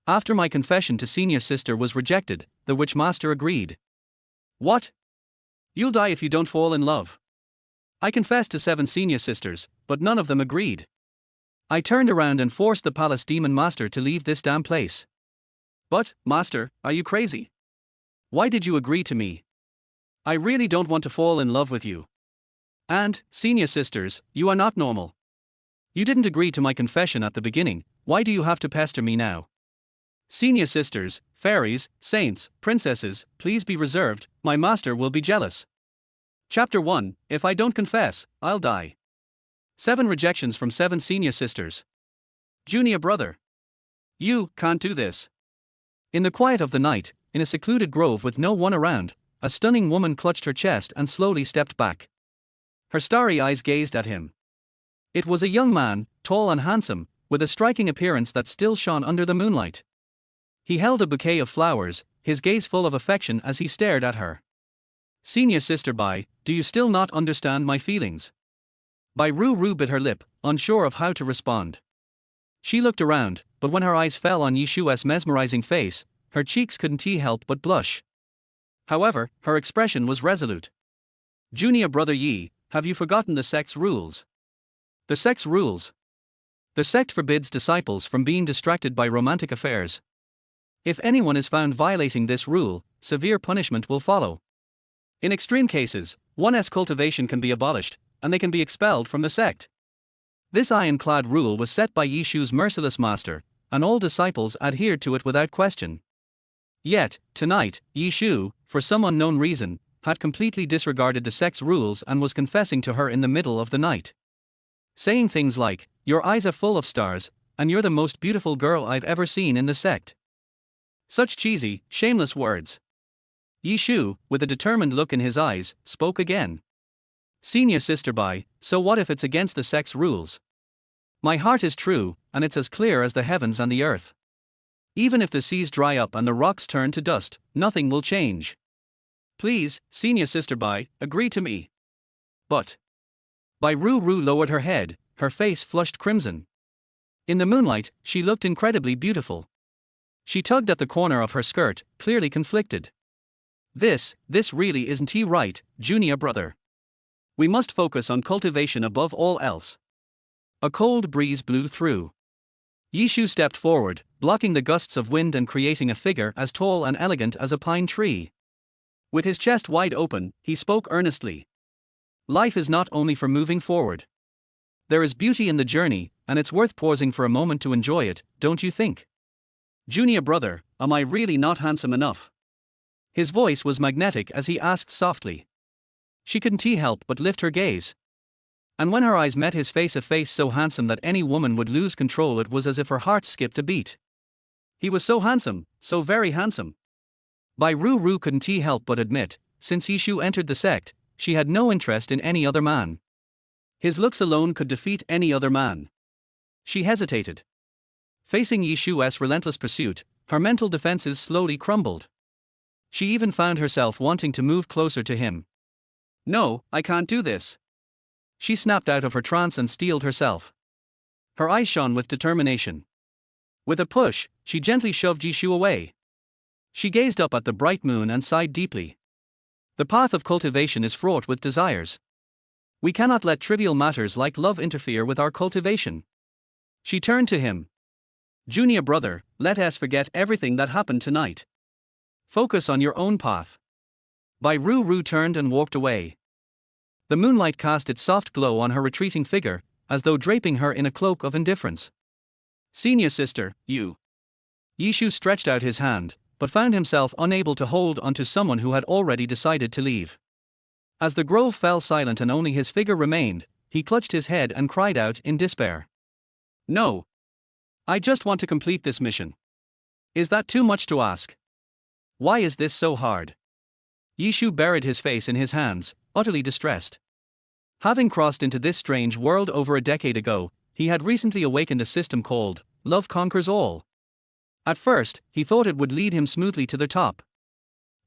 After my confession to senior sister was rejected, the witch master agreed. What? You'll die if you don't fall in love. I confessed to 7 senior sisters, but none of them agreed. I turned around and forced the palace demon master to leave this damn place. But, master, are you crazy? Why did you agree to me? I really don't want to fall in love with you. And, senior sisters, you are not normal. You didn't agree to my confession at the beginning, why do you have to pester me now? Senior sisters, fairies, saints, princesses, please be reserved, my master will be jealous. Chapter 1, If I don't confess, I'll die. 7 rejections from 7 senior sisters. Junior brother. You can't do this. In the quiet of the night, in a secluded grove with no one around, a stunning woman clutched her chest and slowly stepped back. Her starry eyes gazed at him. It was a young man, tall and handsome, with a striking appearance that still shone under the moonlight. He held a bouquet of flowers, his gaze full of affection as he stared at her. Senior sister Bai, do you still not understand my feelings? Bai Ru bit her lip, unsure of how to respond. She looked around, but when her eyes fell on Yishu's mesmerizing face, her cheeks couldn't help but blush. However, her expression was resolute. Junior brother Yi, have you forgotten the sect's rules? The sect's rules. The sect forbids disciples from being distracted by romantic affairs. If anyone is found violating this rule, severe punishment will follow. In extreme cases, one's cultivation can be abolished, and they can be expelled from the sect. This ironclad rule was set by Yishu's merciless master, and all disciples adhered to it without question. Yet, tonight, Yishu, for some unknown reason, had completely disregarded the sect's rules and was confessing to her in the middle of the night. Saying things like, "Your eyes are full of stars, and you're the most beautiful girl I've ever seen in the sect." Such cheesy, shameless words. Yishu, with a determined look in his eyes, spoke again. Senior sister Bai, so what if it's against the sect's rules? My heart is true, and it's as clear as the heavens and the earth. Even if the seas dry up and the rocks turn to dust, nothing will change. Please, senior sister Bai, agree to me. But. Bai Ru lowered her head, her face flushed crimson. In the moonlight, she looked incredibly beautiful. She tugged at the corner of her skirt, clearly conflicted. This really isn't right, junior brother. We must focus on cultivation above all else. A cold breeze blew through. Yishu stepped forward, blocking the gusts of wind and creating a figure as tall and elegant as a pine tree. With his chest wide open, he spoke earnestly. Life is not only for moving forward. There is beauty in the journey, and it's worth pausing for a moment to enjoy it, don't you think? Junior brother, am I really not handsome enough? His voice was magnetic as he asked softly. She couldn't help but lift her gaze. And when her eyes met his face, a face so handsome that any woman would lose control, it was as if her heart skipped a beat. He was so handsome, so very handsome. Bai Ru couldn't help but admit, since Yishu entered the sect, she had no interest in any other man. His looks alone could defeat any other man. She hesitated. Facing Yishu's relentless pursuit, her mental defenses slowly crumbled. She even found herself wanting to move closer to him. No, I can't do this. She snapped out of her trance and steeled herself. Her eyes shone with determination. With a push, she gently shoved Yishu away. She gazed up at the bright moon and sighed deeply. The path of cultivation is fraught with desires. We cannot let trivial matters like love interfere with our cultivation. She turned to him. Junior brother, let us forget everything that happened tonight. Focus on your own path. Bai Ru turned and walked away. The moonlight cast its soft glow on her retreating figure, as though draping her in a cloak of indifference. Senior sister, you. Yishu stretched out his hand, but found himself unable to hold onto someone who had already decided to leave. As the grove fell silent and only his figure remained, he clutched his head and cried out in despair. No. I just want to complete this mission. Is that too much to ask? Why is this so hard? Yishu buried his face in his hands, utterly distressed. Having crossed into this strange world over a decade ago, he had recently awakened a system called Love Conquers All. At first, he thought it would lead him smoothly to the top.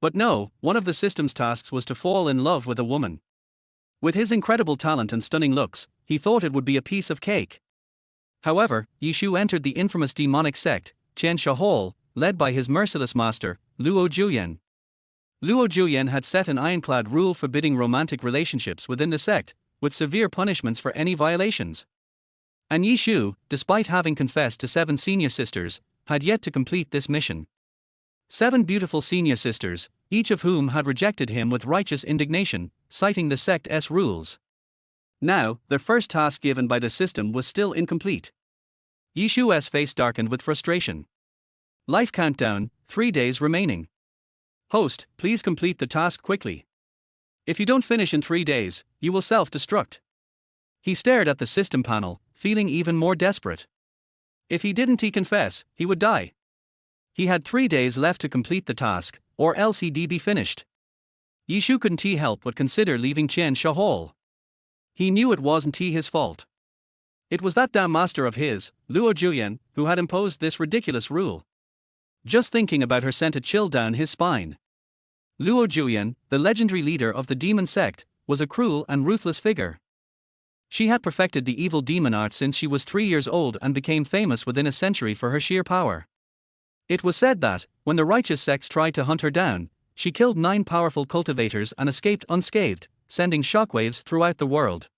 But no, one of the system's tasks was to fall in love with a woman. With his incredible talent and stunning looks, he thought it would be a piece of cake. However, Yishu entered the infamous demonic sect, Chen Shahol, led by his merciless master, Luo Juyen. Luo Juyen had set an ironclad rule forbidding romantic relationships within the sect, with severe punishments for any violations. And Yi Shu, despite having confessed to 7 senior sisters, had yet to complete this mission. 7 beautiful senior sisters, each of whom had rejected him with righteous indignation, citing the sect's rules. Now, their first task given by the system was still incomplete. Yi Shu's face darkened with frustration. Life countdown, 3 days remaining. Host, please complete the task quickly. If you don't finish in 3 days, you will self-destruct. He stared at the system panel, feeling even more desperate. If he didn't confess, he would die. He had 3 days left to complete the task, or else he'd be finished. Yi Shu couldn't help but consider leaving Chen Shahol. He knew it wasn't his fault. It was that damn master of his, Luo Juyen, who had imposed this ridiculous rule. Just thinking about her sent a chill down his spine. Luo Juyen, the legendary leader of the demon sect, was a cruel and ruthless figure. She had perfected the evil demon art since she was 3 years old and became famous within a century for her sheer power. It was said that, when the righteous sects tried to hunt her down, she killed 9 powerful cultivators and escaped unscathed, sending shockwaves throughout the world.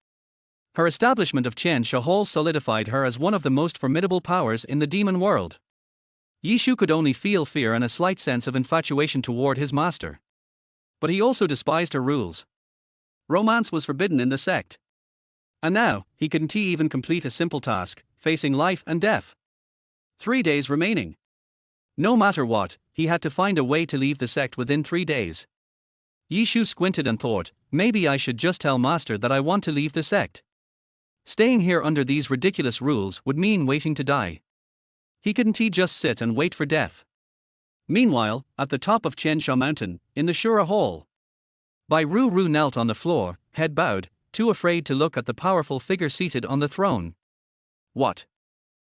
Her establishment of Chen Shahol solidified her as one of the most formidable powers in the demon world. Yi Shu could only feel fear and a slight sense of infatuation toward his master. But he also despised her rules. Romance was forbidden in the sect. And now, he couldn't even complete a simple task, facing life and death. 3 days remaining. No matter what, he had to find a way to leave the sect within 3 days. Yi Shu squinted and thought, maybe I should just tell Master that I want to leave the sect. Staying here under these ridiculous rules would mean waiting to die. He couldn't just sit and wait for death. Meanwhile, at the top of Chen Sha Mountain, in the Shura Hall, Bai Ru knelt on the floor, head bowed, too afraid to look at the powerful figure seated on the throne. What?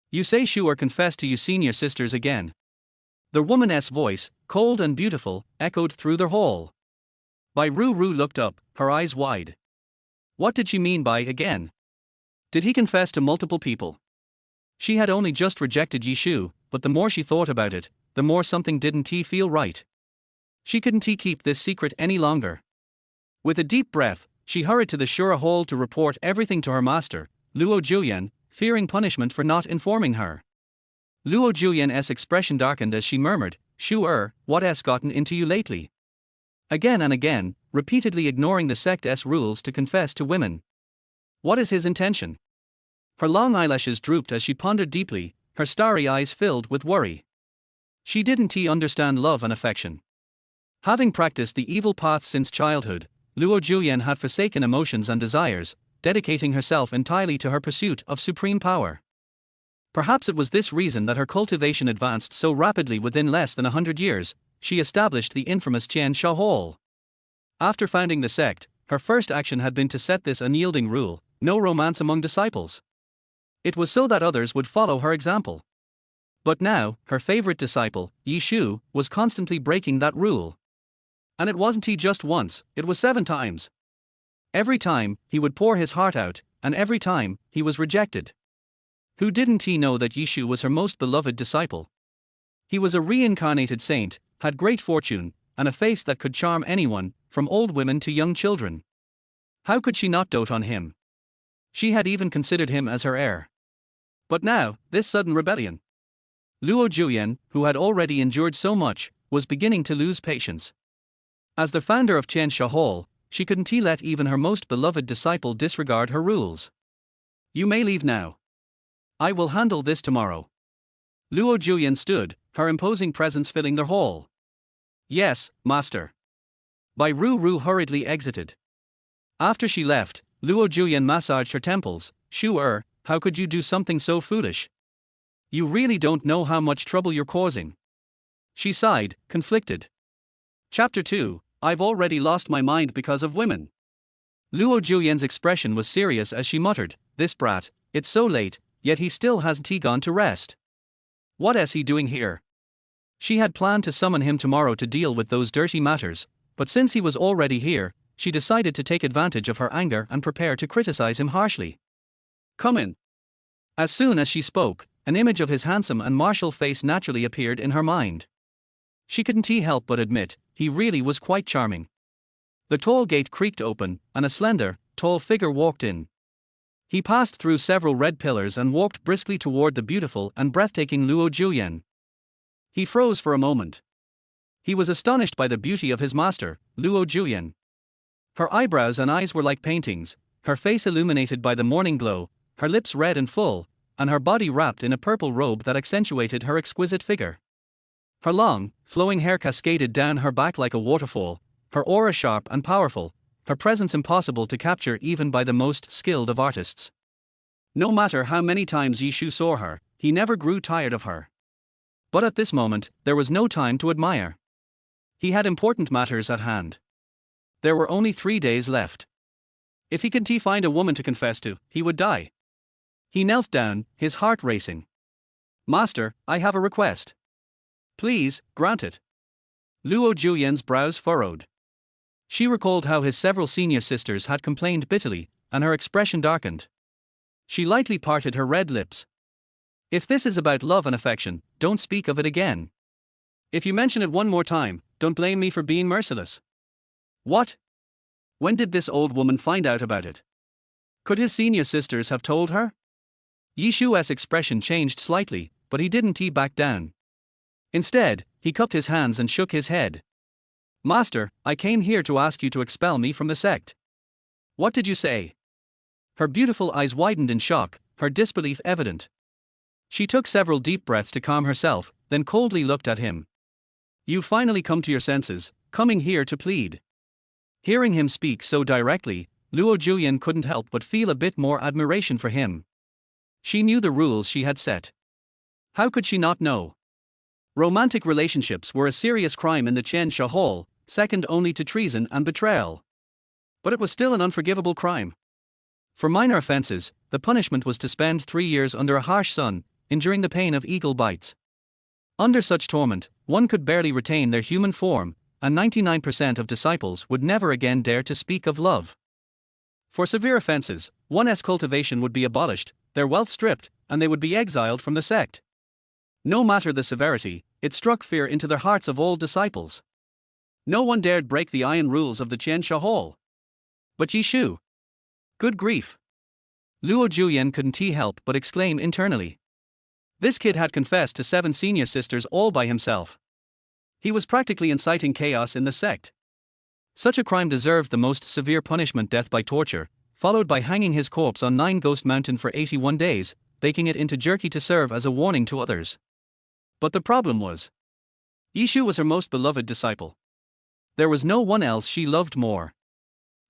You say Shu confessed to you senior sisters again? The woman's voice, cold and beautiful, echoed through the hall. Bai Ru looked up, her eyes wide. What did she mean by again? Did he confess to multiple people? She had only just rejected Yi Shu, but the more she thought about it, the more something didn't feel right. She couldn't keep this secret any longer. With a deep breath, she hurried to the Shura Hall to report everything to her master, Luo Juyen, fearing punishment for not informing her. Luo Juyen's expression darkened as she murmured, Shu what's gotten into you lately? Again and again, repeatedly ignoring the sect's rules to confess to women. What is his intention? Her long eyelashes drooped as she pondered deeply, her starry eyes filled with worry. She didn't understand love and affection. Having practiced the evil path since childhood, Luo Juyen had forsaken emotions and desires, dedicating herself entirely to her pursuit of supreme power. Perhaps it was this reason that her cultivation advanced so rapidly within less than 100 years, she established the infamous Chen Shahol. After founding the sect, her first action had been to set this unyielding rule, no romance among disciples. It was so that others would follow her example. But now, her favorite disciple, Yi Shu, was constantly breaking that rule. And it wasn't just once, it was 7 times. Every time, he would pour his heart out, and every time, he was rejected. Who didn't know that Yi Shu was her most beloved disciple? He was a reincarnated saint, had great fortune, and a face that could charm anyone, from old women to young children. How could she not dote on him? She had even considered him as her heir. But now, this sudden rebellion. Luo Juyen, who had already endured so much, was beginning to lose patience. As the founder of Chen Shahol, she couldn't let even her most beloved disciple disregard her rules. You may leave now. I will handle this tomorrow. Luo Juyen stood, her imposing presence filling the hall. Yes, master. Bai Ru hurriedly exited. After she left, Luo Juyen massaged her temples. Shu how could you do something so foolish? You really don't know how much trouble you're causing. She sighed, conflicted. Chapter 2, I've already lost my mind because of women. Luo Juyen's expression was serious as she muttered, this brat, it's so late, yet he still hasn't gone to rest. What is he doing here? She had planned to summon him tomorrow to deal with those dirty matters, but since he was already here, she decided to take advantage of her anger and prepare to criticize him harshly. Come in. As soon as she spoke, An image of his handsome and martial face naturally appeared in her mind. She couldn't help but admit, he really was quite charming. The tall gate creaked open, and a slender, tall figure walked in. He passed through several red pillars and walked briskly toward the beautiful and breathtaking Luo Juyen. He froze for a moment. He was astonished by the beauty of his master, Luo Juyen. Her eyebrows and eyes were like paintings, her face illuminated by the morning glow, her lips red and full, and her body wrapped in a purple robe that accentuated her exquisite figure. Her long, flowing hair cascaded down her back like a waterfall, her aura sharp and powerful, her presence impossible to capture even by the most skilled of artists. No matter how many times Yishu saw her, he never grew tired of her. But at this moment, there was no time to admire. He had important matters at hand. There were only 3 days left. If he couldn't find a woman to confess to, he would die. He knelt down, his heart racing. "Master, I have a request." "Please, grant it." Luo Juyen's brows furrowed. She recalled how his several senior sisters had complained bitterly, and her expression darkened. She lightly parted her red lips. "If this is about love and affection, don't speak of it again. If you mention it one more time, don't blame me for being merciless." "What? When did this old woman find out about it? Could his senior sisters have told her?" Yishu's expression changed slightly, but he didn't back down. Instead, he cupped his hands and shook his head. "Master, I came here to ask you to expel me from the sect." "What did you say?" Her beautiful eyes widened in shock, her disbelief evident. She took several deep breaths to calm herself, then coldly looked at him. "You've finally come to your senses, coming here to plead." Hearing him speak so directly, Luo Juyen couldn't help but feel a bit more admiration for him. She knew the rules she had set. How could she not know? Romantic relationships were a serious crime in the Chen Sha Hall, second only to treason and betrayal. But it was still an unforgivable crime. For minor offenses, the punishment was to spend 3 years under a harsh sun, enduring the pain of eagle bites. Under such torment, one could barely retain their human form, and 99% of disciples would never again dare to speak of love. For severe offenses, one's cultivation would be abolished, their wealth stripped, and they would be exiled from the sect. No matter the severity, it struck fear into the hearts of all disciples. No one dared break the iron rules of the Chen Sha Hall. But Yishu. Good grief. Luo Juyen couldn't help but exclaim internally. This kid had confessed to 7 senior sisters all by himself. He was practically inciting chaos in the sect. Such a crime deserved the most severe punishment, death by torture, followed by hanging his corpse on 9 Ghost Mountain for 81 days, baking it into jerky to serve as a warning to others. But the problem was, Yishu was her most beloved disciple. There was no one else she loved more.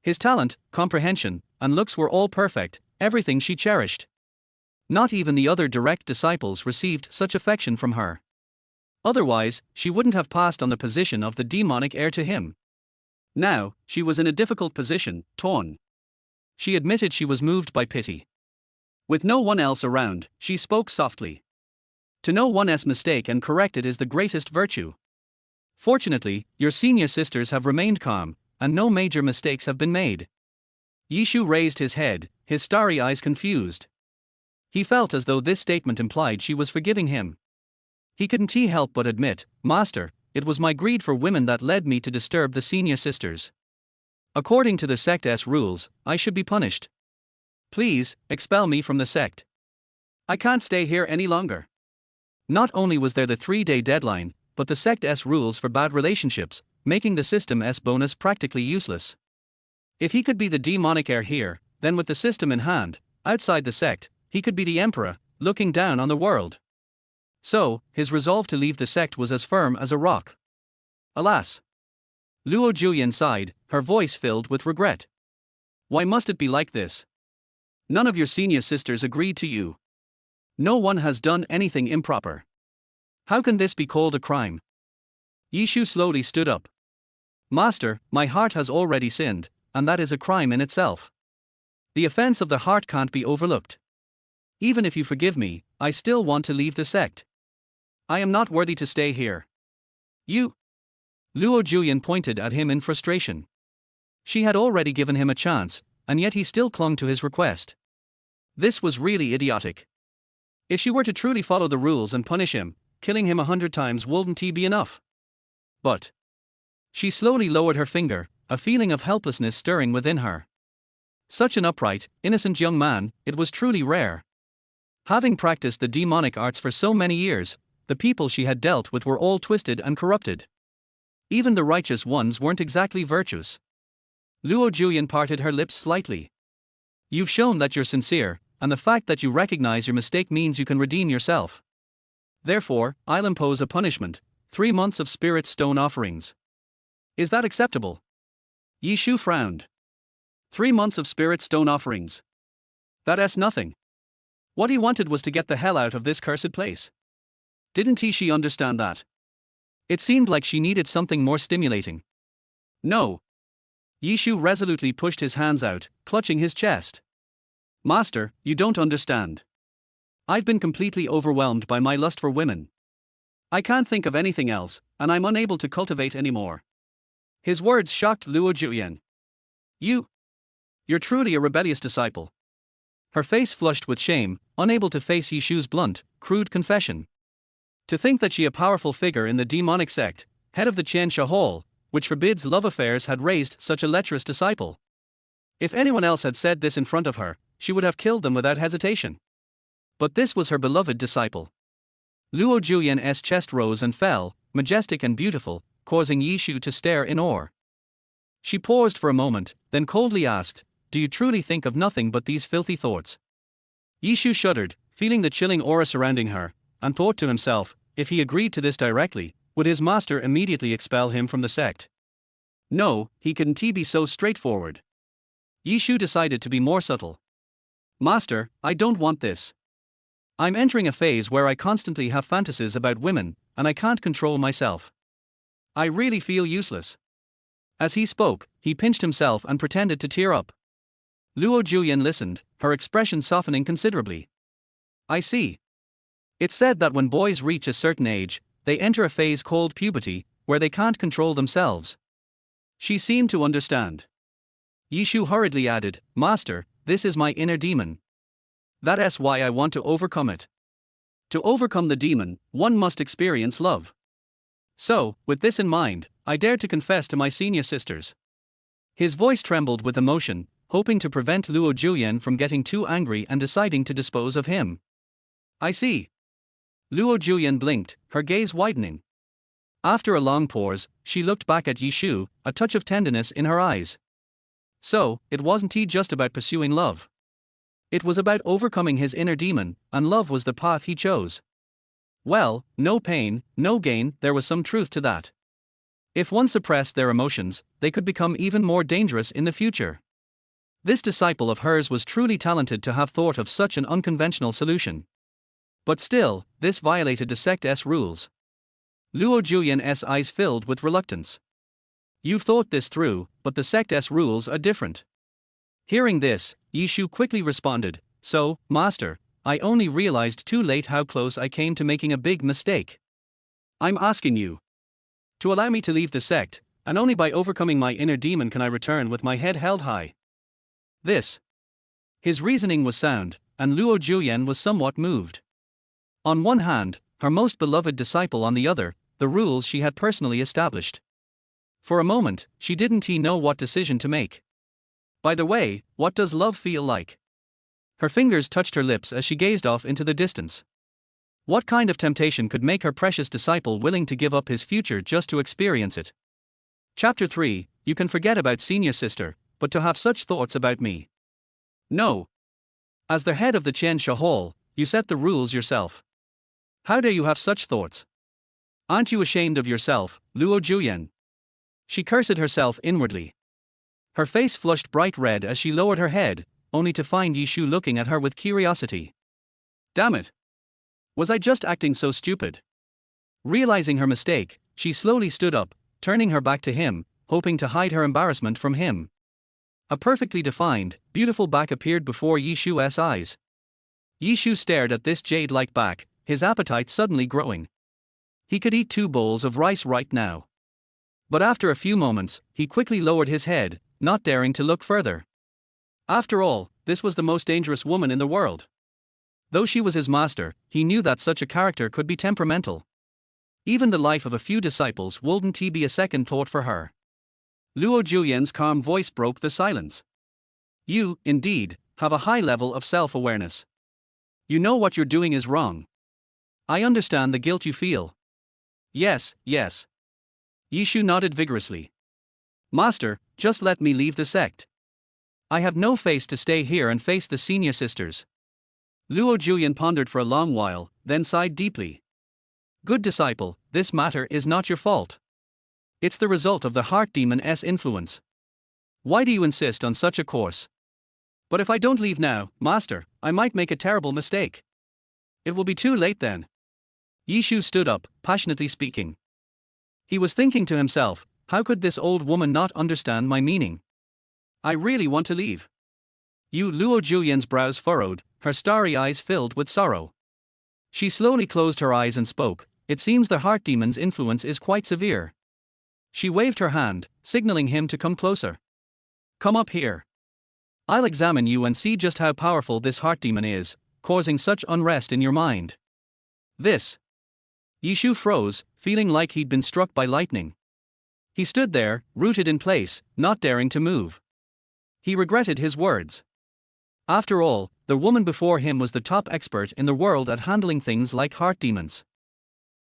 His talent, comprehension, and looks were all perfect, everything she cherished. Not even the other direct disciples received such affection from her. Otherwise, she wouldn't have passed on the position of the demonic heir to him. Now, she was in a difficult position, torn. She admitted she was moved by pity. With no one else around, she spoke softly. To know one's mistake and correct it is the greatest virtue. Fortunately, your senior sisters have remained calm, and no major mistakes have been made. Yishu raised his head, his starry eyes confused. He felt as though this statement implied she was forgiving him. He couldn't help but admit, "Master, it was my greed for women that led me to disturb the senior sisters. According to the sect's rules, I should be punished. Please, expel me from the sect. I can't stay here any longer." Not only was there the 3-day deadline, but the sect's rules forbade relationships, making the system's bonus practically useless. If he could be the demonic heir here, then with the system in hand, outside the sect, he could be the emperor, looking down on the world. So, his resolve to leave the sect was as firm as a rock. Alas! Luo Juyen sighed, her voice filled with regret. "Why must it be like this? None of your senior sisters agreed to you. No one has done anything improper. How can this be called a crime?" Yishu slowly stood up. "Master, my heart has already sinned, and that is a crime in itself. The offense of the heart can't be overlooked. Even if you forgive me, I still want to leave the sect. I am not worthy to stay here." "You?" Luo Juyen pointed at him in frustration. She had already given him a chance, and yet he still clung to his request. This was really idiotic. If she were to truly follow the rules and punish him, killing him 100 times wouldn't he be enough? But she slowly lowered her finger, a feeling of helplessness stirring within her. Such an upright, innocent young man, it was truly rare. Having practiced the demonic arts for so many years, the people she had dealt with were all twisted and corrupted. Even the righteous ones weren't exactly virtuous. Luo Julian parted her lips slightly. You've shown that you're sincere, and the fact that you recognize your mistake means you can redeem yourself. Therefore, I'll impose a punishment, 3 months of spirit stone offerings. Is that acceptable? Yi Shu frowned. 3 months of spirit stone offerings. That's nothing. What he wanted was to get the hell out of this cursed place. Didn't she understand that? It seemed like she needed something more stimulating. No. Yi Shu resolutely pushed his hands out, clutching his chest. Master, you don't understand. I've been completely overwhelmed by my lust for women. I can't think of anything else, and I'm unable to cultivate anymore. His words shocked Luo Julian. You're truly a rebellious disciple. Her face flushed with shame, unable to face Yi Shu's blunt, crude confession. To think that she, a powerful figure in the demonic sect, head of the Qiansha Hall, which forbids love affairs, had raised such a lecherous disciple. If anyone else had said this in front of her, she would have killed them without hesitation. But this was her beloved disciple. Luo Julian's chest rose and fell, majestic and beautiful, causing Yi Shu to stare in awe. She paused for a moment, then coldly asked, "Do you truly think of nothing but these filthy thoughts?" Yi Shu shuddered, feeling the chilling aura surrounding her, and thought to himself, if he agreed to this directly, would his master immediately expel him from the sect? No, he couldn't be so straightforward. Yi Shu decided to be more subtle. Master, I don't want this. I'm entering a phase where I constantly have fantasies about women, and I can't control myself. I really feel useless. As he spoke, he pinched himself and pretended to tear up. Luo Julian listened, her expression softening considerably. I see. It's said that when boys reach a certain age, they enter a phase called puberty, where they can't control themselves. She seemed to understand. Yi Shu hurriedly added, Master, this is my inner demon. That's why I want to overcome it. To overcome the demon, one must experience love. So, with this in mind, I dare to confess to my senior sisters. His voice trembled with emotion, hoping to prevent Luo Julian from getting too angry and deciding to dispose of him. I see. Luo Julian blinked, her gaze widening. After a long pause, she looked back at Yi Shu, a touch of tenderness in her eyes. So, it wasn't just about pursuing love. It was about overcoming his inner demon, and love was the path he chose. Well, no pain, no gain, there was some truth to that. If one suppressed their emotions, they could become even more dangerous in the future. This disciple of hers was truly talented to have thought of such an unconventional solution. But still, this violated the sect's rules. Luo Julian's eyes filled with reluctance. You've thought this through, but the sect's rules are different. Hearing this, Yi Shu quickly responded, So, Master, I only realized too late how close I came to making a big mistake. I'm asking you to allow me to leave the sect, and only by overcoming my inner demon can I return with my head held high. This. His reasoning was sound, and Luo Julian was somewhat moved. On one hand, her most beloved disciple, on the other, the rules she had personally established. For a moment, she didn't know what decision to make. By the way, what does love feel like? Her fingers touched her lips as she gazed off into the distance. What kind of temptation could make her precious disciple willing to give up his future just to experience it? Chapter 3, You can forget about senior sister, but to have such thoughts about me. No. As the head of the Qiansha Hall, you set the rules yourself. How dare you have such thoughts? Aren't you ashamed of yourself, Luo Julian? She cursed herself inwardly. Her face flushed bright red as she lowered her head, only to find Yi Shu looking at her with curiosity. Damn it! Was I just acting so stupid? Realizing her mistake, she slowly stood up, turning her back to him, hoping to hide her embarrassment from him. A perfectly defined, beautiful back appeared before Yi Shu's eyes. Yi Shu stared at this jade-like back, his appetite suddenly growing. He could eat 2 bowls of rice right now. But after a few moments, he quickly lowered his head, not daring to look further. After all, this was the most dangerous woman in the world. Though she was his master, he knew that such a character could be temperamental. Even the life of a few disciples wouldn't be a second thought for her. Luo Juyan's calm voice broke the silence. You, indeed, have a high level of self-awareness. You know what you're doing is wrong. I understand the guilt you feel. Yes, yes. Yishu nodded vigorously. Master, just let me leave the sect. I have no face to stay here and face the senior sisters. Luo Juyan pondered for a long while, then sighed deeply. Good disciple, this matter is not your fault. It's the result of the heart demon's influence. Why do you insist on such a course? But if I don't leave now, master, I might make a terrible mistake. It will be too late then. Yishu stood up, passionately speaking. He was thinking to himself, how could this old woman not understand my meaning? I really want to leave. Luo Juyan's brows furrowed, her starry eyes filled with sorrow. She slowly closed her eyes and spoke. It seems the heart demon's influence is quite severe. She waved her hand, signaling him to come closer. Come up here. I'll examine you and see just how powerful this heart demon is, causing such unrest in your mind. This. Yishu froze, feeling like he'd been struck by lightning. He stood there, rooted in place, not daring to move. He regretted his words. After all, the woman before him was the top expert in the world at handling things like heart demons.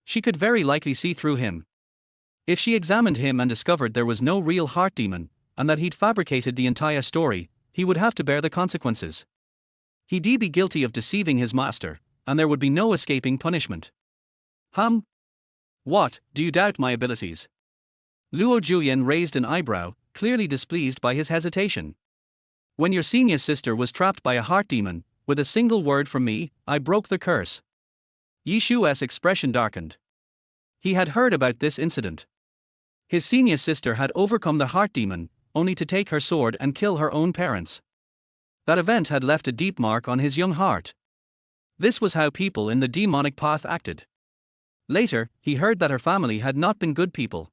She could very likely see through him. If she examined him and discovered there was no real heart demon, and that he'd fabricated the entire story, he would have to bear the consequences. He'd be guilty of deceiving his master, and there would be no escaping punishment. What, do you doubt my abilities? Luo Juyan raised an eyebrow, clearly displeased by his hesitation. When your senior sister was trapped by a heart demon, with a single word from me, I broke the curse. Yishu's expression darkened. He had heard about this incident. His senior sister had overcome the heart demon, only to take her sword and kill her own parents. That event had left a deep mark on his young heart. This was how people in the demonic path acted. Later, he heard that her family had not been good people.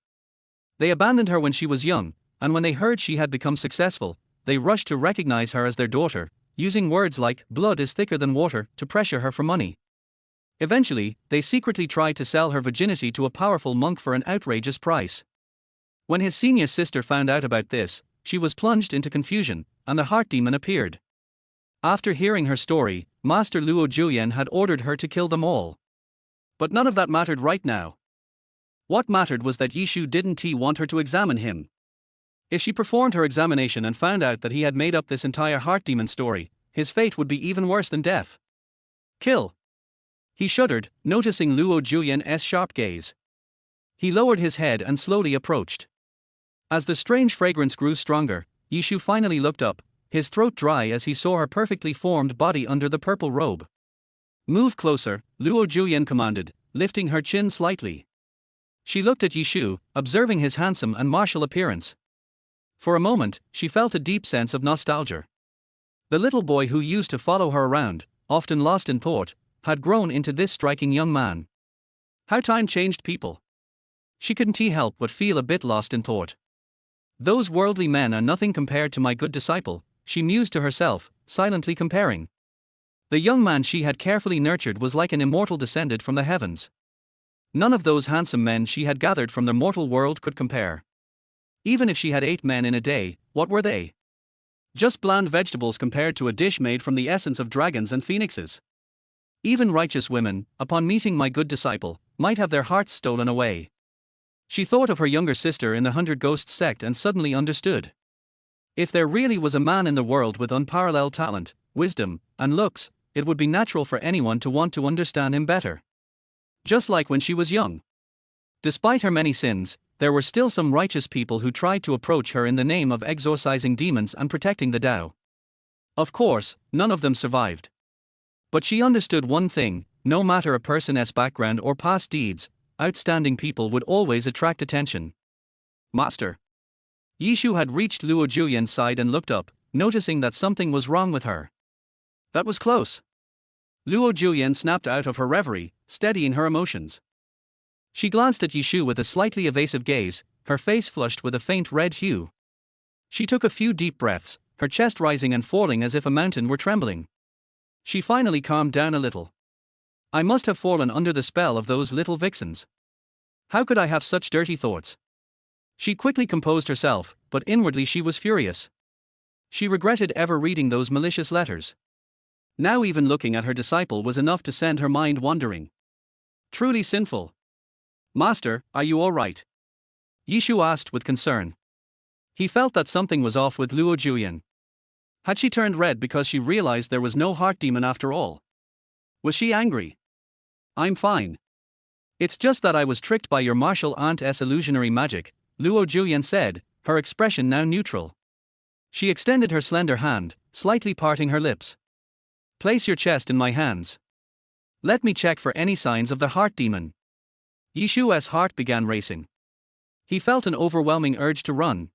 They abandoned her when she was young, and when they heard she had become successful, they rushed to recognize her as their daughter, using words like blood is thicker than water to pressure her for money. Eventually, they secretly tried to sell her virginity to a powerful monk for an outrageous price. When his senior sister found out about this, she was plunged into confusion, and the heart demon appeared. After hearing her story, Master Luo Juyan had ordered her to kill them all. But none of that mattered right now. What mattered was that Yishu didn't want her to examine him. If she performed her examination and found out that he had made up this entire heart demon story, his fate would be even worse than death. Kill. He shuddered, noticing Luo Juyan's sharp gaze. He lowered his head and slowly approached. As the strange fragrance grew stronger, Yishu finally looked up, his throat dry as he saw her perfectly formed body under the purple robe. Move closer, Luo Juyan commanded, lifting her chin slightly. She looked at Yishu, observing his handsome and martial appearance. For a moment, she felt a deep sense of nostalgia. The little boy who used to follow her around, often lost in thought, had grown into this striking young man. How time changed people. She couldn't help but feel a bit lost in thought. Those worldly men are nothing compared to my good disciple, she mused to herself, silently comparing. The young man she had carefully nurtured was like an immortal descended from the heavens. None of those handsome men she had gathered from the mortal world could compare. Even if she had 8 men in a day, what were they? Just bland vegetables compared to a dish made from the essence of dragons and phoenixes. Even righteous women, upon meeting my good disciple, might have their hearts stolen away. She thought of her younger sister in the 100 Ghosts sect and suddenly understood. If there really was a man in the world with unparalleled talent, wisdom, and looks, it would be natural for anyone to want to understand him better. Just like when she was young. Despite her many sins, there were still some righteous people who tried to approach her in the name of exorcising demons and protecting the Tao. Of course, none of them survived. But she understood one thing: no matter a person's background or past deeds, outstanding people would always attract attention. Master. Yishu had reached Luo Juyan's side and looked up, noticing that something was wrong with her. That was close. Luo Juyan snapped out of her reverie, steadying her emotions. She glanced at Yishu with a slightly evasive gaze, her face flushed with a faint red hue. She took a few deep breaths, her chest rising and falling as if a mountain were trembling. She finally calmed down a little. I must have fallen under the spell of those little vixens. How could I have such dirty thoughts? She quickly composed herself, but inwardly she was furious. She regretted ever reading those malicious letters. Now even looking at her disciple was enough to send her mind wandering. Truly sinful. Master, are you all right? Yishu asked with concern. He felt that something was off with Luo Juyan. Had she turned red because she realized there was no heart demon after all? Was she angry? I'm fine. It's just that I was tricked by your martial aunt's illusionary magic, Luo Juyan said, her expression now neutral. She extended her slender hand, slightly parting her lips. Place your chest in my hands. Let me check for any signs of the heart demon. Yishu's heart began racing. He felt an overwhelming urge to run.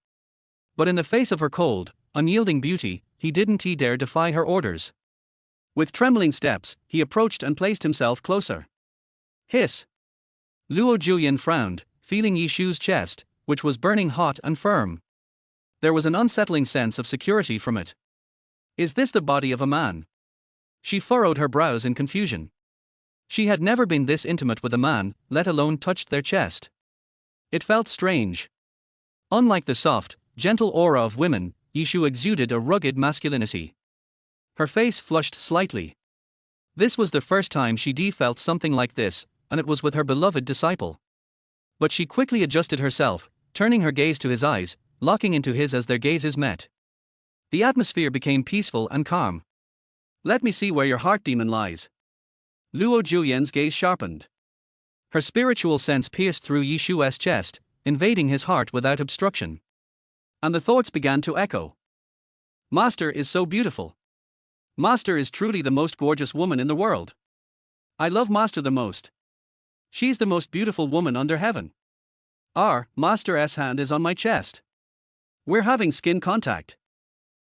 But in the face of her cold, unyielding beauty, he didn't dare defy her orders. With trembling steps, he approached and placed himself closer. Hiss! Luo Juyan frowned, feeling Yishu's chest, which was burning hot and firm. There was an unsettling sense of security from it. Is this the body of a man? She furrowed her brows in confusion. She had never been this intimate with a man, let alone touched their chest. It felt strange. Unlike the soft, gentle aura of women, Yishu exuded a rugged masculinity. Her face flushed slightly. This was the first time she felt something like this, and it was with her beloved disciple. But she quickly adjusted herself, turning her gaze to his eyes, locking into his as their gazes met. The atmosphere became peaceful and calm. Let me see where your heart demon lies. Luo Juyan's gaze sharpened. Her spiritual sense pierced through Yishu's chest, invading his heart without obstruction. And the thoughts began to echo. Master is so beautiful. Master is truly the most gorgeous woman in the world. I love Master the most. She's the most beautiful woman under heaven. Master's hand is on my chest. We're having skin contact.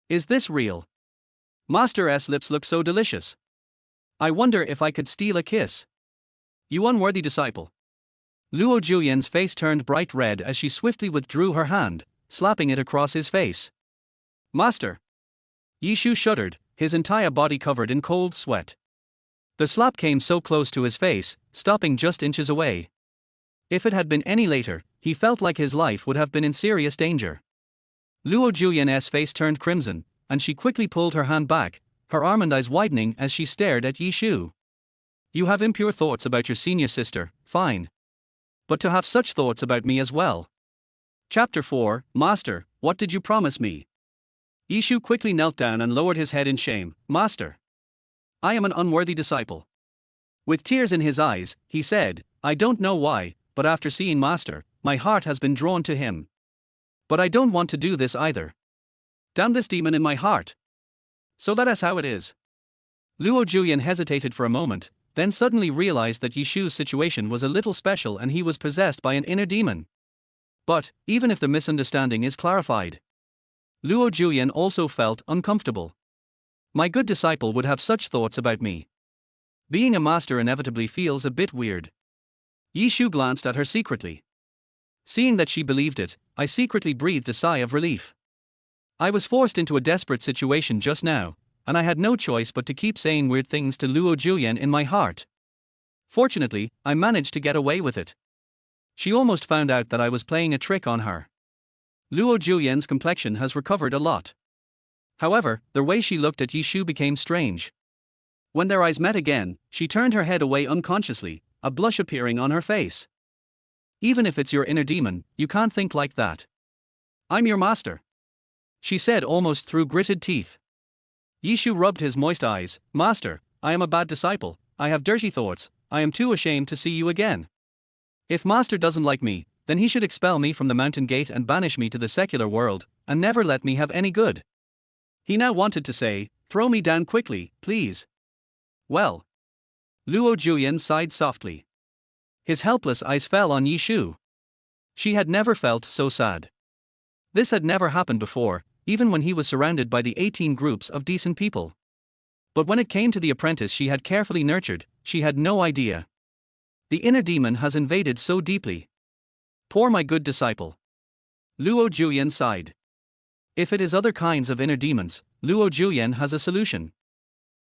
Is this real? Master's lips look so delicious. I wonder if I could steal a kiss. You unworthy disciple. Luo Juyan's face turned bright red as she swiftly withdrew her hand, slapping it across his face. Master! Yishu shuddered, his entire body covered in cold sweat. The slap came so close to his face, stopping just inches away. If it had been any later, he felt like his life would have been in serious danger. Luo Juyan's face turned crimson, and she quickly pulled her hand back, her almond eyes widening as she stared at Yishu. You have impure thoughts about your senior sister, fine. But to have such thoughts about me as well. Chapter 4, Master, what did you promise me? Yishu quickly knelt down and lowered his head in shame. Master, I am an unworthy disciple. With tears in his eyes, he said, I don't know why, but after seeing Master, my heart has been drawn to him. But I don't want to do this either. Damn this demon in my heart. So that is how it is. Luo Juyan hesitated for a moment, then suddenly realized that Yishu's situation was a little special and he was possessed by an inner demon. But, even if the misunderstanding is clarified, Luo Juyan also felt uncomfortable. My good disciple would have such thoughts about me. Being a master inevitably feels a bit weird. Yishu glanced at her secretly. Seeing that she believed it, I secretly breathed a sigh of relief. I was forced into a desperate situation just now, and I had no choice but to keep saying weird things to Luo Juyan in my heart. Fortunately, I managed to get away with it. She almost found out that I was playing a trick on her. Luo Juyan's complexion has recovered a lot. However, the way she looked at Yishu became strange. When their eyes met again, she turned her head away unconsciously, a blush appearing on her face. Even if it's your inner demon, you can't think like that. I'm your master, she said almost through gritted teeth. Yishu rubbed his moist eyes. Master, I am a bad disciple, I have dirty thoughts, I am too ashamed to see you again. If Master doesn't like me, then he should expel me from the mountain gate and banish me to the secular world, and never let me have any good. He now wanted to say, throw me down quickly, please. Well. Luo Juyan sighed softly. His helpless eyes fell on Yishu. She had never felt so sad. This had never happened before, even when he was surrounded by the 18 groups of decent people. But when it came to the apprentice she had carefully nurtured, she had no idea. The inner demon has invaded so deeply. Poor my good disciple. Luo Juyan sighed. If it is other kinds of inner demons, Luo Juyan has a solution.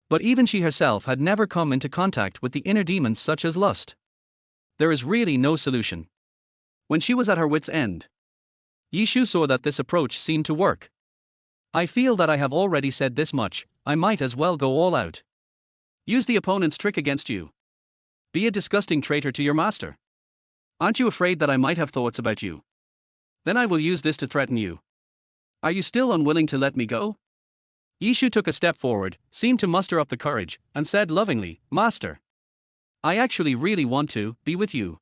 But even she herself had never come into contact with the inner demons such as lust. There is really no solution. When she was at her wit's end, Yishu saw that this approach seemed to work. I feel that I have already said this much, I might as well go all out. Use the opponent's trick against you. Be a disgusting traitor to your master. Aren't you afraid that I might have thoughts about you? Then I will use this to threaten you. Are you still unwilling to let me go? Yishu took a step forward, seemed to muster up the courage, and said lovingly, Master, I actually really want to be with you.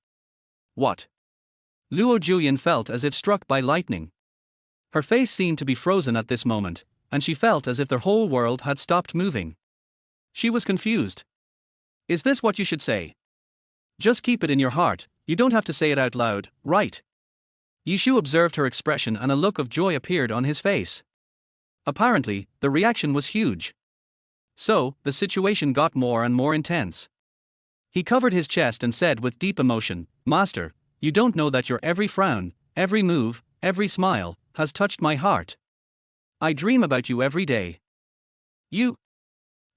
What? Luo Julian felt as if struck by lightning. Her face seemed to be frozen at this moment, and she felt as if the whole world had stopped moving. She was confused. Is this what you should say? Just keep it in your heart, you don't have to say it out loud, right? Yishu observed her expression and a look of joy appeared on his face. Apparently, the reaction was huge. So, the situation got more and more intense. He covered his chest and said with deep emotion, Master, you don't know that your every frown, every move, every smile, has touched my heart. I dream about you every day. You?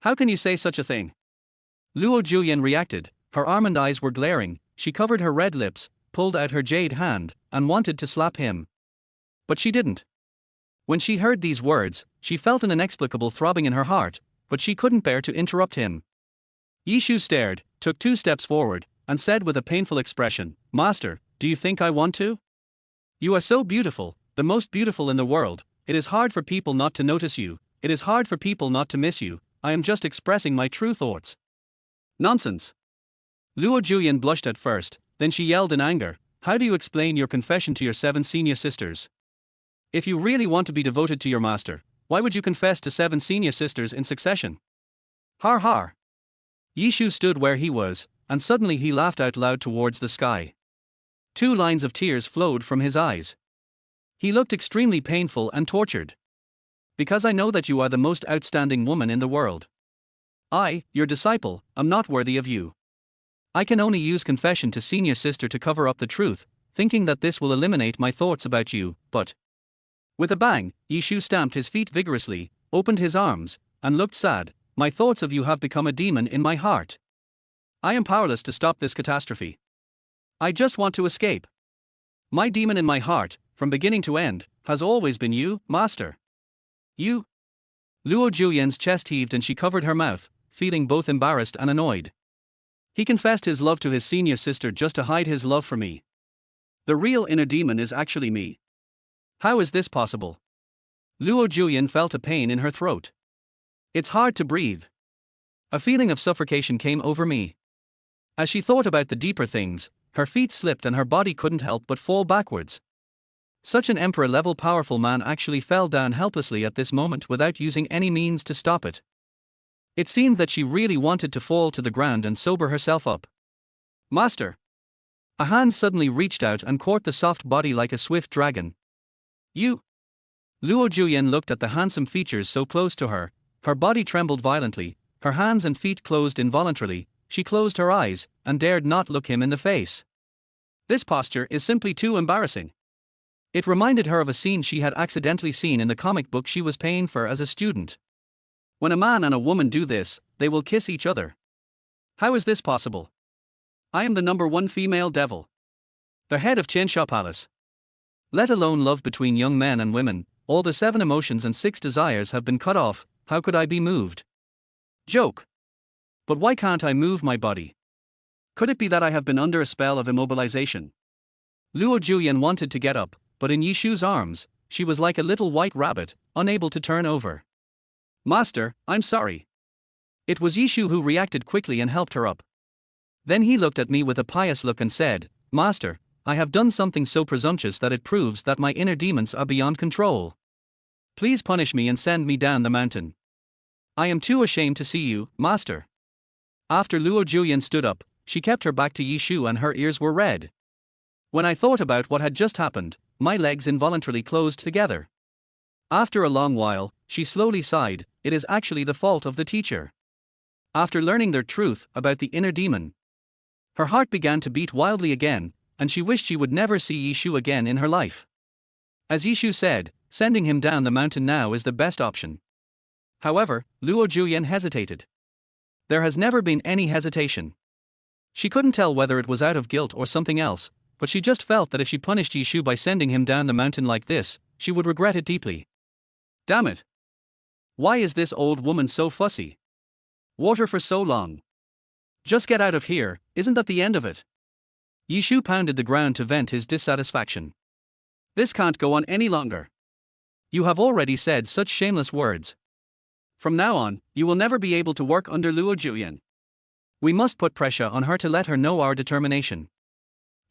How can you say such a thing? Luo Julian reacted, her almond eyes were glaring, she covered her red lips, pulled out her jade hand, and wanted to slap him. But she didn't. When she heard these words, she felt an inexplicable throbbing in her heart, but she couldn't bear to interrupt him. Yishu stared, took 2 steps forward, and said with a painful expression, Master, do you think I want to? You are so beautiful, the most beautiful in the world, it is hard for people not to notice you, it is hard for people not to miss you, I am just expressing my true thoughts. Nonsense. Luo Julian blushed at first, then she yelled in anger, how do you explain your confession to your 7 senior sisters? If you really want to be devoted to your master, why would you confess to 7 senior sisters in succession? Har har. Yishu stood where he was, and suddenly he laughed out loud towards the sky. 2 lines of tears flowed from his eyes. He looked extremely painful and tortured. Because I know that you are the most outstanding woman in the world. I, your disciple, am not worthy of you. I can only use confession to senior sister to cover up the truth, thinking that this will eliminate my thoughts about you, but... With a bang, Yishu stamped his feet vigorously, opened his arms, and looked sad, my thoughts of you have become a demon in my heart. I am powerless to stop this catastrophe. I just want to escape. My demon in my heart, from beginning to end, has always been you, Master. You? Luo Julian's chest heaved and she covered her mouth, feeling both embarrassed and annoyed. He confessed his love to his senior sister just to hide his love for me. The real inner demon is actually me. How is this possible? Luo Julian felt a pain in her throat. It's hard to breathe. A feeling of suffocation came over me. As she thought about the deeper things, her feet slipped and her body couldn't help but fall backwards. Such an emperor-level powerful man actually fell down helplessly at this moment without using any means to stop it. It seemed that she really wanted to fall to the ground and sober herself up. Master! A hand suddenly reached out and caught the soft body like a swift dragon. You? Luo Julian looked at the handsome features so close to her, her body trembled violently, her hands and feet closed involuntarily, she closed her eyes, and dared not look him in the face. This posture is simply too embarrassing. It reminded her of a scene she had accidentally seen in the comic book she was paying for as a student. When a man and a woman do this, they will kiss each other. How is this possible? I am the #1 female devil. The head of Qiansha Palace. Let alone love between young men and women, all the 7 emotions and 6 desires have been cut off, how could I be moved? Joke. But why can't I move my body? Could it be that I have been under a spell of immobilization? Luo Julian wanted to get up, but in Yishu's arms, she was like a little white rabbit, unable to turn over. Master, I'm sorry. It was Yishu who reacted quickly and helped her up. Then he looked at me with a pious look and said, Master, I have done something so presumptuous that it proves that my inner demons are beyond control. Please punish me and send me down the mountain. I am too ashamed to see you, Master. After Luo Julian stood up, she kept her back to Yishu and her ears were red. When I thought about what had just happened, my legs involuntarily closed together. After a long while, she slowly sighed, it is actually the fault of the teacher. After learning their truth about the inner demon, her heart began to beat wildly again, and she wished she would never see Yishu again in her life. As Yishu said, sending him down the mountain now is the best option. However, Luo Julian hesitated. There has never been any hesitation. She couldn't tell whether it was out of guilt or something else, but she just felt that if she punished Yishu by sending him down the mountain like this, she would regret it deeply. Damn it! Why is this old woman so fussy? Water for so long. Just get out of here, isn't that the end of it? Yishu pounded the ground to vent his dissatisfaction. This can't go on any longer. You have already said such shameless words. From now on, you will never be able to work under Luo Juyan. We must put pressure on her to let her know our determination.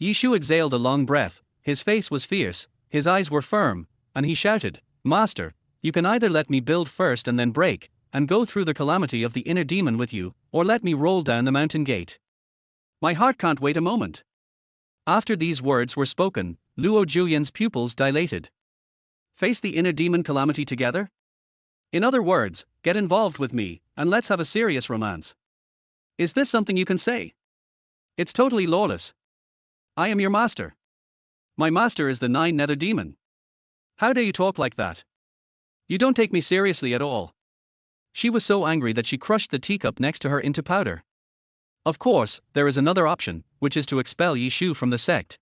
Yishu exhaled a long breath, his face was fierce, his eyes were firm, and he shouted, Master, you can either let me build first and then break, and go through the calamity of the inner demon with you, or let me roll down the mountain gate. My heart can't wait a moment. After these words were spoken, Luo Juyan's pupils dilated. Face the inner demon calamity together? In other words, get involved with me, and let's have a serious romance. Is this something you can say? It's totally lawless. I am your master. My master is the nine-nether demon. How dare you talk like that? You don't take me seriously at all. She was so angry that she crushed the teacup next to her into powder. Of course, there is another option, which is to expel Yishu from the sect.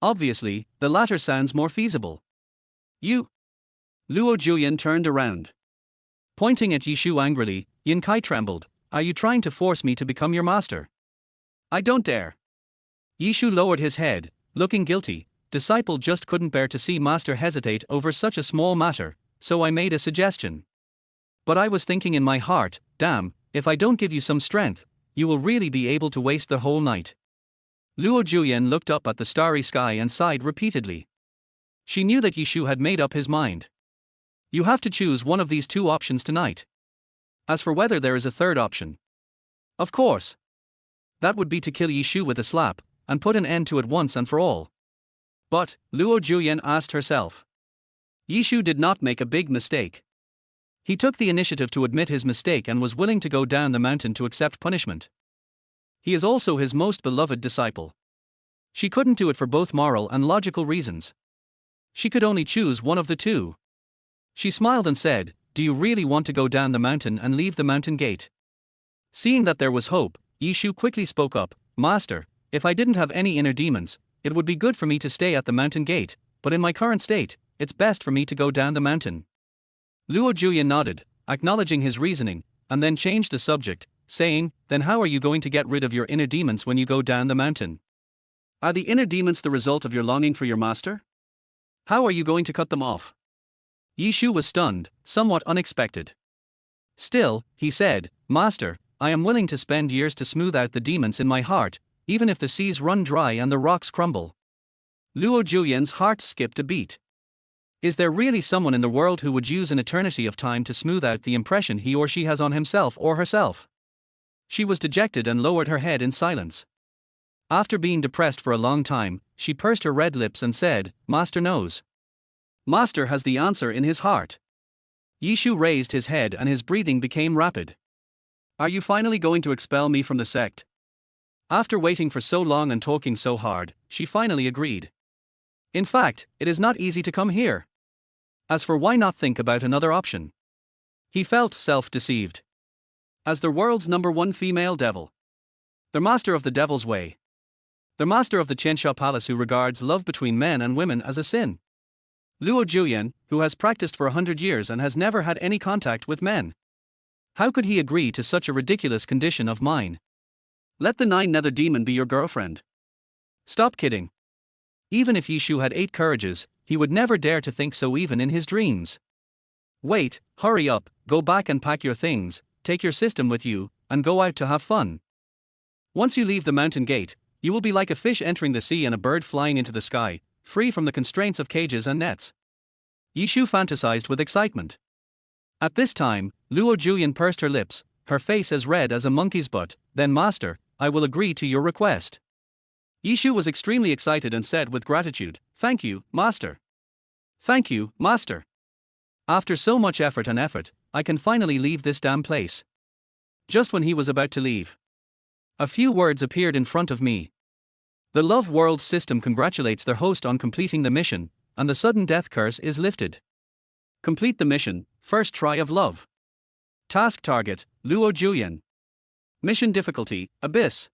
Obviously, the latter sounds more feasible. You. Luo Juyan turned around. Pointing at Yishu angrily, Yin Kai trembled. Are you trying to force me to become your master? I don't dare. Yishu lowered his head, looking guilty. Disciple just couldn't bear to see master hesitate over such a small matter, so I made a suggestion. But I was thinking in my heart, damn, if I don't give you some strength, you will really be able to waste the whole night. Luo Juyan looked up at the starry sky and sighed repeatedly. She knew that Yishu had made up his mind. You have to choose one of these two options tonight. As for whether there is a third option, of course, that would be to kill Yishu with a slap, and put an end to it once and for all. But, Luo Juyan asked herself. Yishu did not make a big mistake. He took the initiative to admit his mistake and was willing to go down the mountain to accept punishment. He is also his most beloved disciple. She couldn't do it for both moral and logical reasons. She could only choose one of the two. She smiled and said, Do you really want to go down the mountain and leave the mountain gate? Seeing that there was hope, Yishu quickly spoke up, Master, if I didn't have any inner demons, it would be good for me to stay at the mountain gate, but in my current state, it's best for me to go down the mountain. Luo Juyan nodded, acknowledging his reasoning, and then changed the subject, saying, Then how are you going to get rid of your inner demons when you go down the mountain? Are the inner demons the result of your longing for your master? How are you going to cut them off? Yishu was stunned, somewhat unexpected. Still, he said, Master, I am willing to spend years to smooth out the demons in my heart, even if the seas run dry and the rocks crumble. Luo Juyan's heart skipped a beat. Is there really someone in the world who would use an eternity of time to smooth out the impression he or she has on himself or herself? She was dejected and lowered her head in silence. After being depressed for a long time, she pursed her red lips and said, Master knows. Master has the answer in his heart. Yishu raised his head and his breathing became rapid. Are you finally going to expel me from the sect? After waiting for so long and talking so hard, she finally agreed. In fact, it is not easy to come here. As for why not think about another option? He felt self-deceived. As the world's #1 female devil. The master of the devil's way. The master of the Chensha palace who regards love between men and women as a sin. Luo Juyan, who has practiced for 100 years and has never had any contact with men. How could he agree to such a ridiculous condition of mine? Let the nine-nether demon be your girlfriend. Stop kidding. Even if Yishu had 8 courages, he would never dare to think so even in his dreams. Wait, hurry up, go back and pack your things, take your system with you, and go out to have fun. Once you leave the mountain gate, you will be like a fish entering the sea and a bird flying into the sky, free from the constraints of cages and nets. Yishu fantasized with excitement. At this time, Luo Juyan pursed her lips, her face as red as a monkey's butt. Then Master, I will agree to your request. Yishu was extremely excited and said with gratitude, Thank you, Master. Thank you, Master. After so much effort, I can finally leave this damn place. Just when he was about to leave, a few words appeared in front of me. The Love World system congratulates their host on completing the mission, and the sudden death curse is lifted. Complete the mission, first try of love. Task target, Luo Juyan. Mission difficulty, Abyss.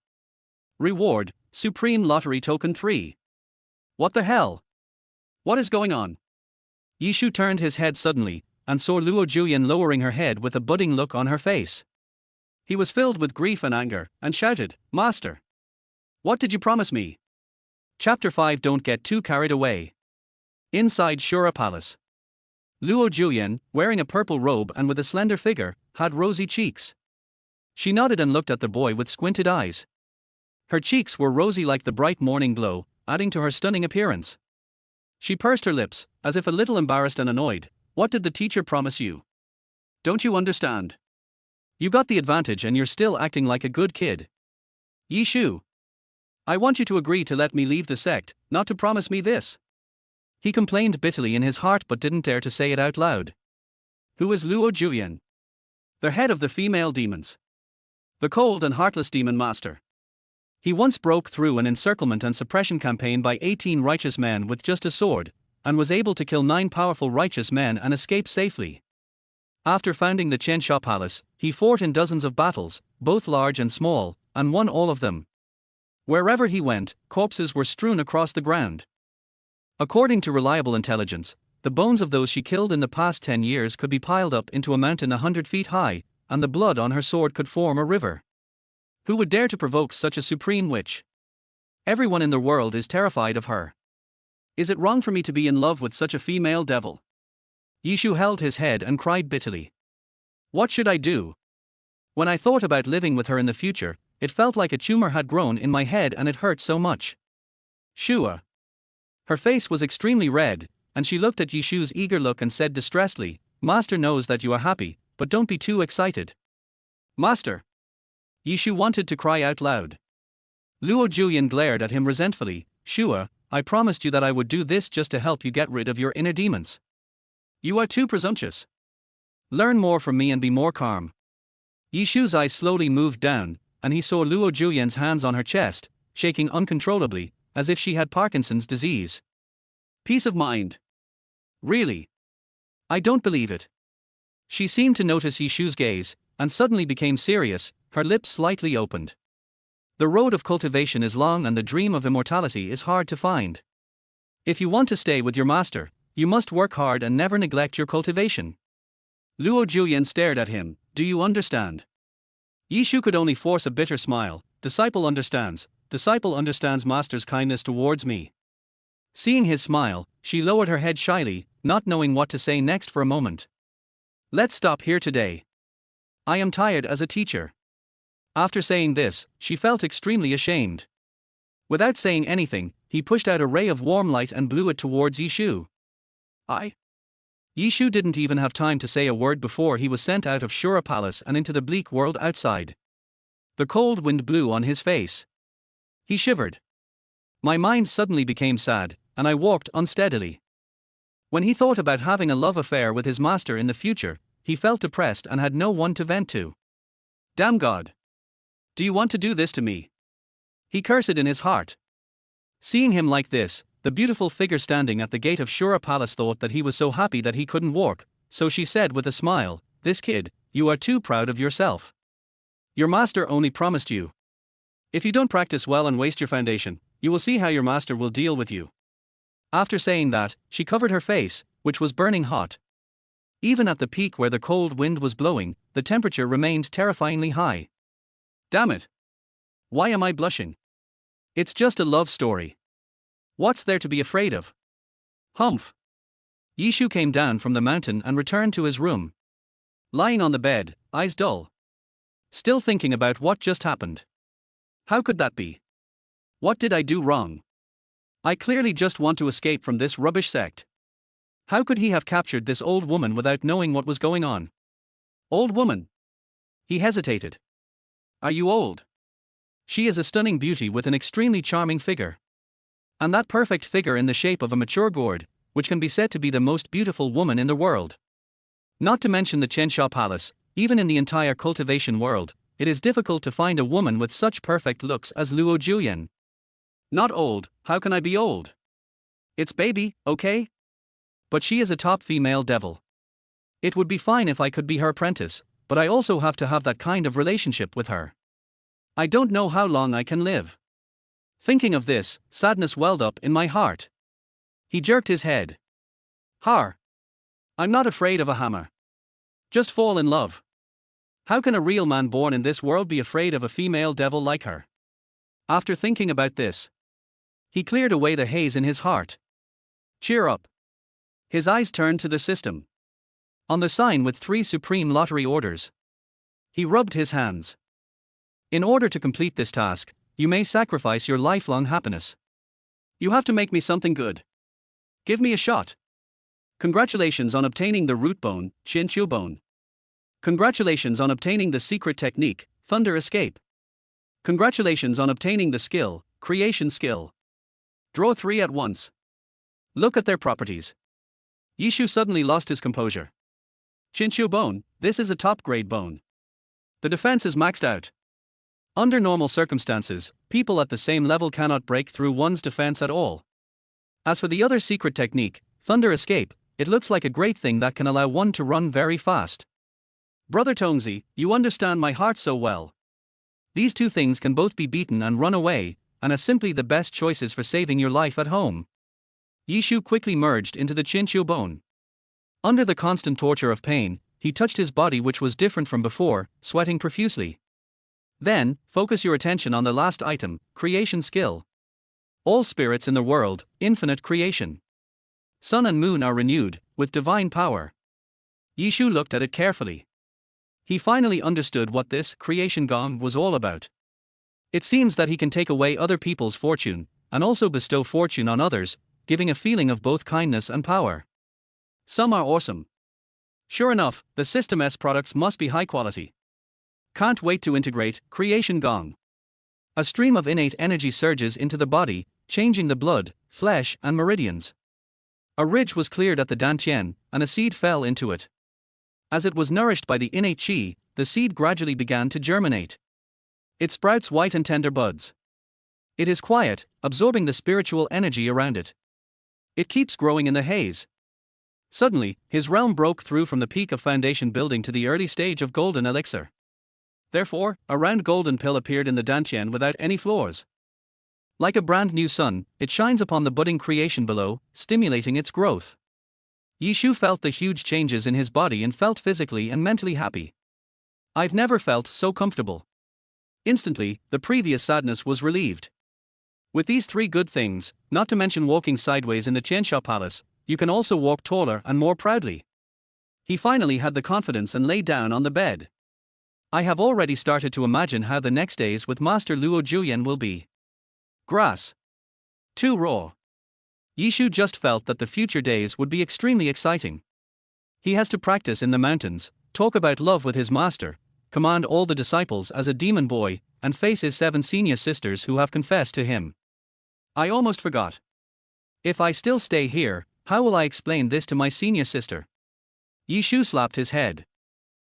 Reward, Supreme Lottery Token 3. What the hell? What is going on? Yishu turned his head suddenly, and saw Luo Juyan lowering her head with a budding look on her face. He was filled with grief and anger, and shouted, "Master! What did you promise me?" Chapter 5. Don't get too carried away. Inside Shura Palace. Luo Juyan, wearing a purple robe and with a slender figure, had rosy cheeks. She nodded and looked at the boy with squinted eyes. Her cheeks were rosy like the bright morning glow, adding to her stunning appearance. She pursed her lips, as if a little embarrassed and annoyed. "What did the teacher promise you? Don't you understand? You got the advantage and you're still acting like a good kid. Yishu, I want you to agree to let me leave the sect, not to promise me this." He complained bitterly in his heart but didn't dare to say it out loud. Who is Luo Juyan? The head of the female demons. The cold and heartless demon master. He once broke through an encirclement and suppression campaign by 18 righteous men with just a sword, and was able to kill 9 powerful righteous men and escape safely. After founding the Chensha Palace, he fought in dozens of battles, both large and small, and won all of them. Wherever he went, corpses were strewn across the ground. According to reliable intelligence, the bones of those she killed in the past 10 years could be piled up into a mountain 100 feet high, and the blood on her sword could form a river. Who would dare to provoke such a supreme witch? Everyone in the world is terrified of her. Is it wrong for me to be in love with such a female devil? Yishu held his head and cried bitterly. What should I do? When I thought about living with her in the future, it felt like a tumor had grown in my head and it hurt so much. Shua. Her face was extremely red, and she looked at Yishu's eager look and said distressedly, "Master knows that you are happy, but don't be too excited." "Master!" Yishu wanted to cry out loud. Luo Juyan glared at him resentfully. "Shua, I promised you that I would do this just to help you get rid of your inner demons. You are too presumptuous. Learn more from me and be more calm." Yishu's eyes slowly moved down, and he saw Luo Juyan's hands on her chest, shaking uncontrollably, as if she had Parkinson's disease. Peace of mind. Really? I don't believe it. She seemed to notice Yishu's gaze, and suddenly became serious, her lips slightly opened. The road of cultivation is long and the dream of immortality is hard to find. If you want to stay with your master, you must work hard and never neglect your cultivation. Luo Juyan stared at him. Do you understand? Yishu could only force a bitter smile. Disciple understands master's kindness towards me. Seeing his smile, she lowered her head shyly, not knowing what to say next for a moment. Let's stop here today. I am tired as a teacher. After saying this, she felt extremely ashamed. Without saying anything, he pushed out a ray of warm light and blew it towards Yishu. Yishu didn't even have time to say a word before he was sent out of Shura Palace and into the bleak world outside. The cold wind blew on his face. He shivered. My mind suddenly became sad, and I walked unsteadily. When he thought about having a love affair with his master in the future, he felt depressed and had no one to vent to. Damn God! Do you want to do this to me? He cursed in his heart. Seeing him like this, the beautiful figure standing at the gate of Shura Palace thought that he was so happy that he couldn't walk, so she said with a smile, "This kid, you are too proud of yourself. Your master only promised you. If you don't practice well and waste your foundation, you will see how your master will deal with you." After saying that, she covered her face, which was burning hot. Even at the peak where the cold wind was blowing, the temperature remained terrifyingly high. Damn it! Why am I blushing? It's just a love story. What's there to be afraid of? Humph! Yishu came down from the mountain and returned to his room. Lying on the bed, eyes dull. Still thinking about what just happened. How could that be? What did I do wrong? I clearly just want to escape from this rubbish sect. How could he have captured this old woman without knowing what was going on? Old woman? He hesitated. Are you old? She is a stunning beauty with an extremely charming figure. And that perfect figure in the shape of a mature gourd, which can be said to be the most beautiful woman in the world. Not to mention the Chensha Palace, even in the entire cultivation world, it is difficult to find a woman with such perfect looks as Luo Juyan. Not old, how can I be old? It's baby, okay? But she is a top female devil. It would be fine if I could be her apprentice, but I also have to have that kind of relationship with her. I don't know how long I can live. Thinking of this, sadness welled up in my heart. He jerked his head. Har. I'm not afraid of a hammer. Just fall in love. How can a real man born in this world be afraid of a female devil like her? After thinking about this, he cleared away the haze in his heart. Cheer up. His eyes turned to the system. On the sign with 3 supreme lottery orders. He rubbed his hands. In order to complete this task, you may sacrifice your lifelong happiness. You have to make me something good. Give me a shot. Congratulations on obtaining the root bone, Chinchu bone. Congratulations on obtaining the secret technique, Thunder Escape. Congratulations on obtaining the skill, Creation Skill. Draw 3 at once. Look at their properties. Yishu suddenly lost his composure. Chinchu bone, this is a top grade bone. The defense is maxed out. Under normal circumstances, people at the same level cannot break through one's defense at all. As for the other secret technique, Thunder Escape, it looks like a great thing that can allow one to run very fast. Brother Tongzi, you understand my heart so well. These 2 things can both be beaten and run away, and are simply the best choices for saving your life at home. Yishu quickly merged into the Chinchu bone. Under the constant torture of pain, he touched his body, which was different from before, sweating profusely. Then, focus your attention on the last item, Creation Skill. All spirits in the world, infinite creation. Sun and moon are renewed, with divine power. Yishu looked at it carefully. He finally understood what this creation gong was all about. It seems that he can take away other people's fortune, and also bestow fortune on others, giving a feeling of both kindness and power. Some are awesome. Sure enough, the System S products must be high quality. Can't wait to integrate Creation Gong. A stream of innate energy surges into the body, changing the blood, flesh, and meridians. A ridge was cleared at the Dantian, and a seed fell into it. As it was nourished by the innate chi, the seed gradually began to germinate. It sprouts white and tender buds. It is quiet, absorbing the spiritual energy around it. It keeps growing in the haze. Suddenly, his realm broke through from the peak of foundation building to the early stage of golden elixir. Therefore, a round golden pill appeared in the Dantian without any flaws. Like a brand new sun, it shines upon the budding creation below, stimulating its growth. Yishu felt the huge changes in his body and felt physically and mentally happy. I've never felt so comfortable. Instantly, the previous sadness was relieved. With these 3 good things, not to mention walking sideways in the Qiansha Palace, you can also walk taller and more proudly. He finally had the confidence and lay down on the bed. I have already started to imagine how the next days with Master Luo Juyan will be. Grass. Too raw. Yishu just felt that the future days would be extremely exciting. He has to practice in the mountains, talk about love with his master, command all the disciples as a demon boy, and face his 7 senior sisters who have confessed to him. I almost forgot. If I still stay here, how will I explain this to my senior sister? Yishu slapped his head.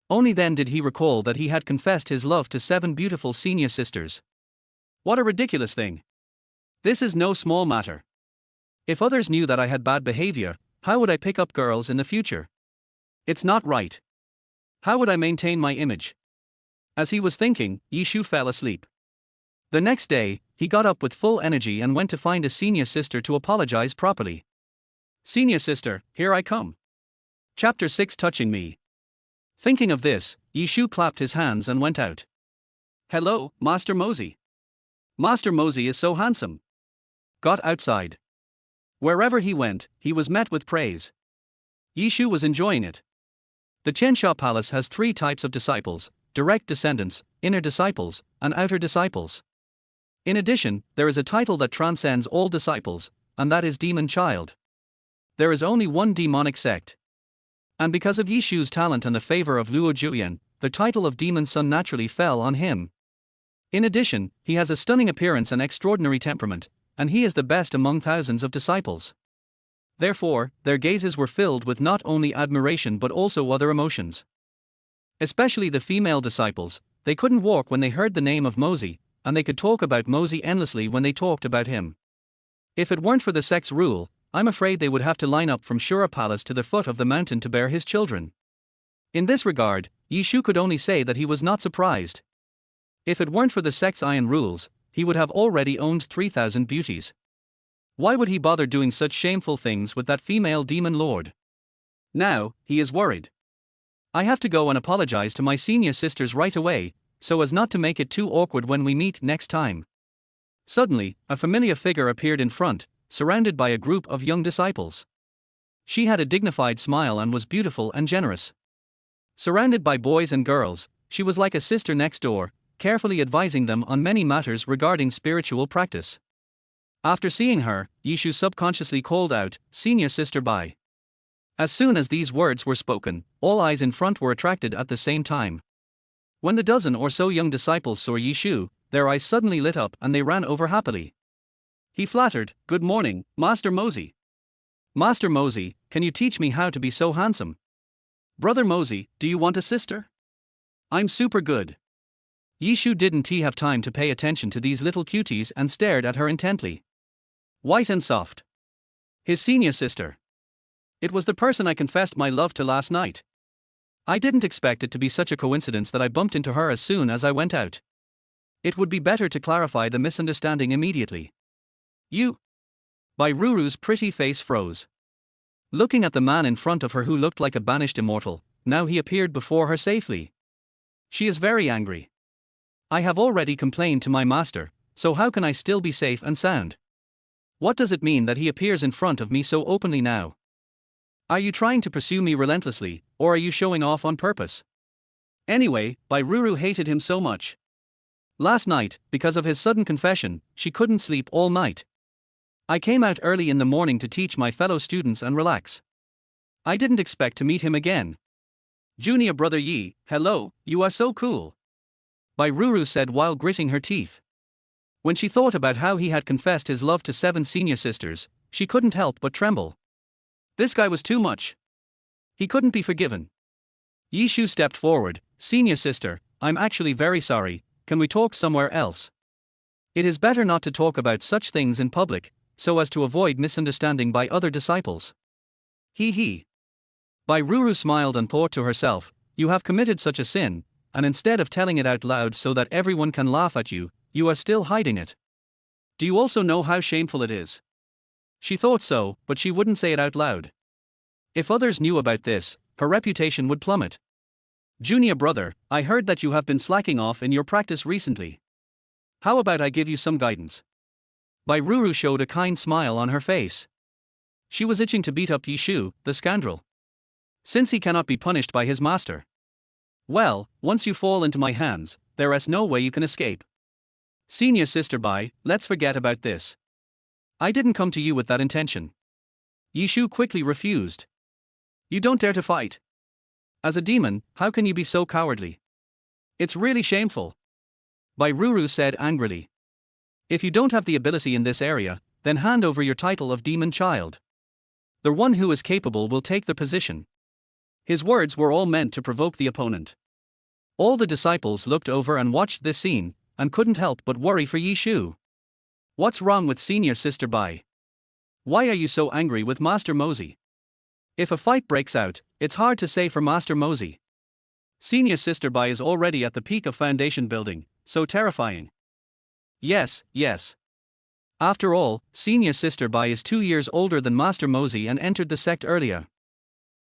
Only then did he recall that he had confessed his love to 7 beautiful senior sisters. What a ridiculous thing. This is no small matter. If others knew that I had bad behavior, how would I pick up girls in the future? It's not right. How would I maintain my image? As he was thinking, Yishu fell asleep. The next day, he got up with full energy and went to find a senior sister to apologize properly. Senior sister, here I come. Chapter 6 Touching Me. Thinking of this, Yishu clapped his hands and went out. Hello, Master Mosey. Master Mosey is so handsome. Got outside. Wherever he went, he was met with praise. Yishu was enjoying it. The Qiansha Palace has 3 types of disciples: direct descendants, inner disciples, and outer disciples. In addition, there is a title that transcends all disciples, and that is Demon Child. There is only one demonic sect. And because of Yishu's talent and the favor of Luo Juyan, the title of Demon Son naturally fell on him. In addition, he has a stunning appearance and extraordinary temperament, and he is the best among thousands of disciples. Therefore, their gazes were filled with not only admiration but also other emotions. Especially the female disciples, they couldn't walk when they heard the name of Mosey, and they could talk about Mosey endlessly when they talked about him. If it weren't for the sect's rule, I'm afraid they would have to line up from Shura Palace to the foot of the mountain to bear his children. In this regard, Yishu could only say that he was not surprised. If it weren't for the sect's iron rules, he would have already owned 3,000 beauties. Why would he bother doing such shameful things with that female demon lord? Now, he is worried. I have to go and apologize to my senior sisters right away, so as not to make it too awkward when we meet next time. Suddenly, a familiar figure appeared in front, surrounded by a group of young disciples. She had a dignified smile and was beautiful and generous. Surrounded by boys and girls, she was like a sister next door, carefully advising them on many matters regarding spiritual practice. After seeing her, Yishu subconsciously called out, "Senior Sister Bai." As soon as these words were spoken, all eyes in front were attracted at the same time. When the dozen or so young disciples saw Yishu, their eyes suddenly lit up and they ran over happily. He flattered, "Good morning, Master Mosey." "Master Mosey, can you teach me how to be so handsome?" "Brother Mosey, do you want a sister?" "I'm super good." Yishu didn't have time to pay attention to these little cuties and stared at her intently. White and soft. His senior sister. It was the person I confessed my love to last night. I didn't expect it to be such a coincidence that I bumped into her as soon as I went out. It would be better to clarify the misunderstanding immediately. "You?" Bai Ruru's pretty face froze. Looking at the man in front of her who looked like a banished immortal, now he appeared before her safely. She is very angry. I have already complained to my master, so how can I still be safe and sound? What does it mean that he appears in front of me so openly now? Are you trying to pursue me relentlessly, or are you showing off on purpose? Anyway, Bai Ruru hated him so much. Last night, because of his sudden confession, she couldn't sleep all night. I came out early in the morning to teach my fellow students and relax. I didn't expect to meet him again. "Junior brother Yi, hello, you are so cool," Bai Ruru said while gritting her teeth. When she thought about how he had confessed his love to 7 senior sisters, she couldn't help but tremble. This guy was too much. He couldn't be forgiven. Yishu stepped forward. "Senior sister, I'm actually very sorry, can we talk somewhere else? It is better not to talk about such things in public, so as to avoid misunderstanding by other disciples." He. Bai Ruru smiled and thought to herself, "You have committed such a sin, and instead of telling it out loud so that everyone can laugh at you, you are still hiding it. Do you also know how shameful it is?" She thought so, but she wouldn't say it out loud. If others knew about this, her reputation would plummet. "Junior brother, I heard that you have been slacking off in your practice recently. How about I give you some guidance?" Bai Ruru showed a kind smile on her face. She was itching to beat up Yishu, the scoundrel. Since he cannot be punished by his master. Well, once you fall into my hands, there is no way you can escape. "Senior sister Bai, let's forget about this. I didn't come to you with that intention." Yishu quickly refused. "You don't dare to fight. As a demon, how can you be so cowardly? It's really shameful," Bai Ruru said angrily. "If you don't have the ability in this area, then hand over your title of demon child. The one who is capable will take the position." His words were all meant to provoke the opponent. All the disciples looked over and watched this scene, and couldn't help but worry for Yishu. What's wrong with senior sister Bai? Why are you so angry with Master Mosey? If a fight breaks out, it's hard to say for Master Mosey. Senior sister Bai is already at the peak of foundation building, so terrifying. Yes. After all, senior sister Bai is 2 years older than Master Mosey and entered the sect earlier.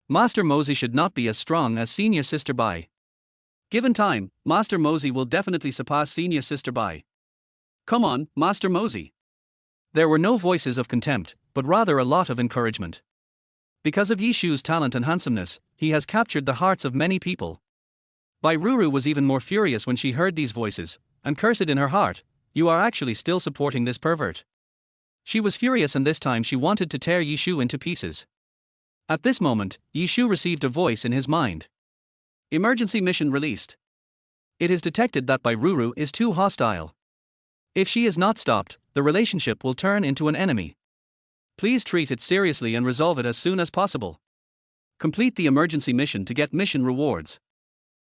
Master Mosey should not be as strong as senior sister Bai. Given time, Master Mosey will definitely surpass senior sister Bai. Come on, Master Mosey. There were no voices of contempt, but rather a lot of encouragement. Because of Yishu's talent and handsomeness, he has captured the hearts of many people. Bai Ruru was even more furious when she heard these voices, and cursed in her heart, "You are actually still supporting this pervert." She was furious and this time she wanted to tear Yishu into pieces. At this moment, Yishu received a voice in his mind. Emergency mission released. It is detected that Bai Ruru is too hostile. If she is not stopped, the relationship will turn into an enemy. Please treat it seriously and resolve it as soon as possible. Complete the emergency mission to get mission rewards.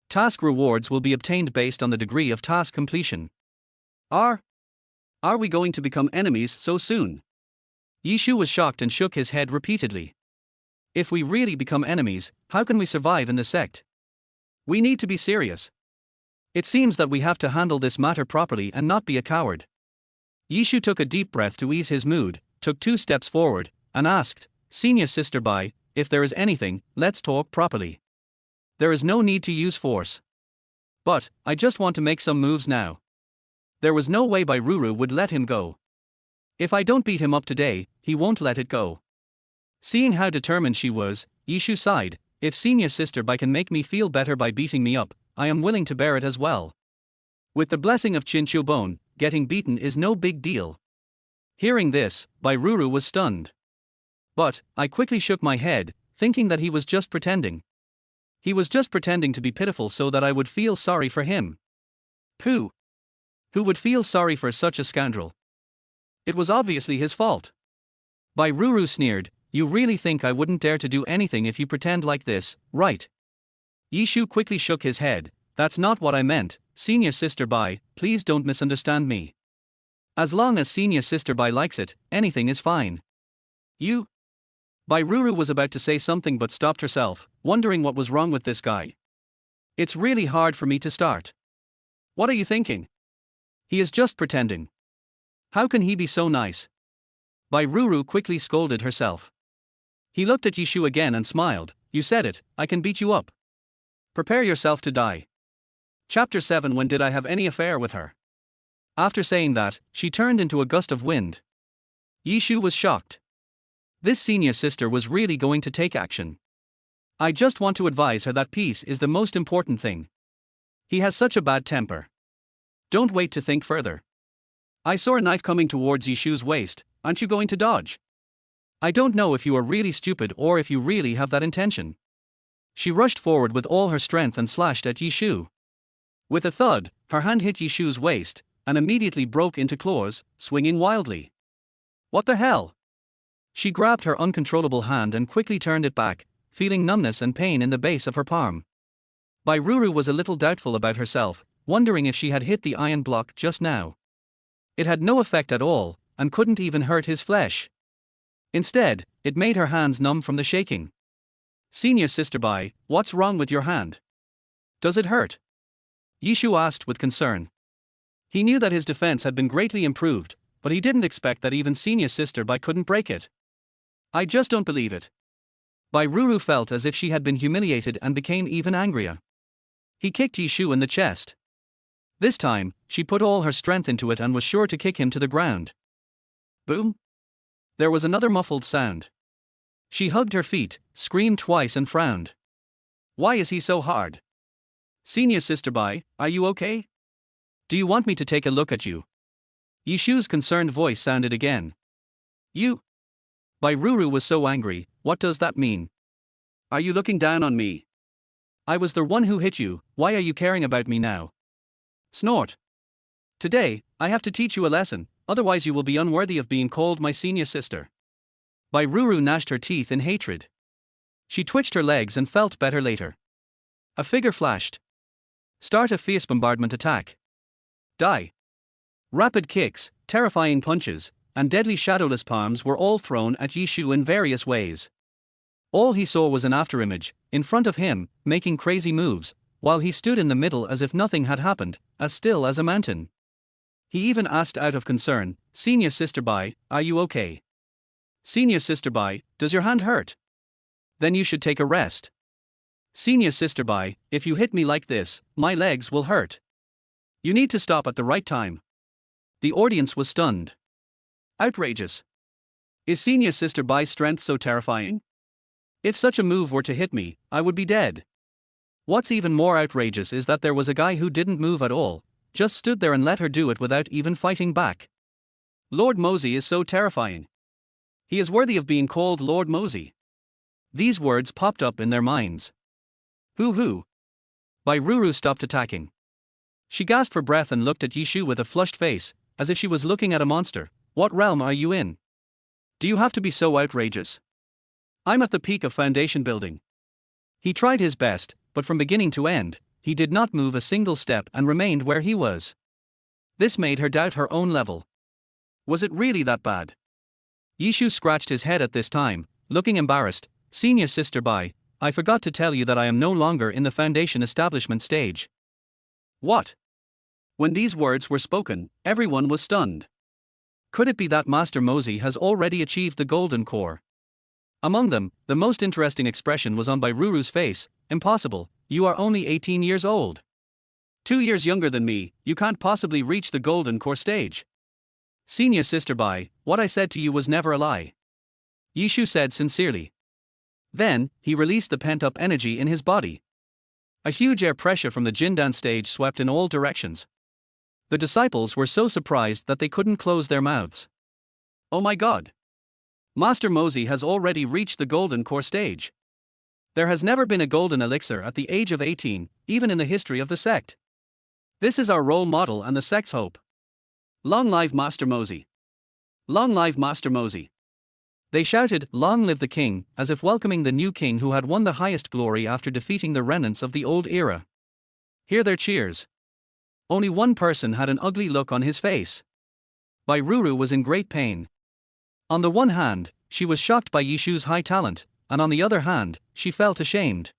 Task rewards will be obtained based on the degree of task completion. Are we going to become enemies so soon? Yishu was shocked and shook his head repeatedly. If we really become enemies, how can we survive in the sect? We need to be serious. It seems that we have to handle this matter properly and not be a coward. Yishu took a deep breath to ease his mood, took 2 steps forward, and asked, Senior Sister Bai, if there is anything, let's talk properly. There is no need to use force. But, I just want to make some moves now. There was no way Bai Ruru would let him go. If I don't beat him up today, he won't let it go. Seeing how determined she was, Yishu sighed, if Senior Sister Bai can make me feel better by beating me up, I am willing to bear it as well. With the blessing of Qin Qiubone, getting beaten is no big deal. Hearing this, Bai Ruru was stunned. But, I quickly shook my head, thinking that he was just pretending. He was just pretending to be pitiful so that I would feel sorry for him. Who? Who would feel sorry for such a scoundrel? It was obviously his fault. Bai Ruru sneered, you really think I wouldn't dare to do anything if you pretend like this, right? Yishu quickly shook his head, that's not what I meant, Senior Sister Bai, please don't misunderstand me. As long as Senior Sister Bai likes it, anything is fine. You? Bai Ruru was about to say something but stopped herself, wondering what was wrong with this guy. It's really hard for me to start. What are you thinking? He is just pretending. How can he be so nice? Bai Ruru quickly scolded herself. He looked at Yishu again and smiled, you said it, I can beat you up. Prepare yourself to die. Chapter 7 When did I have any affair with her? After saying that, she turned into a gust of wind. Yishu was shocked. This senior sister was really going to take action. I just want to advise her that peace is the most important thing. He has such a bad temper. Don't wait to think further. I saw a knife coming towards Yishu's waist, aren't you going to dodge? I don't know if you are really stupid or if you really have that intention. She rushed forward with all her strength and slashed at Yishu. With a thud, her hand hit Yishu's waist, and immediately broke into claws, swinging wildly. What the hell? She grabbed her uncontrollable hand and quickly turned it back, feeling numbness and pain in the base of her palm. Bai Ruru was a little doubtful about herself, wondering if she had hit the iron block just now. It had no effect at all, and couldn't even hurt his flesh. Instead, it made her hands numb from the shaking. Senior Sister Bai, what's wrong with your hand? Does it hurt? Yishu asked with concern. He knew that his defense had been greatly improved, but he didn't expect that even Senior Sister Bai couldn't break it. I just don't believe it. Bai Ruru felt as if she had been humiliated and became even angrier. He kicked Yishu in the chest. This time, she put all her strength into it and was sure to kick him to the ground. Boom! There was another muffled sound. She hugged her feet, screamed twice and frowned. Why is he so hard? Senior Sister Bai, are you okay? Do you want me to take a look at you? Yishu's concerned voice sounded again. You? Bai Ruru was so angry, what does that mean? Are you looking down on me? I was the one who hit you, why are you caring about me now? Snort. Today, I have to teach you a lesson, otherwise you will be unworthy of being called my senior sister. Bai Ruru gnashed her teeth in hatred. She twitched her legs and felt better later. A figure flashed. Start a fierce bombardment attack. Die. Rapid kicks, terrifying punches, and deadly shadowless palms were all thrown at Yishu in various ways. All he saw was an afterimage, in front of him, making crazy moves, while he stood in the middle as if nothing had happened, as still as a mountain. He even asked out of concern, Senior Sister Bai, are you okay? Senior Sister Bai, does your hand hurt? Then you should take a rest. Senior Sister Bai, if you hit me like this, my legs will hurt. You need to stop at the right time. The audience was stunned. Outrageous. Is Senior Sister Bai's strength so terrifying? If such a move were to hit me, I would be dead. What's even more outrageous is that there was a guy who didn't move at all, just stood there and let her do it without even fighting back. Lord Mosey is so terrifying. He is worthy of being called Lord Mosey. These words popped up in their minds. Who? Bai Ruru stopped attacking. She gasped for breath and looked at Yishu with a flushed face, as if she was looking at a monster. What realm are you in? Do you have to be so outrageous? I'm at the peak of foundation building. He tried his best, but from beginning to end, he did not move a single step and remained where he was. This made her doubt her own level. Was it really that bad? Yishu scratched his head at this time, looking embarrassed. Senior Sister Bai, I forgot to tell you that I am no longer in the foundation establishment stage. What? When these words were spoken, everyone was stunned. Could it be that Master Mosey has already achieved the golden core? Among them, the most interesting expression was on Bairuru's face. Impossible, you are only 18 years old. 2 years younger than me, you can't possibly reach the golden core stage. Senior Sister Bai, what I said to you was never a lie. Yishu said sincerely. Then, he released the pent-up energy in his body. A huge air pressure from the Jindan stage swept in all directions. The disciples were so surprised that they couldn't close their mouths. Oh my God! Master Mosey has already reached the golden core stage. There has never been a golden elixir at the age of 18, even in the history of the sect. This is our role model and the sect's hope. Long live Master Mosey! Long live Master Mosey! They shouted, "Long live the king," as if welcoming the new king who had won the highest glory after defeating the remnants of the old era. Hear their cheers. Only one person had an ugly look on his face. Bairuru was in great pain. On the one hand, she was shocked by Yishu's high talent, and on the other hand, she felt ashamed.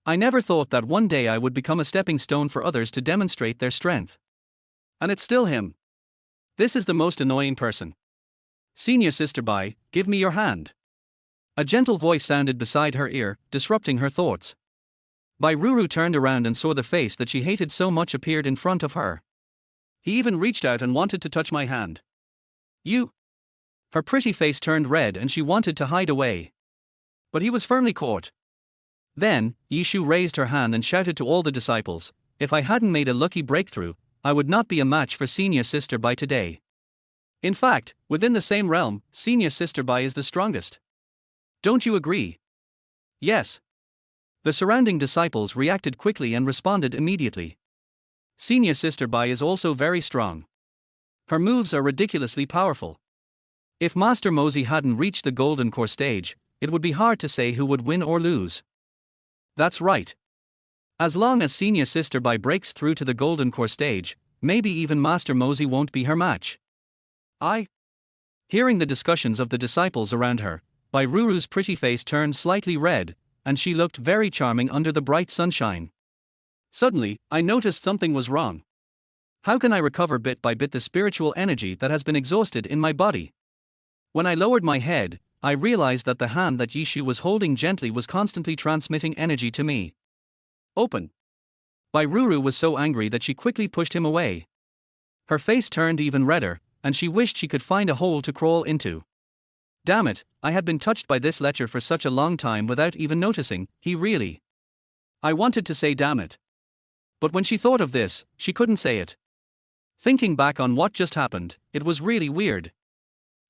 I never thought that one day I would become a stepping stone for others to demonstrate their strength. And it's still him. This is the most annoying person. Senior Sister Bai, give me your hand. A gentle voice sounded beside her ear, disrupting her thoughts. Bairuru turned around and saw the face that she hated so much appeared in front of her. He even reached out and wanted to touch my hand. You. Her pretty face turned red and she wanted to hide away. But he was firmly caught. Then, Yishu raised her hand and shouted to all the disciples, "If I hadn't made a lucky breakthrough, I would not be a match for Senior Sister Bai today. In fact, within the same realm, Senior Sister Bai is the strongest. Don't you agree?" Yes. The surrounding disciples reacted quickly and responded immediately. Senior Sister Bai is also very strong. Her moves are ridiculously powerful. If Master Mosey hadn't reached the golden core stage, it would be hard to say who would win or lose. That's right. As long as Senior Sister Bai breaks through to the golden core stage, maybe even Master Mosey won't be her match. Hearing the discussions of the disciples around her, Bairuru's pretty face turned slightly red, and she looked very charming under the bright sunshine. Suddenly, I noticed something was wrong. How can I recover bit by bit the spiritual energy that has been exhausted in my body? When I lowered my head, I realized that the hand that Yishu was holding gently was constantly transmitting energy to me. Open. Bairuru was so angry that she quickly pushed him away. Her face turned even redder, and she wished she could find a hole to crawl into. Damn it, I had been touched by this lecher for such a long time without even noticing, he really. I wanted to say damn it. But when she thought of this, she couldn't say it. Thinking back on what just happened, it was really weird.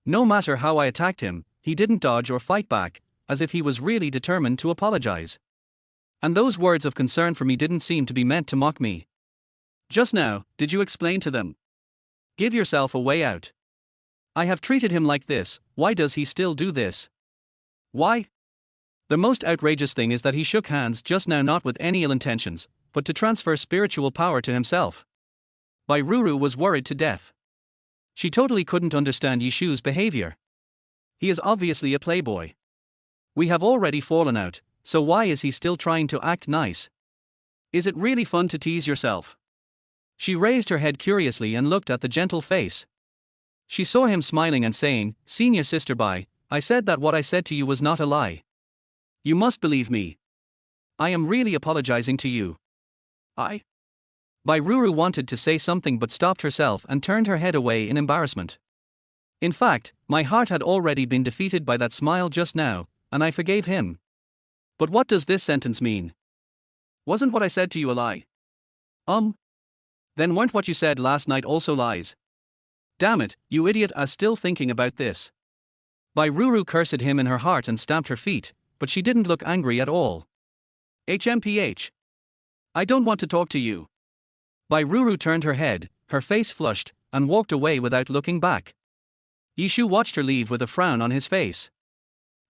No matter how I attacked him, he didn't dodge or fight back, as if he was really determined to apologize. And those words of concern for me didn't seem to be meant to mock me. Just now, did you explain to them? Give yourself a way out. I have treated him like this, why does he still do this? Why? The most outrageous thing is that he shook hands just now not with any ill intentions, but to transfer spiritual power to himself. Bairuru was worried to death. She totally couldn't understand Yishu's behavior. He is obviously a playboy. We have already fallen out, so why is he still trying to act nice? Is it really fun to tease yourself? She raised her head curiously and looked at the gentle face. She saw him smiling and saying, "Senior Sister Bai, I said that what I said to you was not a lie. You must believe me. I am really apologizing to you." Bairuru wanted to say something but stopped herself and turned her head away in embarrassment. In fact, my heart had already been defeated by that smile just now, and I forgave him. But what does this sentence mean? Wasn't what I said to you a lie? Then weren't what you said last night also lies? Damn it, you idiot, are still thinking about this. Bairuru cursed him in her heart and stamped her feet, but she didn't look angry at all. HMPH. I don't want to talk to you. Bairuru turned her head, her face flushed, and walked away without looking back. Yishu watched her leave with a frown on his face.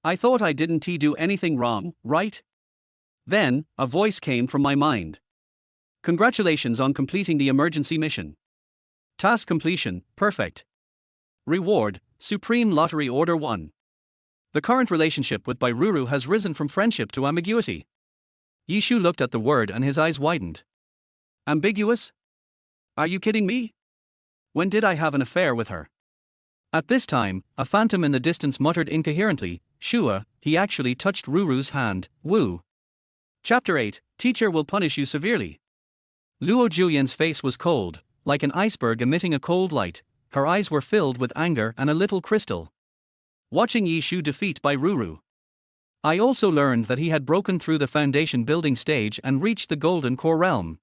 I thought I didn't do anything wrong, right? Then, a voice came from my mind. Congratulations on completing the emergency mission. Task completion, perfect. Reward, Supreme Lottery Order 1. The current relationship with Bairuru has risen from friendship to ambiguity. Yishu looked at the word and his eyes widened. Ambiguous? Are you kidding me? When did I have an affair with her? At this time, a phantom in the distance muttered incoherently, Shua, he actually touched Ruru's hand, woo. Chapter 8, Teacher will punish you severely. Luo Julian's face was cold, like an iceberg emitting a cold light. Her eyes were filled with anger and a little crystal. Watching Yishu defeat by Ruru. I also learned that he had broken through the foundation building stage and reached the golden core realm.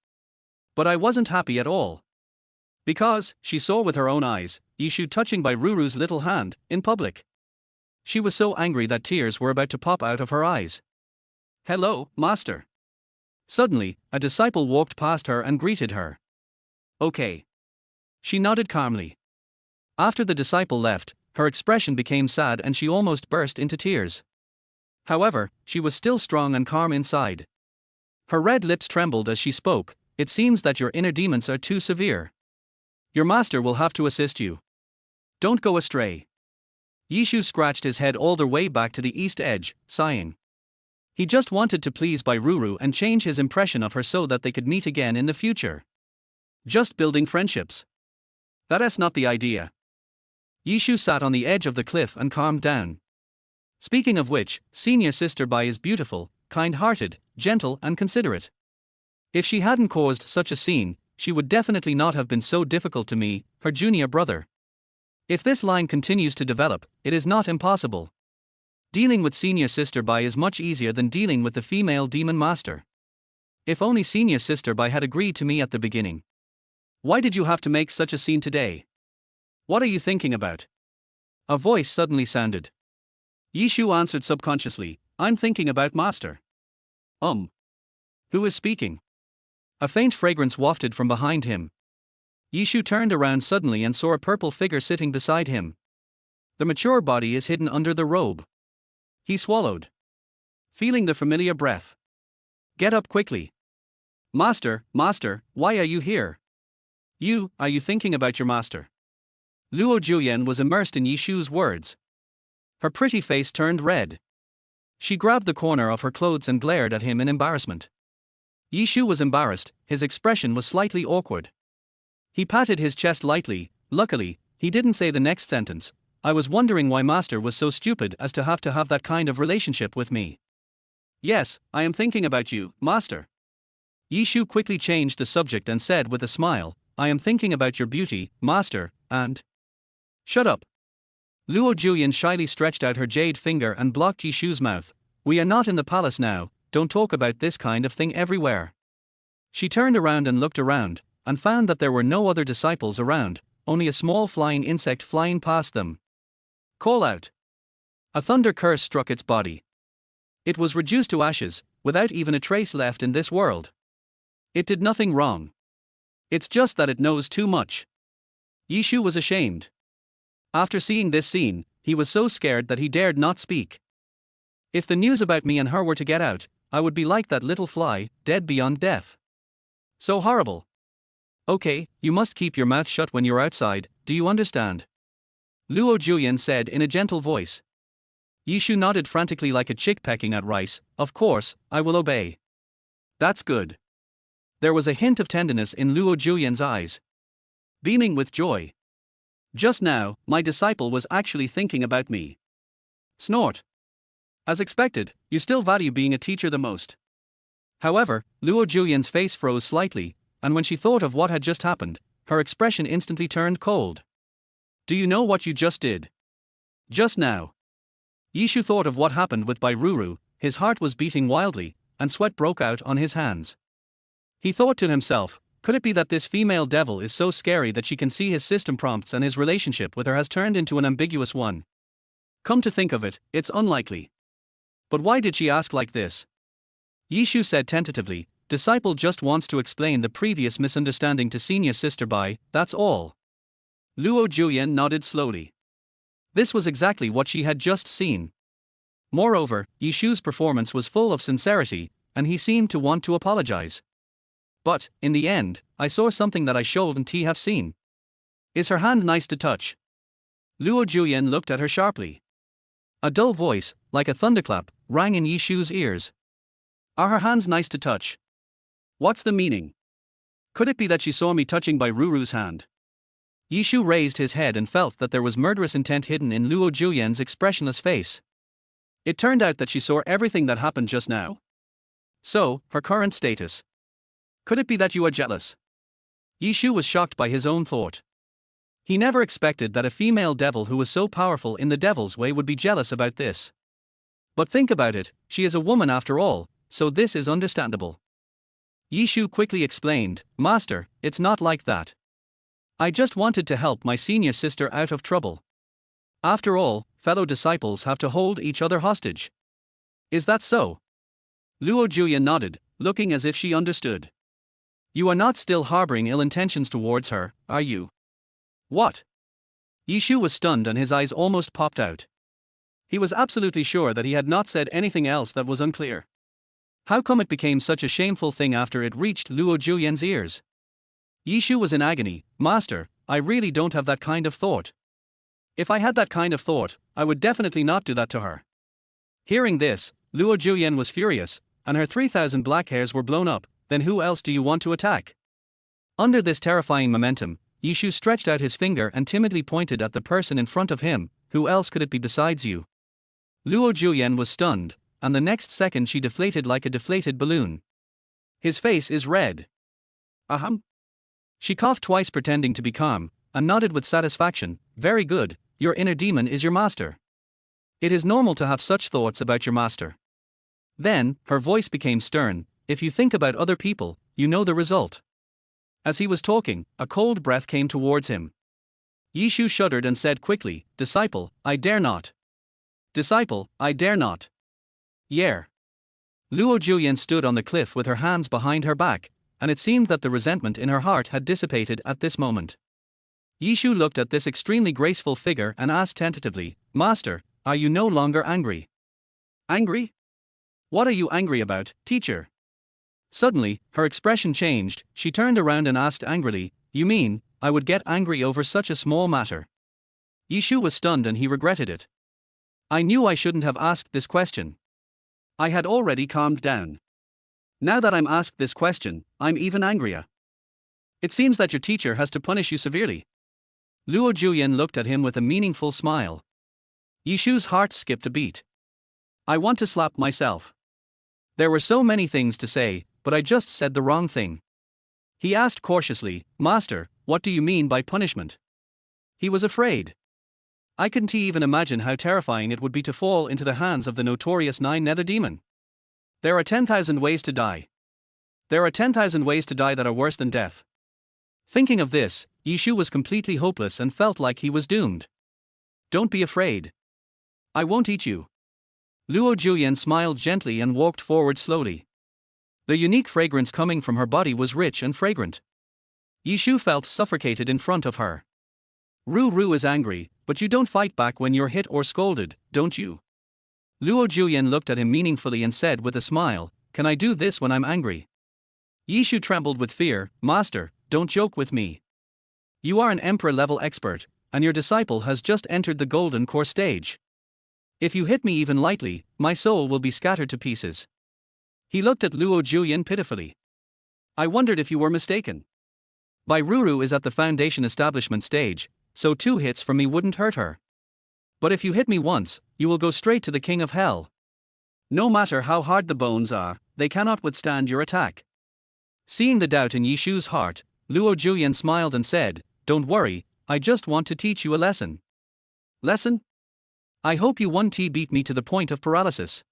But I wasn't happy at all. Because, she saw with her own eyes, Yishu touching by Ruru's little hand, in public. She was so angry that tears were about to pop out of her eyes. Hello, Master. Suddenly, a disciple walked past her and greeted her. Okay. She nodded calmly. After the disciple left, her expression became sad and she almost burst into tears. However, she was still strong and calm inside. Her red lips trembled as she spoke. It seems that your inner demons are too severe. Your master will have to assist you. Don't go astray. Yishu scratched his head all the way back to the east edge, sighing. He just wanted to please Bai Ruru and change his impression of her so that they could meet again in the future. Just building friendships. That's not the idea. Yishu sat on the edge of the cliff and calmed down. Speaking of which, senior sister Bai is beautiful, kind-hearted, gentle and considerate. If she hadn't caused such a scene, she would definitely not have been so difficult to me, her junior brother. If this line continues to develop, it is not impossible. Dealing with senior sister Bai is much easier than dealing with the female demon master. If only senior sister Bai had agreed to me at the beginning. Why did you have to make such a scene today? What are you thinking about? A voice suddenly sounded. Yishu answered subconsciously, I'm thinking about master. Who is speaking? A faint fragrance wafted from behind him. Yishu turned around suddenly and saw a purple figure sitting beside him. The mature body is hidden under the robe. He swallowed, feeling the familiar breath. Get up quickly. Master, why are you here? Are you thinking about your master? Luo Julian was immersed in Yishu's words. Her pretty face turned red. She grabbed the corner of her clothes and glared at him in embarrassment. Yishu was embarrassed, his expression was slightly awkward. He patted his chest lightly. Luckily, he didn't say the next sentence. I was wondering why master was so stupid as to have that kind of relationship with me. Yes, I am thinking about you, master. Yishu quickly changed the subject and said with a smile, I am thinking about your beauty, master, and... Shut up. Luo Julian shyly stretched out her jade finger and blocked Yishu's mouth. We are not in the palace now, don't talk about this kind of thing everywhere. She turned around and looked around, and found that there were no other disciples around, only a small flying insect flying past them. Call out. A thunder curse struck its body. It was reduced to ashes, without even a trace left in this world. It did nothing wrong. It's just that it knows too much. Yishu was ashamed. After seeing this scene, he was so scared that he dared not speak. If the news about me and her were to get out, I would be like that little fly, dead beyond death. So horrible. Okay, you must keep your mouth shut when you're outside, do you understand? Luo Julian said in a gentle voice. Yishu nodded frantically like a chick pecking at rice. Of course, I will obey. That's good. There was a hint of tenderness in Luo Julian's eyes. Beaming with joy. Just now, my disciple was actually thinking about me. Snort. As expected, you still value being a teacher the most. However, Luo Julian's face froze slightly, and when she thought of what had just happened, her expression instantly turned cold. Do you know what you just did? Just now. Yishu thought of what happened with Bai Ruru, his heart was beating wildly, and sweat broke out on his hands. He thought to himself, could it be that this female devil is so scary that she can see his system prompts and his relationship with her has turned into an ambiguous one? Come to think of it, it's unlikely. But why did she ask like this? Yishu said tentatively, disciple just wants to explain the previous misunderstanding to senior sister Bai, that's all. Luo Julian nodded slowly. This was exactly what she had just seen. Moreover, Yishu's performance was full of sincerity, and he seemed to want to apologize. But, in the end, I saw something that I shouldn't have seen. Is her hand nice to touch? Luo Julian looked at her sharply. A dull voice, like a thunderclap, rang in Yishu's ears. Are her hands nice to touch? What's the meaning? Could it be that she saw me touching by Ruru's hand? Yishu raised his head and felt that there was murderous intent hidden in Luo Juyen's expressionless face. It turned out that she saw everything that happened just now. So, her current status. Could it be that you are jealous? Yishu was shocked by his own thought. He never expected that a female devil who was so powerful in the devil's way would be jealous about this. But think about it, she is a woman after all, so this is understandable. Yishu quickly explained, Master, it's not like that. I just wanted to help my senior sister out of trouble. After all, fellow disciples have to hold each other hostage. Is that so? Luo Juyan nodded, looking as if she understood. You are not still harboring ill intentions towards her, are you? What? Yishu was stunned and his eyes almost popped out. He was absolutely sure that he had not said anything else that was unclear. How come it became such a shameful thing after it reached Luo Juyan's ears? Yishu was in agony. Master, I really don't have that kind of thought. If I had that kind of thought, I would definitely not do that to her. Hearing this, Luo Juyan was furious, and her 3,000 black hairs were blown up. Then who else do you want to attack? Under this terrifying momentum, Yishu stretched out his finger and timidly pointed at the person in front of him. Who else could it be besides you? Luo Juyan was stunned, and the next second she deflated like a deflated balloon. His face is red. Ahem. She coughed twice pretending to be calm, and nodded with satisfaction. Very good, your inner demon is your master. It is normal to have such thoughts about your master. Then, her voice became stern. If you think about other people, you know the result. As he was talking, a cold breath came towards him. Yishu shuddered and said quickly, Disciple, I dare not. Disciple, I dare not. Yer. Luo Juyan stood on the cliff with her hands behind her back, and it seemed that the resentment in her heart had dissipated at this moment. Yishu looked at this extremely graceful figure and asked tentatively, Master, are you no longer angry? Angry? What are you angry about, teacher? Suddenly, her expression changed. She turned around and asked angrily, You mean, I would get angry over such a small matter? Yishu was stunned and he regretted it. I knew I shouldn't have asked this question. I had already calmed down. Now that I'm asked this question, I'm even angrier. It seems that your teacher has to punish you severely. Luo Juyan looked at him with a meaningful smile. Yishu's heart skipped a beat. I want to slap myself. There were so many things to say, but I just said the wrong thing. He asked cautiously, Master, what do you mean by punishment? He was afraid. I couldn't even imagine how terrifying it would be to fall into the hands of the notorious Nine-Nether Demon. There are 10,000 ways to die. There are 10,000 ways to die that are worse than death. Thinking of this, Yishu was completely hopeless and felt like he was doomed. Don't be afraid. I won't eat you. Luo Juyan smiled gently and walked forward slowly. The unique fragrance coming from her body was rich and fragrant. Yishu felt suffocated in front of her. Ru is angry, but you don't fight back when you're hit or scolded, don't you? Luo Juyan looked at him meaningfully and said with a smile, Can I do this when I'm angry? Yishu trembled with fear. Master, don't joke with me. You are an emperor-level expert, and your disciple has just entered the golden core stage. If you hit me even lightly, my soul will be scattered to pieces. He looked at Luo Juyan pitifully. I wondered if you were mistaken. Ruru is at the foundation establishment stage, so 2 hits from me wouldn't hurt her. But if you hit me once, you will go straight to the king of hell. No matter how hard the bones are, they cannot withstand your attack. Seeing the doubt in Yishu's heart, Luo Juyan smiled and said, Don't worry, I just want to teach you a lesson. Lesson? I hope you won't beat me to the point of paralysis.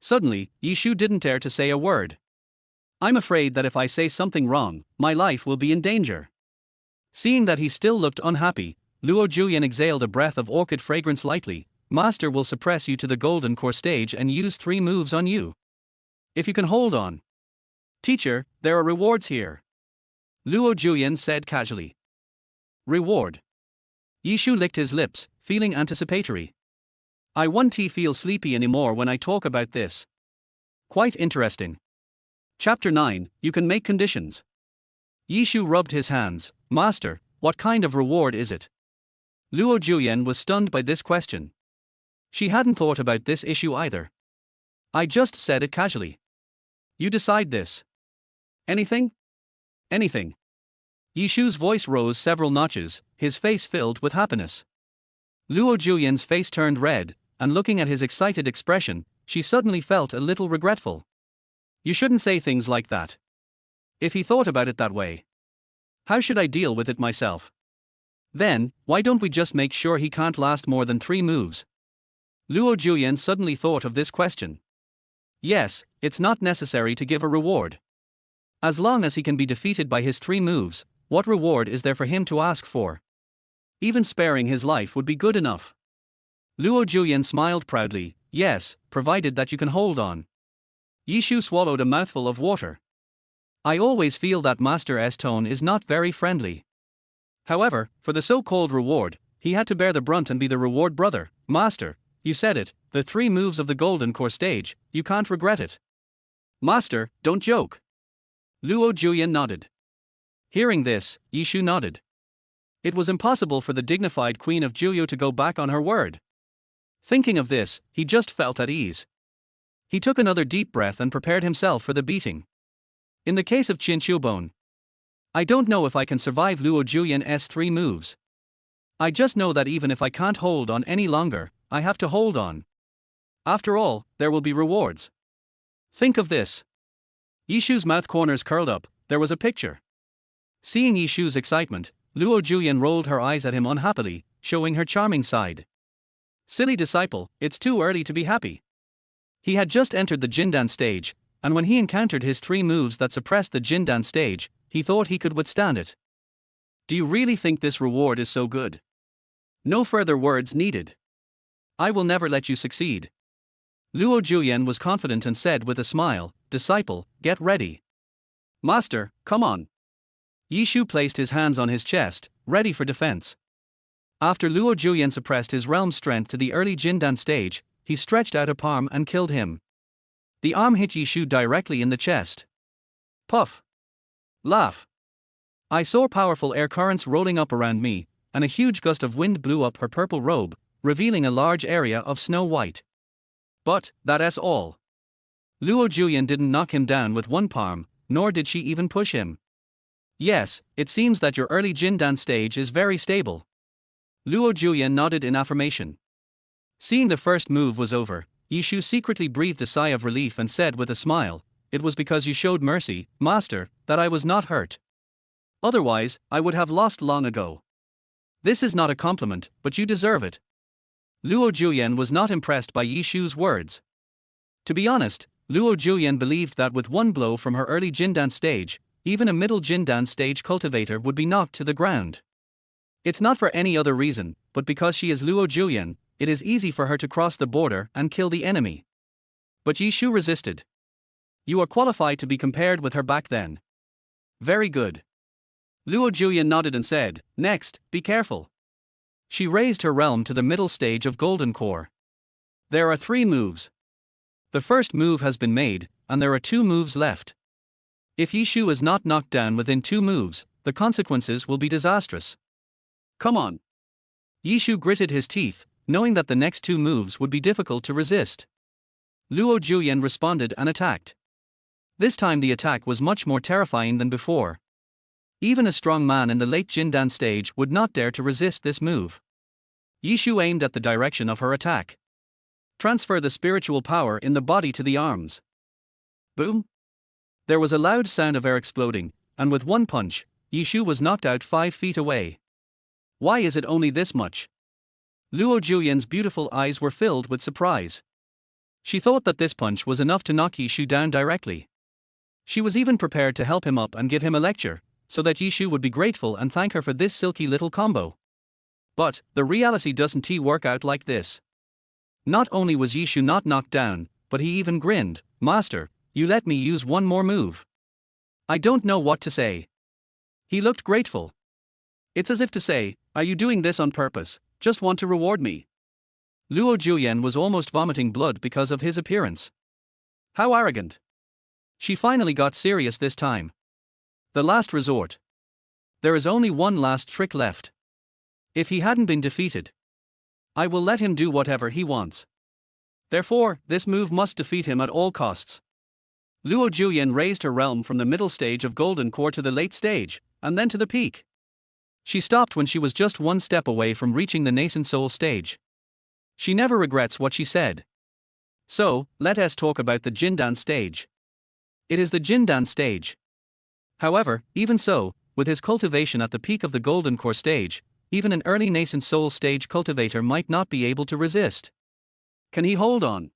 Suddenly, Yishu didn't dare to say a word. I'm afraid that if I say something wrong, my life will be in danger. Seeing that he still looked unhappy, Luo Juyan exhaled a breath of orchid fragrance lightly. Master will suppress you to the golden core stage and use 3 moves on you. If you can hold on. Teacher, there are rewards here. Luo Juyan said casually. Reward. Yishu licked his lips, feeling anticipatory. I won't feel sleepy anymore when I talk about this. Quite interesting. Chapter 9, You can make conditions. Yishu rubbed his hands. Master, what kind of reward is it? Luo Juyan was stunned by this question. She hadn't thought about this issue either. I just said it casually. You decide this. Anything? Anything. Yishu's voice rose several notches, his face filled with happiness. Luo Julian's face turned red, and looking at his excited expression, she suddenly felt a little regretful. You shouldn't say things like that. If he thought about it that way, how should I deal with it myself? Then, why don't we just make sure he can't last more than 3 moves? Luo Julian suddenly thought of this question. Yes, it's not necessary to give a reward. As long as he can be defeated by his 3 moves, what reward is there for him to ask for? Even sparing his life would be good enough. Luo Julian smiled proudly. Yes, provided that you can hold on. Yishu swallowed a mouthful of water. I always feel that Master S tone is not very friendly. However, for the so-called reward, he had to bear the brunt and be the reward brother. Master, you said it, the 3 moves of the Golden Core stage, you can't regret it. Master, don't joke. Luo Julian nodded. Hearing this, Yishu nodded. It was impossible for the dignified queen of Juyo to go back on her word. Thinking of this, he just felt at ease. He took another deep breath and prepared himself for the beating. In the case of Qin Qiubone, I don't know if I can survive Luo Julian's 3 moves. I just know that even if I can't hold on any longer, I have to hold on. After all, there will be rewards. Think of this. Yishu's mouth corners curled up, there was a picture. Seeing Yishu's excitement, Luo Julian rolled her eyes at him unhappily, showing her charming side. Silly disciple, it's too early to be happy. He had just entered the Jindan stage, and when he encountered his 3 moves that suppressed the Jindan stage, he thought he could withstand it. Do you really think this reward is so good? No further words needed. I will never let you succeed. Luo Julian was confident and said with a smile, Disciple, get ready. Master, come on. Yishu placed his hands on his chest, ready for defense. After Luo Julian suppressed his realm strength to the early Jindan stage, he stretched out a palm and killed him. The arm hit Yishu directly in the chest. Puff. Laugh. I saw powerful air currents rolling up around me, and a huge gust of wind blew up her purple robe, revealing a large area of snow white. But, that's all. Luo Julian didn't knock him down with one palm, nor did she even push him. Yes, it seems that your early Jindan stage is very stable. Luo Julian nodded in affirmation. Seeing the first move was over, Yishu secretly breathed a sigh of relief and said with a smile, It was because you showed mercy, Master, that I was not hurt. Otherwise, I would have lost long ago. This is not a compliment, but you deserve it. Luo Julian was not impressed by Yishu's words. To be honest, Luo Julian believed that with one blow from her early Jindan stage, even a middle Jindan stage cultivator would be knocked to the ground. It's not for any other reason, but because she is Luo Julian, it is easy for her to cross the border and kill the enemy. But Yishu resisted. You are qualified to be compared with her back then. Very good. Luo Julian nodded and said, Next, be careful. She raised her realm to the middle stage of Golden Core. There are 3 moves. The first move has been made, and there are 2 moves left. If Yishu is not knocked down within 2 moves, the consequences will be disastrous. Come on. Yishu gritted his teeth, knowing that the next 2 moves would be difficult to resist. Luo Julian responded and attacked. This time the attack was much more terrifying than before. Even a strong man in the late Jindan stage would not dare to resist this move. Yishu aimed at the direction of her attack. Transfer the spiritual power in the body to the arms. Boom! There was a loud sound of air exploding, and with one punch, Yishu was knocked out 5 feet away. Why is it only this much? Luo Julian's beautiful eyes were filled with surprise. She thought that this punch was enough to knock Yishu down directly. She was even prepared to help him up and give him a lecture, so that Yishu would be grateful and thank her for this silky little combo. But, the reality doesn't work out like this. Not only was Yishu not knocked down, but he even grinned, Master, you let me use one more move. I don't know what to say. He looked grateful. It's as if to say, are you doing this on purpose, just want to reward me? Luo Julian was almost vomiting blood because of his appearance. How arrogant. She finally got serious this time. The last resort. There is only one last trick left. If he hadn't been defeated, I will let him do whatever he wants. Therefore, this move must defeat him at all costs. Luo Juyan raised her realm from the middle stage of Golden Core to the late stage, and then to the peak. She stopped when she was just one step away from reaching the nascent soul stage. She never regrets what she said. So, let us talk about the Jindan stage. It is the Jindan stage. However, even so, with his cultivation at the peak of the Golden Core stage, even an early nascent soul stage cultivator might not be able to resist. Can he hold on?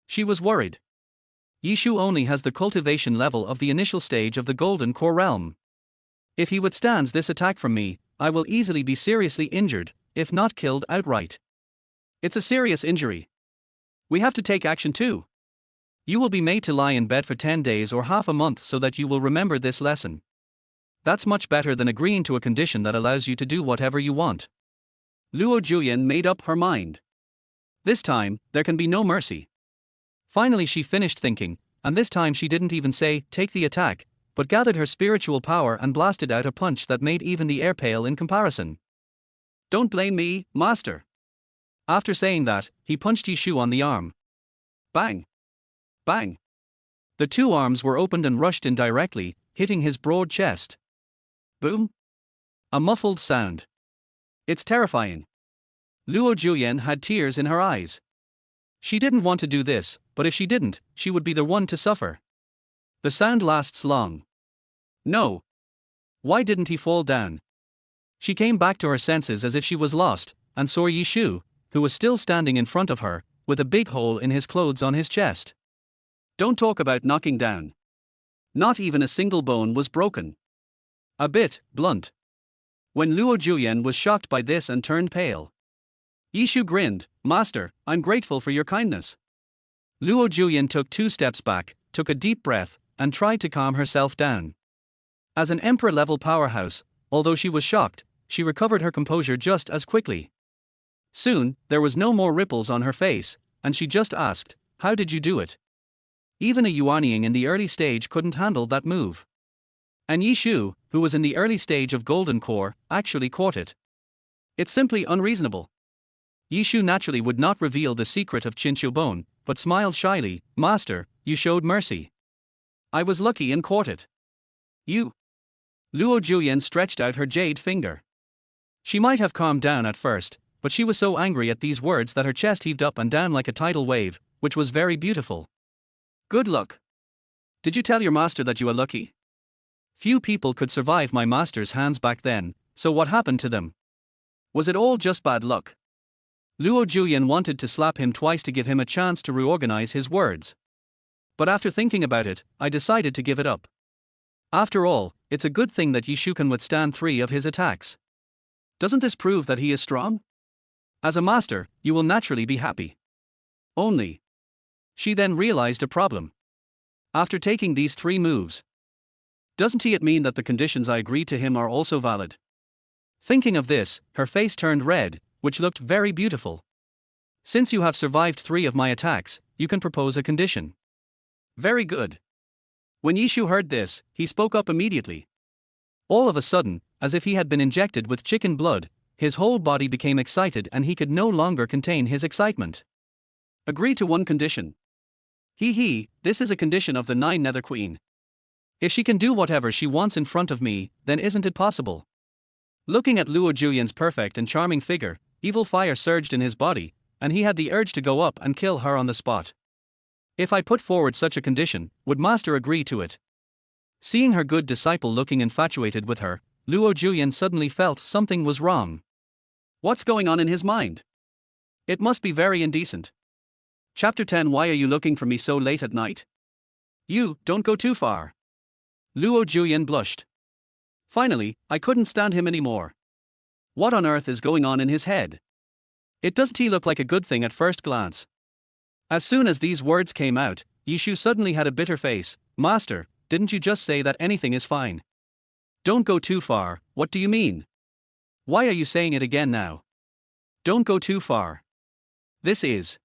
She was worried. Yishu only has the cultivation level of the initial stage of the Golden Core realm. If he withstands this attack from me, I will easily be seriously injured, if not killed outright. It's a serious injury. We have to take action too. You will be made to lie in bed for 10 days or half a month so that you will remember this lesson. That's much better than agreeing to a condition that allows you to do whatever you want. Luo Juyan made up her mind. This time, there can be no mercy. Finally she finished thinking, and this time she didn't even say, take the attack, but gathered her spiritual power and blasted out a punch that made even the air pale in comparison. Don't blame me, master. After saying that, he punched Yishu on the arm. Bang! Bang! The two arms were opened and rushed in directly, hitting his broad chest. Boom! A muffled sound. It's terrifying. Luo Juyan had tears in her eyes. She didn't want to do this, but if she didn't, she would be the one to suffer. The sound lasts long. No. Why didn't he fall down? She came back to her senses as if she was lost, and saw Yishu, who was still standing in front of her, with a big hole in his clothes on his chest. Don't talk about knocking down. Not even a single bone was broken. A bit blunt. When Luo Juyan was shocked by this and turned pale. Yishu grinned, Master, I'm grateful for your kindness. Luo Juyan took 2 steps back, took a deep breath, and tried to calm herself down. As an emperor-level powerhouse, although she was shocked, she recovered her composure just as quickly. Soon, there was no more ripples on her face, and she just asked, how did you do it? Even a Yuanying in the early stage couldn't handle that move. And Yishu, who was in the early stage of Golden Core, actually caught it. It's simply unreasonable. Yishu naturally would not reveal the secret of Qinqiubone, but smiled shyly, Master, you showed mercy. I was lucky and caught it. You. Luo Juyan stretched out her jade finger. She might have calmed down at first, but she was so angry at these words that her chest heaved up and down like a tidal wave, which was very beautiful. Good luck. Did you tell your master that you are lucky? Few people could survive my master's hands back then, so what happened to them? Was it all just bad luck? Luo Juyan wanted to slap him twice to give him a chance to reorganize his words. But after thinking about it, I decided to give it up. After all, it's a good thing that Yishu can withstand 3 of his attacks. Doesn't this prove that he is strong? As a master, you will naturally be happy. Only. She then realized a problem. After taking these 3 moves, doesn't it mean that the conditions I agreed to him are also valid? Thinking of this, her face turned red, which looked very beautiful. Since you have survived 3 of my attacks, you can propose a condition. Very good. When Yishu heard this, he spoke up immediately. All of a sudden, as if he had been injected with chicken blood, his whole body became excited and he could no longer contain his excitement. Agree to one condition. This is a condition of the 9 Nether Queen. If she can do whatever she wants in front of me, then isn't it possible? Looking at Luo Juyan's perfect and charming figure, evil fire surged in his body, and he had the urge to go up and kill her on the spot. If I put forward such a condition, would Master agree to it? Seeing her good disciple looking infatuated with her, Luo Juyan suddenly felt something was wrong. What's going on in his mind? It must be very indecent. Chapter 10. Why are you looking for me so late at night? You, don't go too far. Luo Juyan blushed. Finally, I couldn't stand him anymore. What on earth is going on in his head? It doesn't he look like a good thing at first glance? As soon as these words came out, Yishu suddenly had a bitter face. Master, didn't you just say that anything is fine? Don't go too far, what do you mean? Why are you saying it again now? Don't go too far. This is.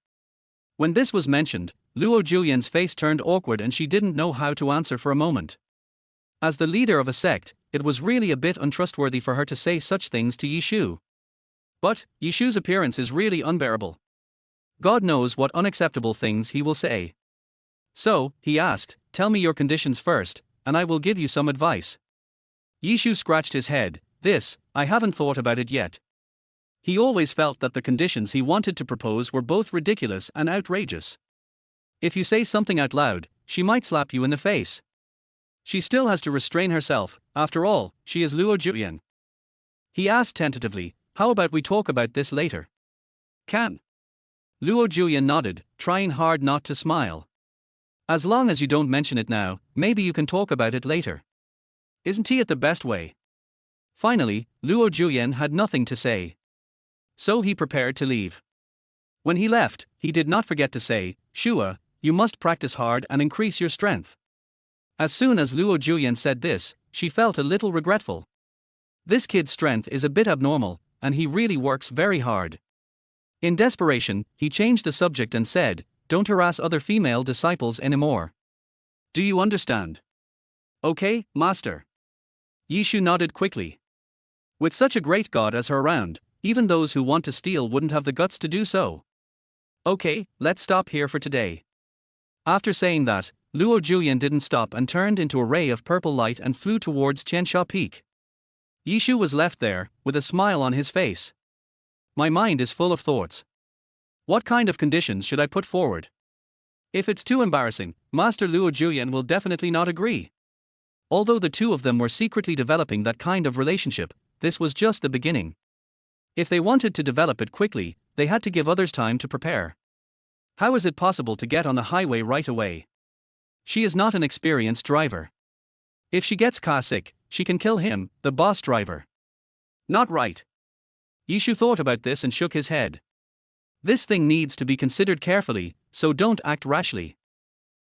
When this was mentioned, Luo Juyan's face turned awkward and she didn't know how to answer for a moment. As the leader of a sect, it was really a bit untrustworthy for her to say such things to Yishu. But, Yishu's appearance is really unbearable. God knows what unacceptable things he will say. So, he asked, tell me your conditions first, and I will give you some advice. Yishu scratched his head. I haven't thought about it yet. He always felt that the conditions he wanted to propose were both ridiculous and outrageous. If you say something out loud, she might slap you in the face. She still has to restrain herself, after all, she is Luo Juyan. He asked tentatively, how about we talk about this later? Can? Luo Juyan nodded, trying hard not to smile. As long as you don't mention it now, maybe you can talk about it later. Isn't it the best way? Finally, Luo Juyan had nothing to say. So he prepared to leave. When he left, he did not forget to say, Shua, you must practice hard and increase your strength. As soon as Luo Juyan said this, she felt a little regretful. This kid's strength is a bit abnormal, and he really works very hard. In desperation, he changed the subject and said, don't harass other female disciples anymore. Do you understand? Okay, master. Yishu nodded quickly. With such a great god as her around, even those who want to steal wouldn't have the guts to do so. Okay, let's stop here for today. After saying that, Luo Juyan didn't stop and turned into a ray of purple light and flew towards Qiansha Peak. Yishu was left there, with a smile on his face. My mind is full of thoughts. What kind of conditions should I put forward? If it's too embarrassing, Master Luo Juyan will definitely not agree. Although the two of them were secretly developing that kind of relationship, this was just the beginning. If they wanted to develop it quickly, they had to give others time to prepare. How is it possible to get on the highway right away? She is not an experienced driver. If she gets car sick, she can kill him, the boss driver. Not right. Yishu thought about this and shook his head. This thing needs to be considered carefully, so don't act rashly.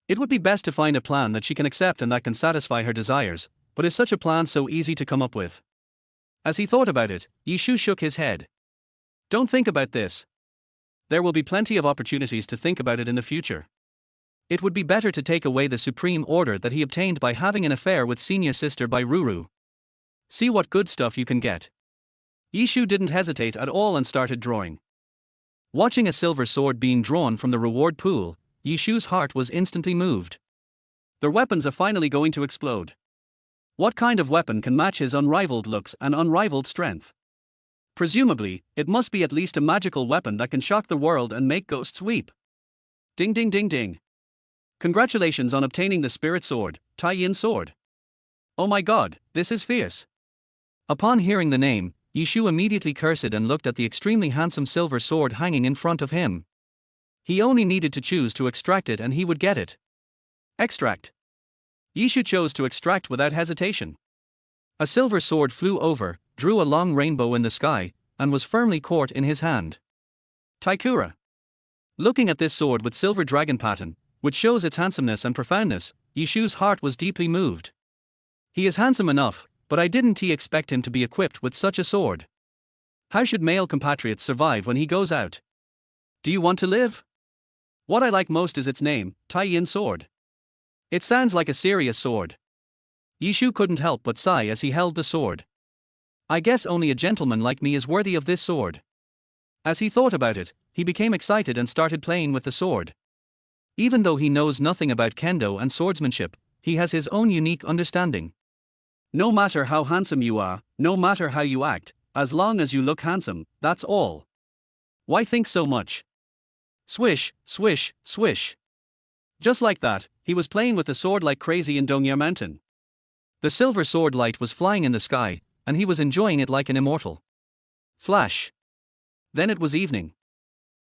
It would be best to find a plan that she can accept and that can satisfy her desires, but is such a plan so easy to come up with? As he thought about it, Yishu shook his head. Don't think about this. There will be plenty of opportunities to think about it in the future. It would be better to take away the supreme order that he obtained by having an affair with senior sister by Ruru. See what good stuff you can get. Yishu didn't hesitate at all and started drawing. Watching a silver sword being drawn from the reward pool, Yishu's heart was instantly moved. Their weapons are finally going to explode. What kind of weapon can match his unrivaled looks and unrivaled strength? Presumably, it must be at least a magical weapon that can shock the world and make ghosts weep. Ding ding ding ding. Congratulations on obtaining the spirit sword, Tai Yin sword. Oh my god, this is fierce. Upon hearing the name, Yishu immediately cursed and looked at the extremely handsome silver sword hanging in front of him. He only needed to choose to extract it and he would get it. Extract. Yishu chose to extract without hesitation. A silver sword flew over, drew a long rainbow in the sky, and was firmly caught in his hand. Taikura. Looking at this sword with silver dragon pattern, which shows its handsomeness and profoundness, Yishu's heart was deeply moved. He is handsome enough, but I didn't expect him to be equipped with such a sword. How should male compatriots survive when he goes out? Do you want to live? What I like most is its name, Tai Yin sword. It sounds like a serious sword. Yishu couldn't help but sigh as he held the sword. I guess only a gentleman like me is worthy of this sword. As he thought about it, he became excited and started playing with the sword. Even though he knows nothing about kendo and swordsmanship, he has his own unique understanding. No matter how handsome you are, no matter how you act, as long as you look handsome, that's all. Why think so much? Swish, swish, swish. Just like that, he was playing with the sword like crazy in Dongya Mountain. The silver sword light was flying in the sky, and he was enjoying it like an immortal. Flash. Then it was evening.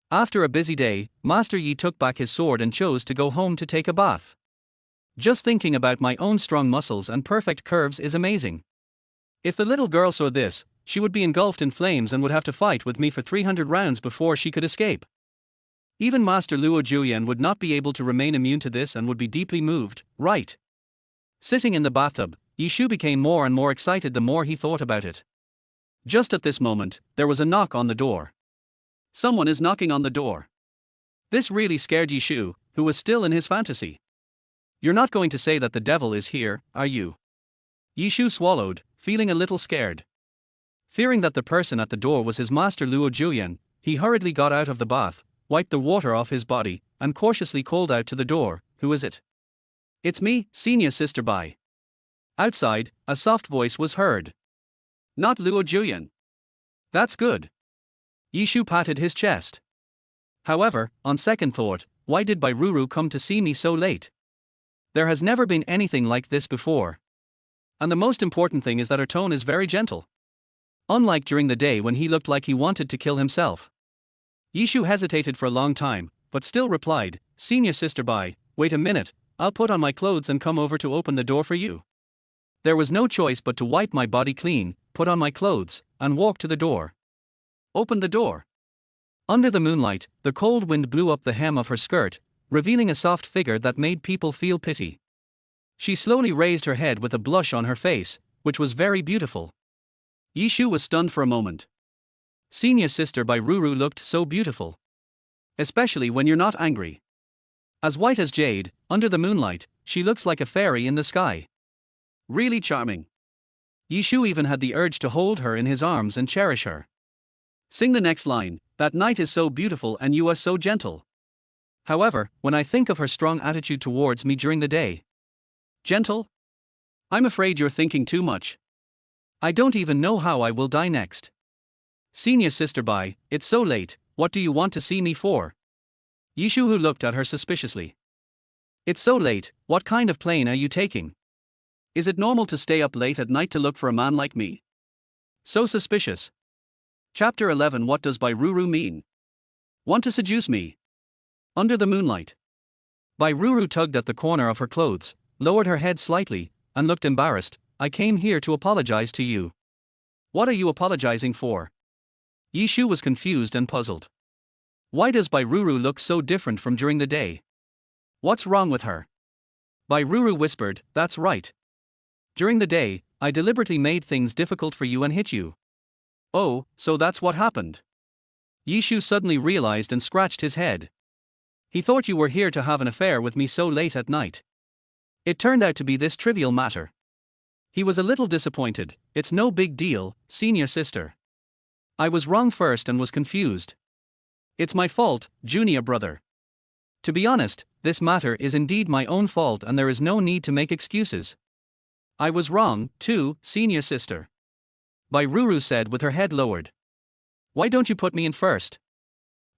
After a busy day, Master Yi took back his sword and chose to go home to take a bath. Just thinking about my own strong muscles and perfect curves is amazing. If the little girl saw this, she would be engulfed in flames and would have to fight with me for 300 rounds before she could escape. Even Master Luo Juyan would not be able to remain immune to this and would be deeply moved, right? Sitting in the bathtub, Yishu became more and more excited the more he thought about it. Just at this moment, there was a knock on the door. Someone is knocking on the door. This really scared Yishu, who was still in his fantasy. You're not going to say that the devil is here, are you? Yishu swallowed, feeling a little scared. Fearing that the person at the door was his master Luo Juyan, he hurriedly got out of the bath, wiped the water off his body, and cautiously called out to the door, who is it? It's me, senior sister Bai. Outside, a soft voice was heard. Not Luo Julian. That's good. Yishu patted his chest. However, on second thought, why did Bai Ruru come to see me so late? There has never been anything like this before. And the most important thing is that her tone is very gentle. Unlike during the day when he looked like he wanted to kill himself. Yishu hesitated for a long time, but still replied, Senior sister Bai, wait a minute, I'll put on my clothes and come over to open the door for you. There was no choice but to wipe my body clean, put on my clothes, and walk to the door. Open the door. Under the moonlight, the cold wind blew up the hem of her skirt, revealing a soft figure that made people feel pity. She slowly raised her head with a blush on her face, which was very beautiful. Yishu was stunned for a moment. Senior sister Bai Ruru looked so beautiful. Especially when you're not angry. As white as jade, under the moonlight, she looks like a fairy in the sky. Really charming. Yishu even had the urge to hold her in his arms and cherish her. Sing the next line, that night is so beautiful and you are so gentle. However, when I think of her strong attitude towards me during the day. Gentle? I'm afraid you're thinking too much. I don't even know how I will die next. Senior sister Bai, it's so late, what do you want to see me for? Yishu who looked at her suspiciously. It's so late, what kind of plane are you taking? Is it normal to stay up late at night to look for a man like me? So suspicious. Chapter 11 What does Bai Ruru mean? Want to seduce me? Under the moonlight. Bai Ruru tugged at the corner of her clothes, lowered her head slightly, and looked embarrassed. I came here to apologize to you. What are you apologizing for? Yishu was confused and puzzled. Why does Bai Ruru look so different from during the day? What's wrong with her? Bai Ruru whispered, that's right. During the day, I deliberately made things difficult for you and hit you. Oh, so that's what happened. Yishu suddenly realized and scratched his head. He thought you were here to have an affair with me so late at night. It turned out to be this trivial matter. He was a little disappointed. It's no big deal, senior sister. I was wrong first and was confused. It's my fault, junior brother. To be honest, this matter is indeed my own fault and there is no need to make excuses. I was wrong, too, senior sister. Bai Ruru said with her head lowered. Why don't you put me in first?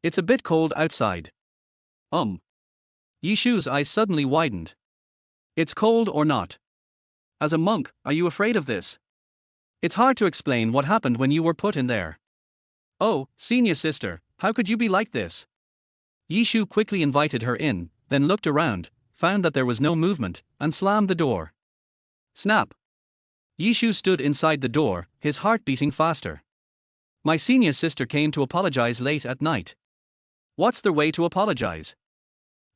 It's a bit cold outside. Yishu's eyes suddenly widened. It's cold or not? As a monk, are you afraid of this? It's hard to explain what happened when you were put in there. Oh, senior sister, how could you be like this? Yishu quickly invited her in, then looked around, found that there was no movement, and slammed the door. Snap. Yishu stood inside the door, his heart beating faster. My senior sister came to apologize late at night. What's the way to apologize?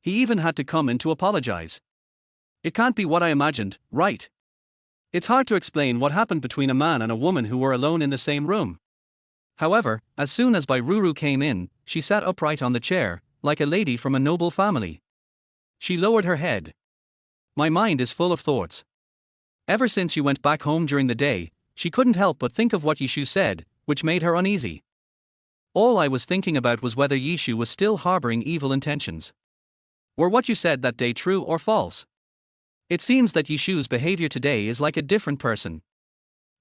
He even had to come in to apologize. It can't be what I imagined, right? It's hard to explain what happened between a man and a woman who were alone in the same room. However, as soon as Bai Ruru came in, she sat upright on the chair, like a lady from a noble family. She lowered her head. My mind is full of thoughts. Ever since you went back home during the day, she couldn't help but think of what Yishu said, which made her uneasy. All I was thinking about was whether Yishu was still harboring evil intentions. Were what you said that day true or false? It seems that Yishu's behavior today is like a different person.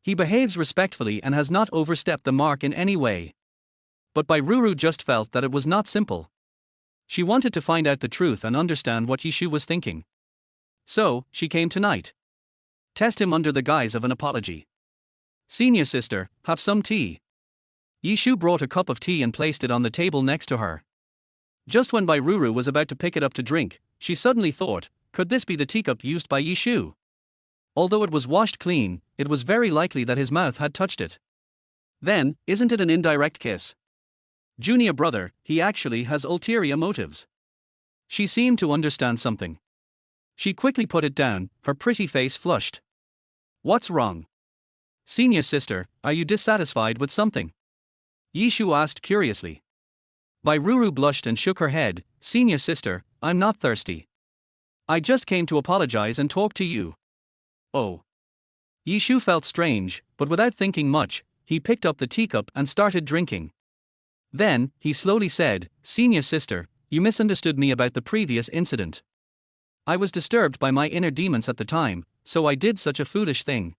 He behaves respectfully and has not overstepped the mark in any way. But Bai Ruru just felt that it was not simple. She wanted to find out the truth and understand what Yishu was thinking. So, she came tonight. Test him under the guise of an apology. Senior sister, have some tea. Yishu brought a cup of tea and placed it on the table next to her. Just when Bai Ruru was about to pick it up to drink, she suddenly thought, could this be the teacup used by Yishu? Although it was washed clean, it was very likely that his mouth had touched it. Then, isn't it an indirect kiss? Junior brother, he actually has ulterior motives. She seemed to understand something. She quickly put it down, her pretty face flushed. What's wrong? Senior sister, are you dissatisfied with something? Yishu asked curiously. Bai Ruru blushed and shook her head. Senior sister, I'm not thirsty. I just came to apologize and talk to you. Oh. Yishu felt strange, but without thinking much, he picked up the teacup and started drinking. Then, he slowly said, Senior sister, you misunderstood me about the previous incident. I was disturbed by my inner demons at the time, so I did such a foolish thing.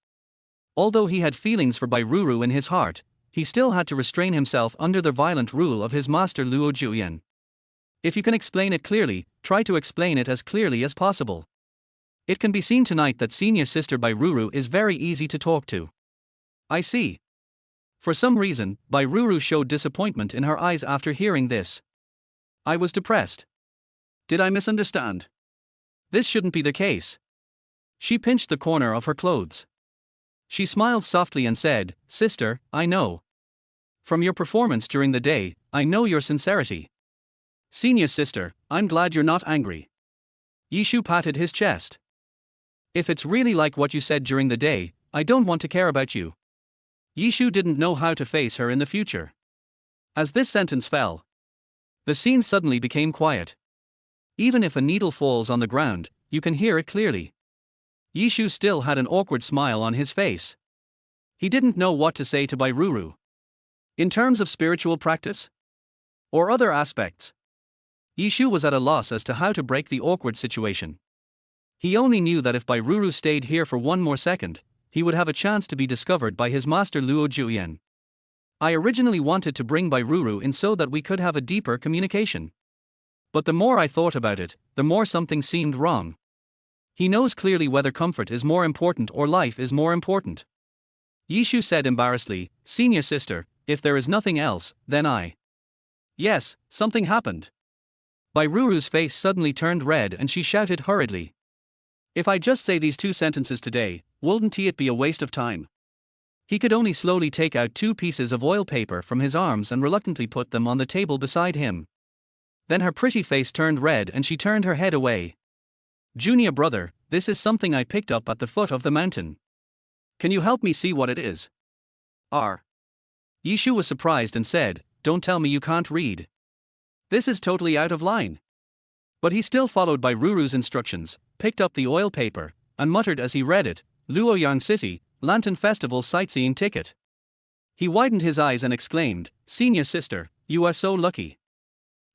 Although he had feelings for Bairuru in his heart, he still had to restrain himself under the violent rule of his master Luo Juyan. If you can explain it clearly, try to explain it as clearly as possible. It can be seen tonight that senior sister Bairuru is very easy to talk to. I see. For some reason, Bairuru showed disappointment in her eyes after hearing this. I was depressed. Did I misunderstand? This shouldn't be the case. She pinched the corner of her clothes. She smiled softly and said, Sister, I know. From your performance during the day, I know your sincerity. Senior sister, I'm glad you're not angry. Yishu patted his chest. If it's really like what you said during the day, I don't want to care about you. Yishu didn't know how to face her in the future. As this sentence fell, the scene suddenly became quiet. Even if a needle falls on the ground, you can hear it clearly. Yishu still had an awkward smile on his face. He didn't know what to say to Bairuru. In terms of spiritual practice? Or other aspects? Yishu was at a loss as to how to break the awkward situation. He only knew that if Bairuru stayed here for one more second, he would have a chance to be discovered by his master Luo Juyan. I originally wanted to bring Bairuru in so that we could have a deeper communication. But the more I thought about it, the more something seemed wrong. He knows clearly whether comfort is more important or life is more important. Yishu said embarrassedly, Senior sister, if there is nothing else, then I. Yes, something happened. Bairuru's face suddenly turned red and she shouted hurriedly. If I just say these 2 sentences today, wouldn't it be a waste of time? He could only slowly take out 2 pieces of oil paper from his arms and reluctantly put them on the table beside him. Then her pretty face turned red and she turned her head away. Junior brother, this is something I picked up at the foot of the mountain. Can you help me see what it is? Yishu was surprised and said, Don't tell me you can't read. This is totally out of line. But he still followed Bairuru's instructions, picked up the oil paper, and muttered as he read it, Luoyang City, Lantern Festival sightseeing ticket. He widened his eyes and exclaimed, Senior sister, you are so lucky.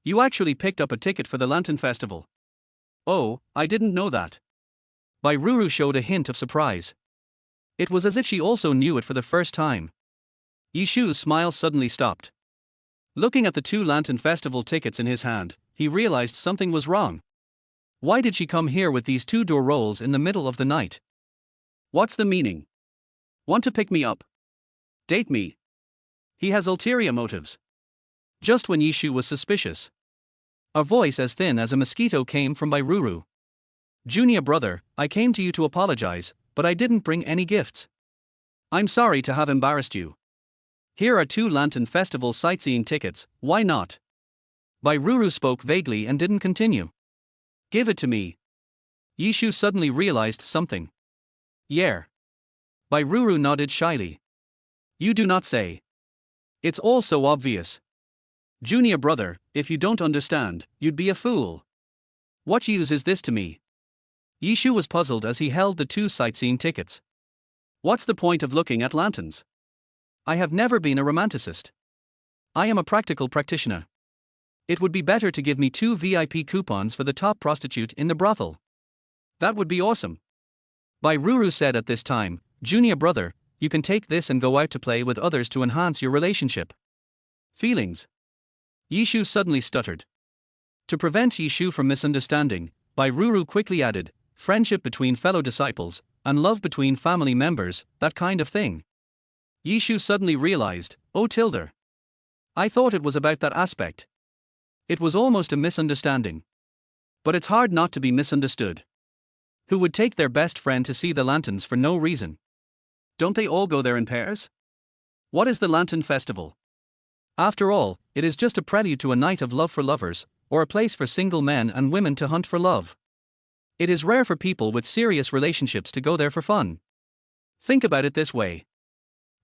You actually picked up a ticket for the Lantern Festival. Oh, I didn't know that. Bairuru showed a hint of surprise. It was as if she also knew it for the first time. Yishu's smile suddenly stopped. Looking at the 2 Lantern Festival tickets in his hand, he realized something was wrong. Why did she come here with these 2 door rolls in the middle of the night? What's the meaning? Want to pick me up? Date me? He has ulterior motives. Just when Yishu was suspicious, a voice as thin as a mosquito came from Bairuru. Junior brother, I came to you to apologize, but I didn't bring any gifts. I'm sorry to have embarrassed you. Here are 2 Lantern Festival sightseeing tickets, why not? Bairuru spoke vaguely and didn't continue. Give it to me. Yishu suddenly realized something. Yeah. Bairuru nodded shyly. You do not say. It's all so obvious. Junior brother, if you don't understand, you'd be a fool. What use is this to me? Yishu was puzzled as he held the 2 sightseeing tickets. What's the point of looking at lanterns? I have never been a romanticist. I am a practical practitioner. It would be better to give me 2 VIP coupons for the top prostitute in the brothel. That would be awesome. Bairuru said at this time, Junior brother, you can take this and go out to play with others to enhance your relationship. Feelings. Yishu suddenly stuttered. To prevent Yishu from misunderstanding, Bairuru quickly added, friendship between fellow disciples, and love between family members, that kind of thing. Yishu suddenly realized, oh Tilda. I thought it was about that aspect. It was almost a misunderstanding. But it's hard not to be misunderstood. Who would take their best friend to see the lanterns for no reason? Don't they all go there in pairs? What is the Lantern Festival? After all, it is just a prelude to a night of love for lovers, or a place for single men and women to hunt for love. It is rare for people with serious relationships to go there for fun. Think about it this way.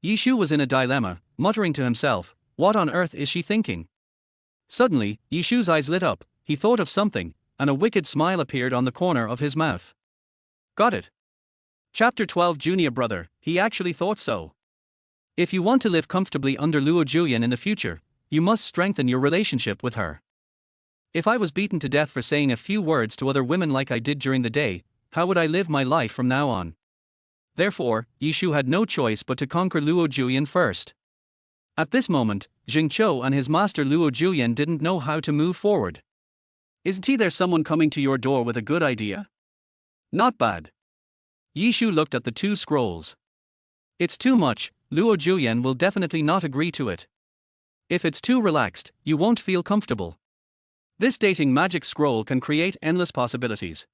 Yishu was in a dilemma, muttering to himself, what on earth is she thinking? Suddenly, Yishu's eyes lit up, he thought of something, and a wicked smile appeared on the corner of his mouth. Got it. Chapter 12 Junior brother, he actually thought so. If you want to live comfortably under Luo Juyan in the future, you must strengthen your relationship with her. If I was beaten to death for saying a few words to other women like I did during the day, how would I live my life from now on? Therefore, Yishu had no choice but to conquer Luo Julian first. At this moment, Jing Chou and his master Luo Julian didn't know how to move forward. Isn't there someone coming to your door with a good idea? Not bad. Yishu looked at the two scrolls. It's too much, Luo Julian will definitely not agree to it. If it's too relaxed, you won't feel comfortable. This dating magic scroll can create endless possibilities.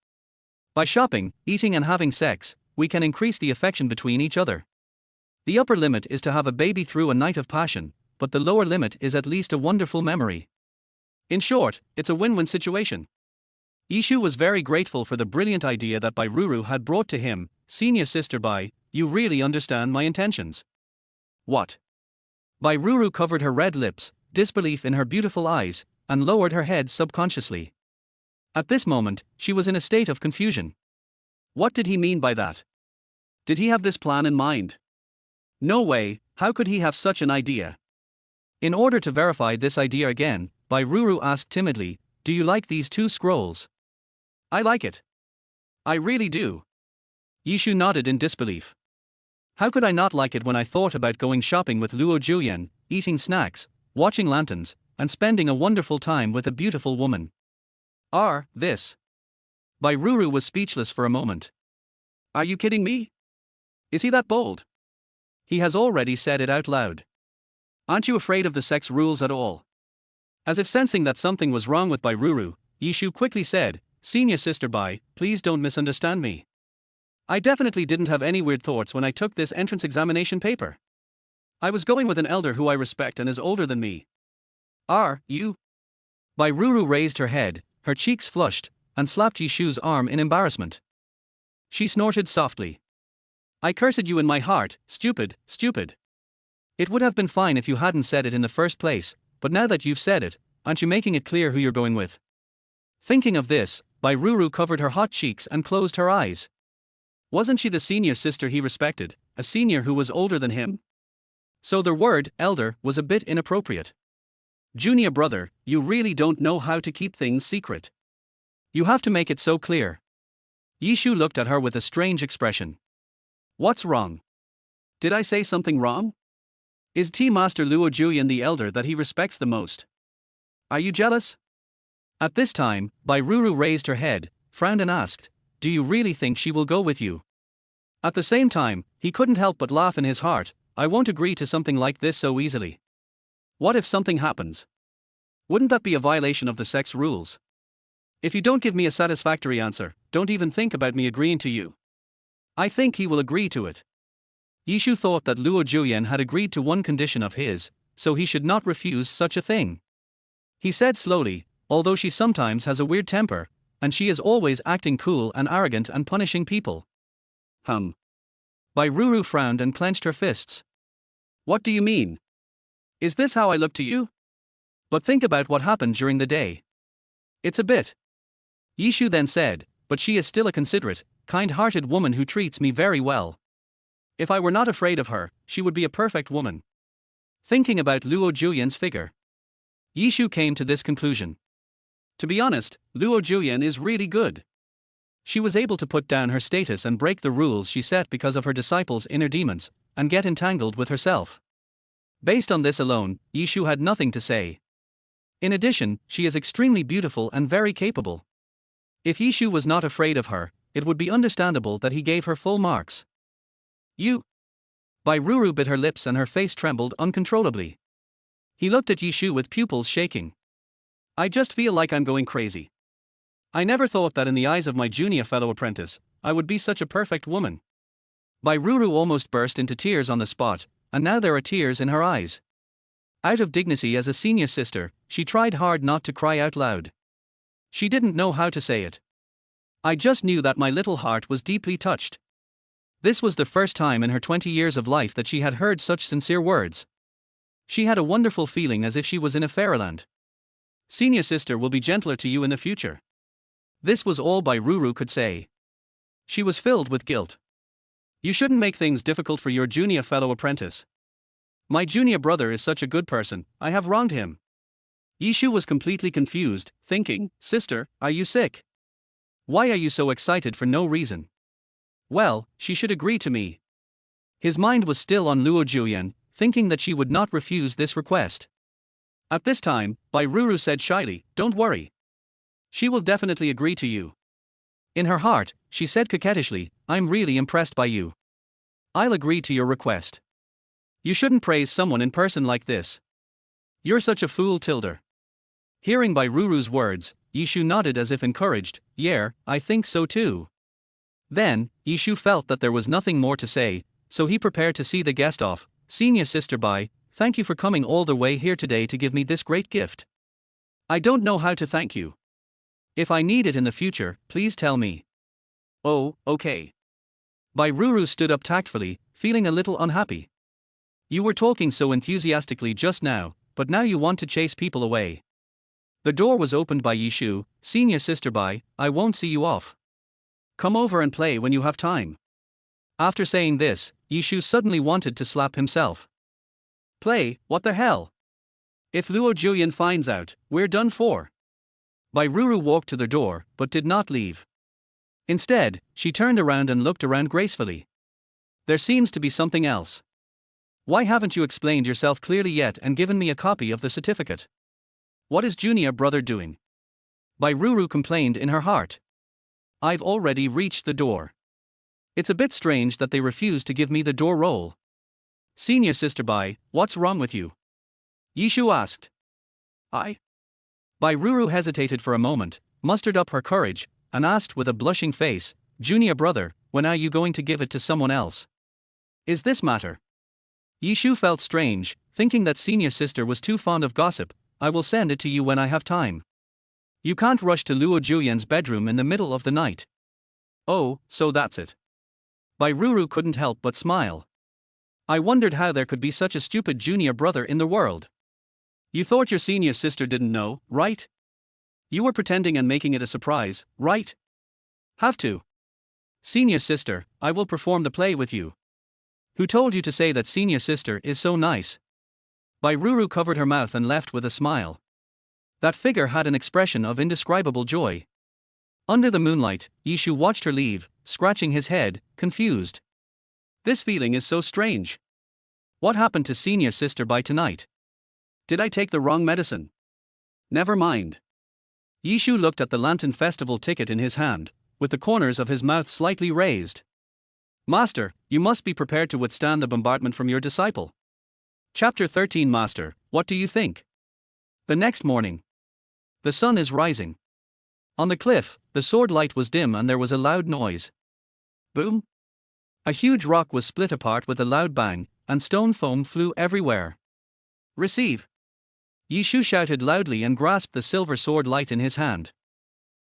By shopping, eating and having sex, we can increase the affection between each other. The upper limit is to have a baby through a night of passion, but the lower limit is at least a wonderful memory. In short, it's a win-win situation. Yishu was very grateful for the brilliant idea that Bai Ruru had brought to him. Senior sister Bai, you really understand my intentions. What? Bai Ruru covered her red lips, disbelief in her beautiful eyes, and lowered her head subconsciously. At this moment, she was in a state of confusion. What did he mean by that? Did he have this plan in mind? No way, how could he have such an idea? In order to verify this idea again, Bai Ruru asked timidly, do you like these two scrolls? I like it. I really do. Yishu nodded in disbelief. How could I not like it when I thought about going shopping with Luo Julian, eating snacks, watching lanterns, and spending a wonderful time with a beautiful woman? This. Bai Ruru was speechless for a moment. Are you kidding me? Is he that bold? He has already said it out loud. Aren't you afraid of the sex rules at all? As if sensing that something was wrong with Bai Ruru, Yishu quickly said, Senior sister Bai, please don't misunderstand me. I definitely didn't have any weird thoughts when I took this entrance examination paper. I was going with an elder who I respect and is older than me. Are you? Bai Ruru raised her head, her cheeks flushed, and slapped Yishu's arm in embarrassment. She snorted softly. I cursed you in my heart, stupid, stupid. It would have been fine if you hadn't said it in the first place, but now that you've said it, aren't you making it clear who you're going with? Thinking of this, Bai Ruru covered her hot cheeks and closed her eyes. Wasn't she the senior sister he respected, a senior who was older than him? So the word, elder, was a bit inappropriate. Junior brother, you really don't know how to keep things secret. You have to make it so clear. Yishu looked at her with a strange expression. What's wrong? Did I say something wrong? Is Master Luo Julian the elder that he respects the most? Are you jealous? At this time, Bai Ruru raised her head, frowned and asked, do you really think she will go with you? At the same time, he couldn't help but laugh in his heart, I won't agree to something like this so easily. What if something happens? Wouldn't that be a violation of the sex rules? If you don't give me a satisfactory answer, don't even think about me agreeing to you. I think he will agree to it. Yishu thought that Luo Julian had agreed to one condition of his, so he should not refuse such a thing. He said slowly, although she sometimes has a weird temper, and she is always acting cool and arrogant and punishing people. Bai Ruru frowned and clenched her fists. What do you mean? Is this how I look to you? But think about what happened during the day. It's a bit. Yishu then said, but she is still a considerate, kind-hearted woman who treats me very well. If I were not afraid of her, she would be a perfect woman. Thinking about Luo Julian's figure, Yishu came to this conclusion. To be honest, Luo Julian is really good. She was able to put down her status and break the rules she set because of her disciples' inner demons, and get entangled with herself. Based on this alone, Yishu had nothing to say. In addition, she is extremely beautiful and very capable. If Yishu was not afraid of her, it would be understandable that he gave her full marks. You? Bai Ruru bit her lips and her face trembled uncontrollably. He looked at Yishu with pupils shaking. I just feel like I'm going crazy. I never thought that in the eyes of my junior fellow apprentice, I would be such a perfect woman. Bai Ruru almost burst into tears on the spot, and now there are tears in her eyes. Out of dignity as a senior sister, she tried hard not to cry out loud. She didn't know how to say it. I just knew that my little heart was deeply touched. This was the first time in her 20 years of life that she had heard such sincere words. She had a wonderful feeling as if she was in a fairyland. Senior sister will be gentler to you in the future. This was all Bai Ruru could say. She was filled with guilt. You shouldn't make things difficult for your junior fellow apprentice. My junior brother is such a good person, I have wronged him. Yishu was completely confused, thinking, "Sister, are you sick? Why are you so excited for no reason? Well, she should agree to me." His mind was still on Luo Julian, thinking that she would not refuse this request. At this time, Bairuru said shyly, "Don't worry. She will definitely agree to you." In her heart, she said coquettishly, "I'm really impressed by you. I'll agree to your request. You shouldn't praise someone in person like this. You're such a fool, Tilder." Hearing Bairuru's words, Yishu nodded as if encouraged, "Yeah, I think so too." Then, Yishu felt that there was nothing more to say, so he prepared to see the guest off. "Senior Sister Bai, thank you for coming all the way here today to give me this great gift. I don't know how to thank you. If I need it in the future, please tell me." "Oh, okay." Bairuru stood up tactfully, feeling a little unhappy. "You were talking so enthusiastically just now, but now you want to chase people away." The door was opened by Yishu. "Senior Sister Bai, I won't see you off. Come over and play when you have time." After saying this, Yishu suddenly wanted to slap himself. "Play, what the hell? If Luo Julian finds out, we're done for." Bairuru walked to the door, but did not leave. Instead, she turned around and looked around gracefully. "There seems to be something else. Why haven't you explained yourself clearly yet and given me a copy of the certificate? What is junior brother doing?" Bairuru complained in her heart. "I've already reached the door. It's a bit strange that they refuse to give me the door roll." "Senior Sister Bai, what's wrong with you?" Yishu asked. "I?" Bairuru hesitated for a moment, mustered up her courage, and asked with a blushing face, "Junior brother, when are you going to give it to someone else? Is this matter?" Yishu felt strange, thinking that senior sister was too fond of gossip. "I will send it to you when I have time. You can't rush to Luo Julian's bedroom in the middle of the night." "Oh, so that's it." Bairuru couldn't help but smile. "I wondered how there could be such a stupid junior brother in the world. You thought your senior sister didn't know, right? You were pretending and making it a surprise, right? Have to. Senior sister, I will perform the play with you. Who told you to say that senior sister is so nice?" Bairuru covered her mouth and left with a smile. That figure had an expression of indescribable joy. Under the moonlight, Yishu watched her leave, scratching his head, confused. "This feeling is so strange. What happened to senior sister by tonight? Did I take the wrong medicine? Never mind." Yishu looked at the Lantern Festival ticket in his hand, with the corners of his mouth slightly raised. "Master, you must be prepared to withstand the bombardment from your disciple." Chapter 13. Master, what do you think? The next morning. The sun is rising. On the cliff, the sword light was dim and there was a loud noise. Boom! A huge rock was split apart with a loud bang, and stone foam flew everywhere. "Receive!" Yishu shouted loudly and grasped the silver sword light in his hand.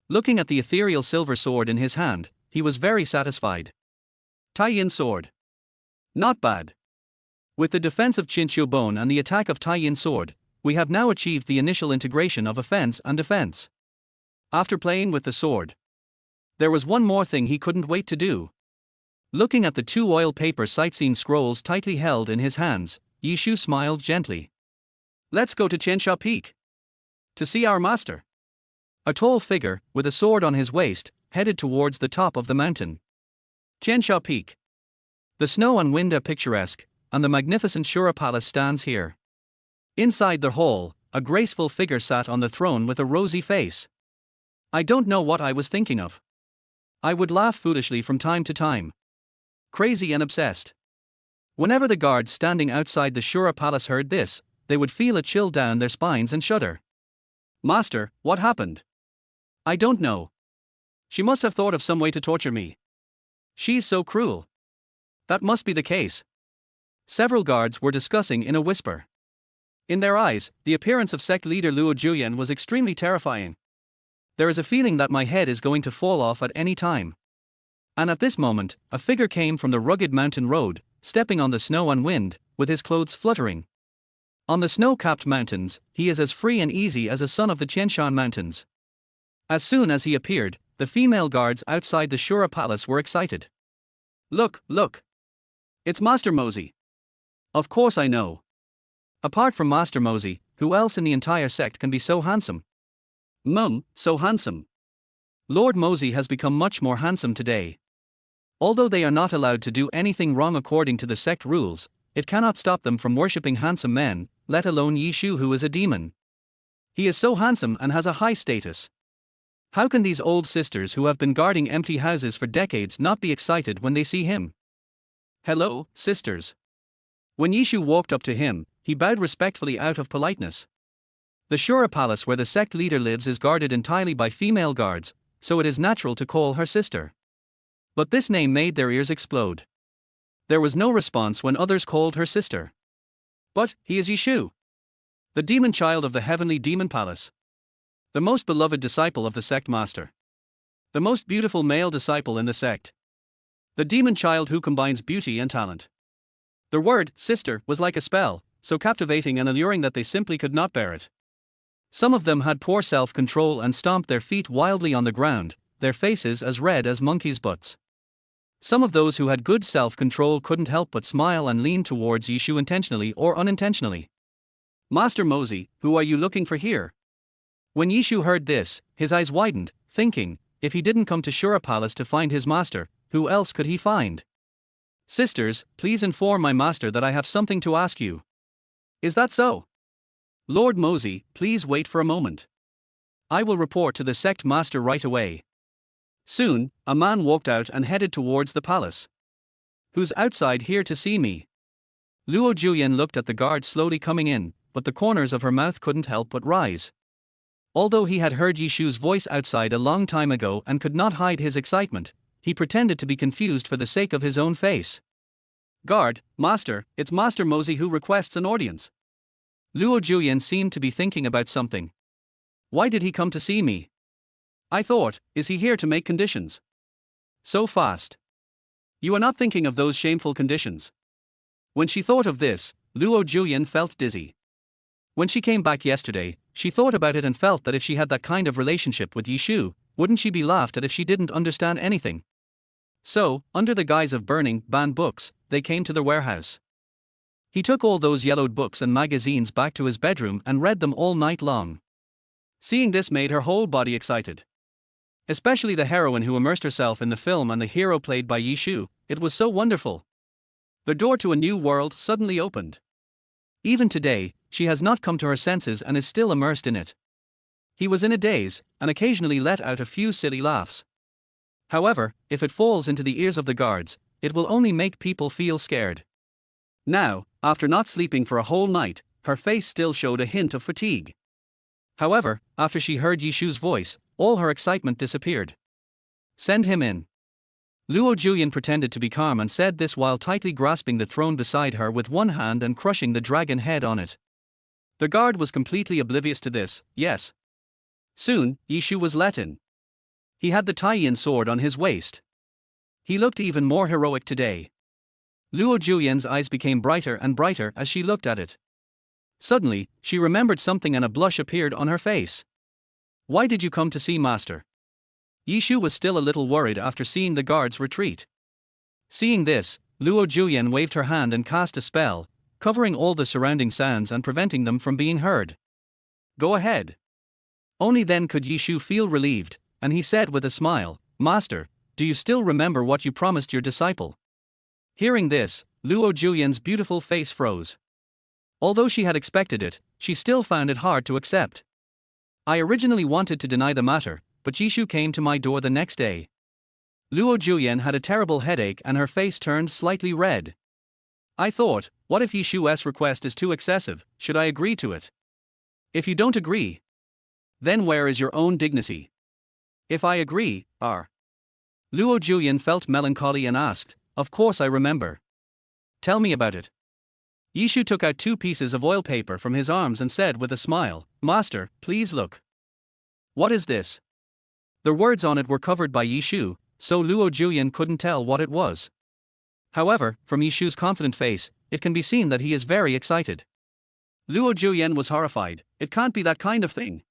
Looking at the ethereal silver sword in his hand, he was very satisfied. Tai-Yin sword. Not bad. With the defense of Chinchou Bone and the attack of Tai-Yin sword, we have now achieved the initial integration of offense and defense. After playing with the sword, there was one more thing he couldn't wait to do. Looking at the two oil paper sightseeing scrolls tightly held in his hands, Yishu smiled gently. "Let's go to Chensha Peak. To see our master." A tall figure, with a sword on his waist, headed towards the top of the mountain. Chensha Peak. The snow and wind are picturesque, and the magnificent Shura Palace stands here. Inside the hall, a graceful figure sat on the throne with a rosy face. I don't know what I was thinking of. I would laugh foolishly from time to time. Crazy and obsessed. Whenever the guards standing outside the Shura Palace heard this, they would feel a chill down their spines and shudder. "Master, what happened?" "I don't know. She must have thought of some way to torture me. She's so cruel." "That must be the case." Several guards were discussing in a whisper. In their eyes, the appearance of sect leader Luo Julian was extremely terrifying. "There is a feeling that my head is going to fall off at any time." And at this moment, a figure came from the rugged mountain road, stepping on the snow and wind, with his clothes fluttering. On the snow-capped mountains, he is as free and easy as a son of the Chenshan Mountains. As soon as he appeared, the female guards outside the Shura Palace were excited. Look, look! It's Master Mosey." "Of course I know. Apart from Master Mosey, who else in the entire sect can be so handsome? So handsome. Lord Mosey has become much more handsome today. Although they are not allowed to do anything wrong according to the sect rules, it cannot stop them from worshipping handsome men, let alone Yishu, who is a demon. He is so handsome and has a high status. How can these old sisters who have been guarding empty houses for decades not be excited when they see him? Hello, sisters. When Yishu walked up to him, he bowed respectfully out of politeness. The Shura palace where the sect leader lives is guarded entirely by female guards, so it is natural to call her sister. But this name made their ears explode. There was no response when others called her sister. But he is Yishu, the demon child of the heavenly demon palace. The most beloved disciple of the sect master. The most beautiful male disciple in the sect. The demon child who combines beauty and talent. The word, sister, was like a spell, so captivating and alluring that they simply could not bear it. Some of them had poor self-control and stomped their feet wildly on the ground, their faces as red as monkeys' butts. Some of those who had good self-control couldn't help but smile and lean towards Yishu intentionally or unintentionally. Master Mosey, who are you looking for here? When Yishu heard this, his eyes widened, thinking, if he didn't come to Shura Palace to find his master, who else could he find? Sisters, please inform my master that I have something to ask you. Is that so? Lord Mosey, please wait for a moment. I will report to the sect master right away. Soon, a man walked out and headed towards the palace. Who's outside here to see me? Luo Juyen looked at the guard slowly coming in, but the corners of her mouth couldn't help but rise. Although he had heard Yishu's voice outside a long time ago and could not hide his excitement, he pretended to be confused for the sake of his own face. Guard, master, it's Master Mosey who requests an audience. Luo Juyen seemed to be thinking about something. Why did he come to see me? I thought, is he here to make conditions? So fast. You are not thinking of those shameful conditions. When she thought of this, Luo Juyen felt dizzy. When she came back yesterday, she thought about it and felt that if she had that kind of relationship with Yishu, wouldn't she be laughed at if she didn't understand anything? So, under the guise of burning, banned books, they came to the warehouse. He took all those yellowed books and magazines back to his bedroom and read them all night long. Seeing this made her whole body excited. Especially the heroine who immersed herself in the film and the hero played by Yishu, it was so wonderful. The door to a new world suddenly opened. Even today, she has not come to her senses and is still immersed in it. He was in a daze, and occasionally let out a few silly laughs. However, if it falls into the ears of the guards, it will only make people feel scared. Now, after not sleeping for a whole night, her face still showed a hint of fatigue. However, after she heard Yishu's voice, all her excitement disappeared. Send him in. Luo Juyen pretended to be calm and said this while tightly grasping the throne beside her with one hand and crushing the dragon head on it. The guard was completely oblivious to this, yes. Soon, Yishu was let in. He had the Tai-Yin sword on his waist. He looked even more heroic today. Luo Juyen's eyes became brighter and brighter as she looked at it. Suddenly, she remembered something and a blush appeared on her face. Why did you come to see Master? Yishu was still a little worried after seeing the guards retreat. Seeing this, Luo Juyen waved her hand and cast a spell, covering all the surrounding sounds and preventing them from being heard. Go ahead. Only then could Yishu feel relieved, and he said with a smile, Master, do you still remember what you promised your disciple? Hearing this, Luo Juyen's beautiful face froze. Although she had expected it, she still found it hard to accept. I originally wanted to deny the matter, but Yishu came to my door the next day. Luo Juyen had a terrible headache and her face turned slightly red. I thought, what if Yishu's request is too excessive, should I agree to it? If you don't agree, then where is your own dignity? If I agree, Luo Juyen felt melancholy and asked, of course I remember. Tell me about it. Yishu took out 2 pieces of oil paper from his arms and said with a smile, Master, please look. What is this? The words on it were covered by Yishu, so Luo Juyen couldn't tell what it was. However, from Yishu's confident face, it can be seen that he is very excited. Luo Juyen was horrified, it can't be that kind of thing.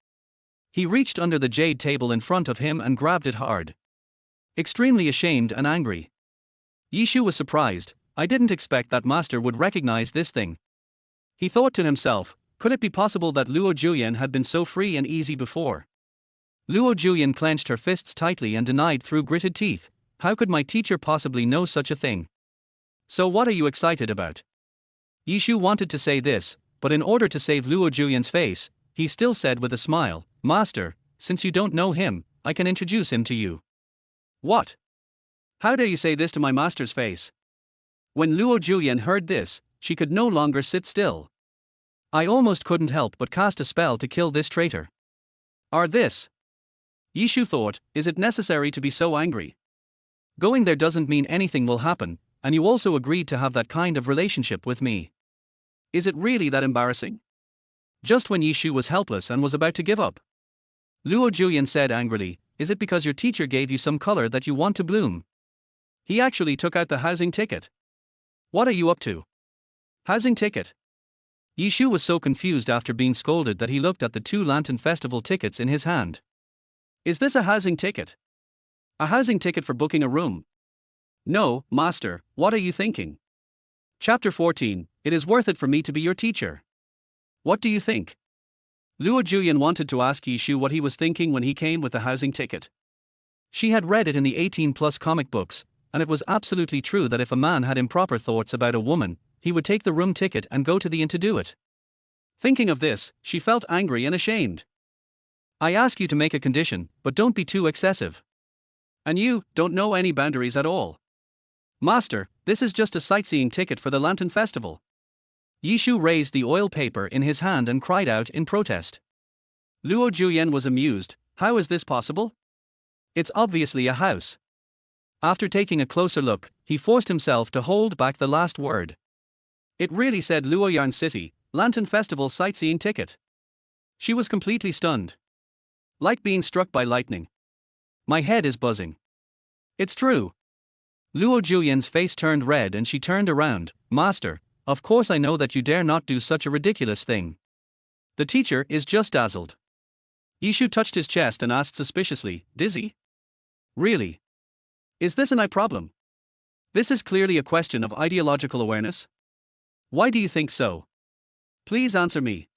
He reached under the jade table in front of him and grabbed it hard. Extremely ashamed and angry. Yishu was surprised, I didn't expect that Master would recognize this thing. He thought to himself, Could it be possible that Luo Julian had been so free and easy before? Luo Julian clenched her fists tightly and denied through gritted teeth, "How could my teacher possibly know such a thing? So what are you excited about?" Yishu wanted to say this, but in order to save Luo Julian's face, he still said with a smile, "Master, since you don't know him, I can introduce him to you." "What? How dare you say this to my master's face?" When Luo Julian heard this, she could no longer sit still. "I almost couldn't help but cast a spell to kill this traitor." "Are this?" Yishu thought, "Is it necessary to be so angry? Going there doesn't mean anything will happen, and you also agreed to have that kind of relationship with me. Is it really that embarrassing?" Just when Yishu was helpless and was about to give up, Luo Julian said angrily, "Is it because your teacher gave you some color that you want to bloom? He actually took out the housing ticket. What are you up to? Housing ticket?" Yishu was so confused after being scolded that he looked at the 2 Lantern Festival tickets in his hand. "Is this a housing ticket? A housing ticket for booking a room?" "No, master, what are you thinking?" Chapter 14, It is worth it for me to be your teacher. What do you think? Luo Julian wanted to ask Yishu what he was thinking when he came with the housing ticket. She had read it in the 18+ comic books, and it was absolutely true that if a man had improper thoughts about a woman, he would take the room ticket and go to the inn to do it. Thinking of this, she felt angry and ashamed. "I ask you to make a condition, but don't be too excessive. And you don't know any boundaries at all. Master, this is just a sightseeing ticket for the Lantern Festival." Yishu raised the oil paper in his hand and cried out in protest. Luo Julian was amused. "How is this possible? It's obviously a house." After taking a closer look, he forced himself to hold back the last word. It really said Luoyarn City, Lantern Festival sightseeing ticket. She was completely stunned. Like being struck by lightning. "My head is buzzing. It's true." Luo Julian's face turned red and she turned around. "Master, of course I know that you dare not do such a ridiculous thing." The teacher is just dazzled. Yishu touched his chest and asked suspiciously, "Dizzy? Really? Is this an eye problem? This is clearly a question of ideological awareness. Why do you think so? Please answer me."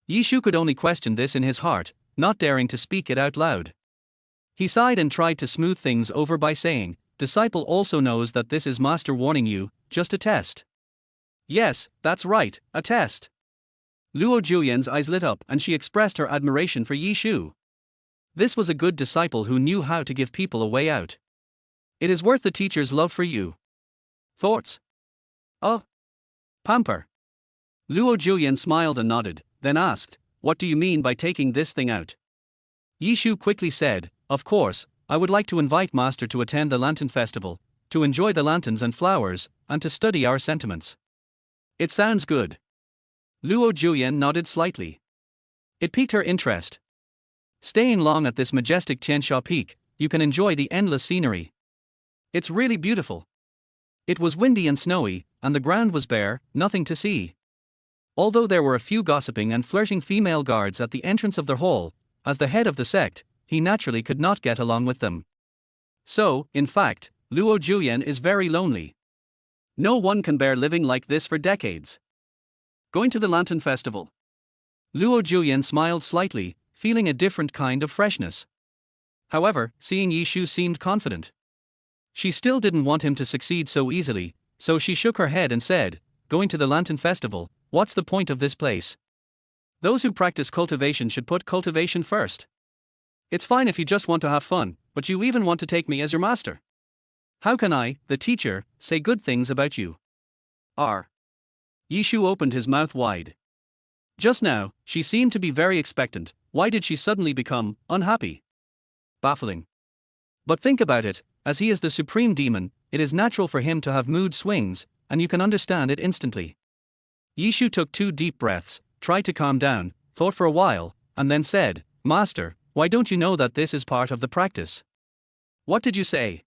Yishu could only question this in his heart, not daring to speak it out loud. He sighed and tried to smooth things over by saying, "Disciple also knows that this is master warning you, just a test." "Yes, that's right, a test." Luo Julian's eyes lit up and she expressed her admiration for Yishu. This was a good disciple who knew how to give people a way out. "It is worth the teacher's love for you." Thoughts? Oh. Pamper. Luo Julian smiled and nodded, then asked, "What do you mean by taking this thing out?" Yishu quickly said, "Of course, I would like to invite Master to attend the Lantern Festival, to enjoy the lanterns and flowers, and to study our sentiments." "It sounds good." Luo Julian nodded slightly. It piqued her interest. Staying long at this majestic Tiansha Peak, you can enjoy the endless scenery. It's really beautiful. It was windy and snowy, and the ground was bare, nothing to see. Although there were a few gossiping and flirting female guards at the entrance of their hall, as the head of the sect, he naturally could not get along with them. So, in fact, Luo Julian is very lonely. No one can bear living like this for decades. Going to the Lantern Festival. Luo Julian smiled slightly, feeling a different kind of freshness. However, seeing Yishu seemed confident. She still didn't want him to succeed so easily, so she shook her head and said, "Going to the Lantern Festival, what's the point of this place? Those who practice cultivation should put cultivation first. It's fine if you just want to have fun, but you even want to take me as your master. How can I, the teacher, say good things about you?" R. Yishu opened his mouth wide. Just now, she seemed to be very expectant. Why did she suddenly become unhappy? Baffling. But think about it, as he is the supreme demon, it is natural for him to have mood swings, and you can understand it instantly. Yishu took 2 deep breaths, tried to calm down, thought for a while, and then said, "Master, why don't you know that this is part of the practice?" "What did you say?"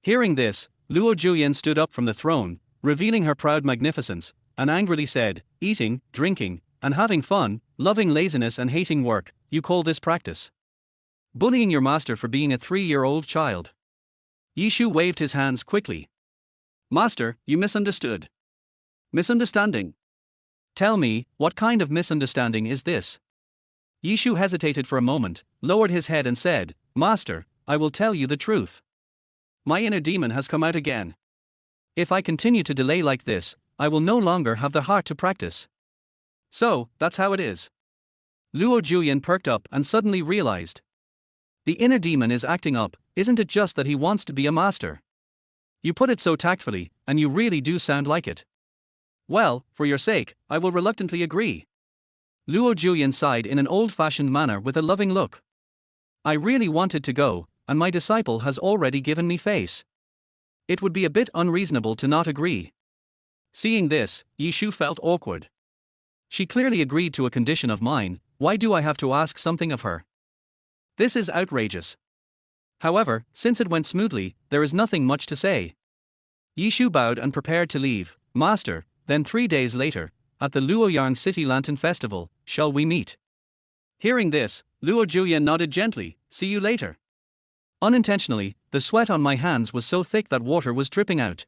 Hearing this, Luo Julian stood up from the throne, revealing her proud magnificence, and angrily said, "Eating, drinking, and having fun, loving laziness and hating work, you call this practice? Bullying your master for being a 3-year-old child." Yishu waved his hands quickly. "Master, you misunderstood." "Misunderstanding? Tell me, what kind of misunderstanding is this? Yishu hesitated for a moment, lowered his head and said, Master, I will tell you the truth. My inner demon has come out again. If I continue to delay like this, I will no longer have the heart to practice. So, that's how it is. Luo Julian perked up and suddenly realized. The inner demon is acting up, isn't it just that he wants to be a master? You put it so tactfully, and you really do sound like it. Well, for your sake, I will reluctantly agree. Luo Julian sighed in an old-fashioned manner with a loving look. I really wanted to go, and my disciple has already given me face. It would be a bit unreasonable to not agree. Seeing this, Yishu felt awkward. She clearly agreed to a condition of mine, why do I have to ask something of her? This is outrageous. However, since it went smoothly, there is nothing much to say. Yishu bowed and prepared to leave. Master, then 3 days later, at the Luoyang City Lantern Festival, shall we meet? Hearing this, Luo Julian nodded gently, see you later. Unintentionally, the sweat on my hands was so thick that water was dripping out.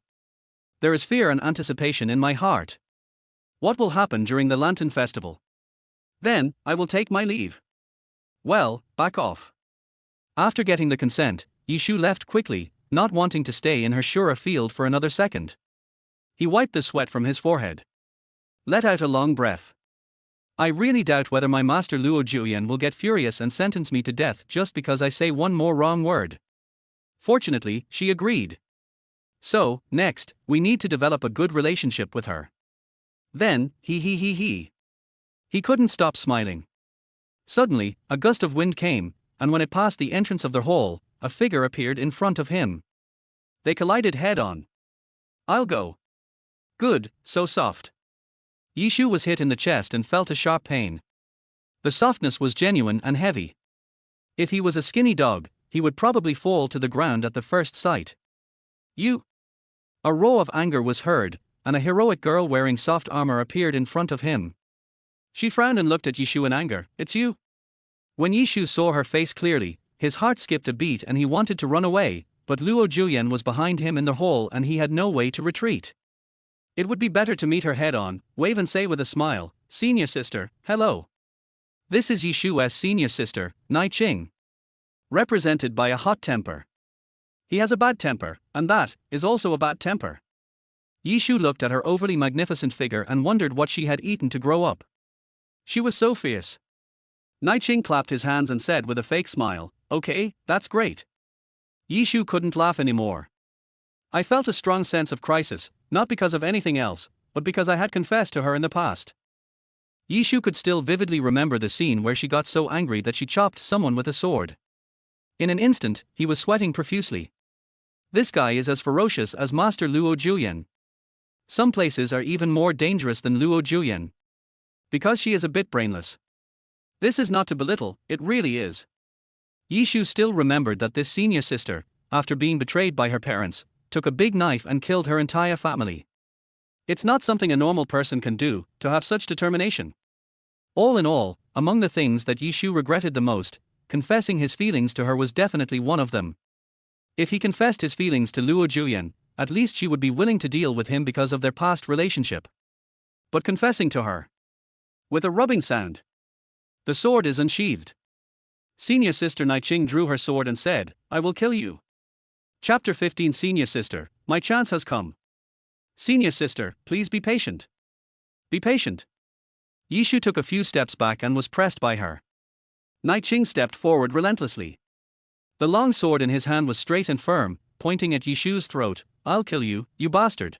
There is fear and anticipation in my heart. What will happen during the Lantern Festival? Then, I will take my leave. Well, back off. After getting the consent, Yishu left quickly, not wanting to stay in her Shura field for another second. He wiped the sweat from his forehead. Let out a long breath. I really doubt whether my master Luo Julian will get furious and sentence me to death just because I say one more wrong word. Fortunately, she agreed. So, next, we need to develop a good relationship with her. Then, he. He couldn't stop smiling. Suddenly, a gust of wind came, and when it passed the entrance of the hall, a figure appeared in front of him. They collided head-on. I'll go. Good, so soft. Yishu was hit in the chest and felt a sharp pain. The softness was genuine and heavy. If he was a skinny dog, he would probably fall to the ground at the first sight. You! A roar of anger was heard, and a heroic girl wearing soft armor appeared in front of him. She frowned and looked at Yishu in anger. It's you? When Yishu saw her face clearly, his heart skipped a beat and he wanted to run away, but Luo Julian was behind him in the hall and he had no way to retreat. It would be better to meet her head-on, wave and say with a smile, Senior sister, hello. This is Yishu's senior sister, Nai Ching. Represented by a hot temper. He has a bad temper, and that is also a bad temper. Yishu looked at her overly magnificent figure and wondered what she had eaten to grow up. She was so fierce. Nai Ching clapped his hands and said with a fake smile, okay, that's great. Yishu couldn't laugh anymore. I felt a strong sense of crisis, not because of anything else, but because I had confessed to her in the past. Yishu could still vividly remember the scene where she got so angry that she chopped someone with a sword. In an instant, he was sweating profusely. This guy is as ferocious as Master Luo Julian. Some places are even more dangerous than Luo Julian. Because she is a bit brainless. This is not to belittle, it really is. Yishu still remembered that this senior sister, after being betrayed by her parents, took a big knife and killed her entire family. It's not something a normal person can do, to have such determination. All in all, among the things that Yishu regretted the most, confessing his feelings to her was definitely one of them. If he confessed his feelings to Luo Julian, at least she would be willing to deal with him because of their past relationship. But confessing to her. With a rubbing sound. The sword is unsheathed. Senior sister Nai Ching drew her sword and said, I will kill you. Chapter 15 Senior sister, my chance has come. Senior sister, please be patient. Be patient. Yishu took a few steps back and was pressed by her. Nai Ching stepped forward relentlessly. The long sword in his hand was straight and firm, pointing at Yishu's throat. I'll kill you, you bastard.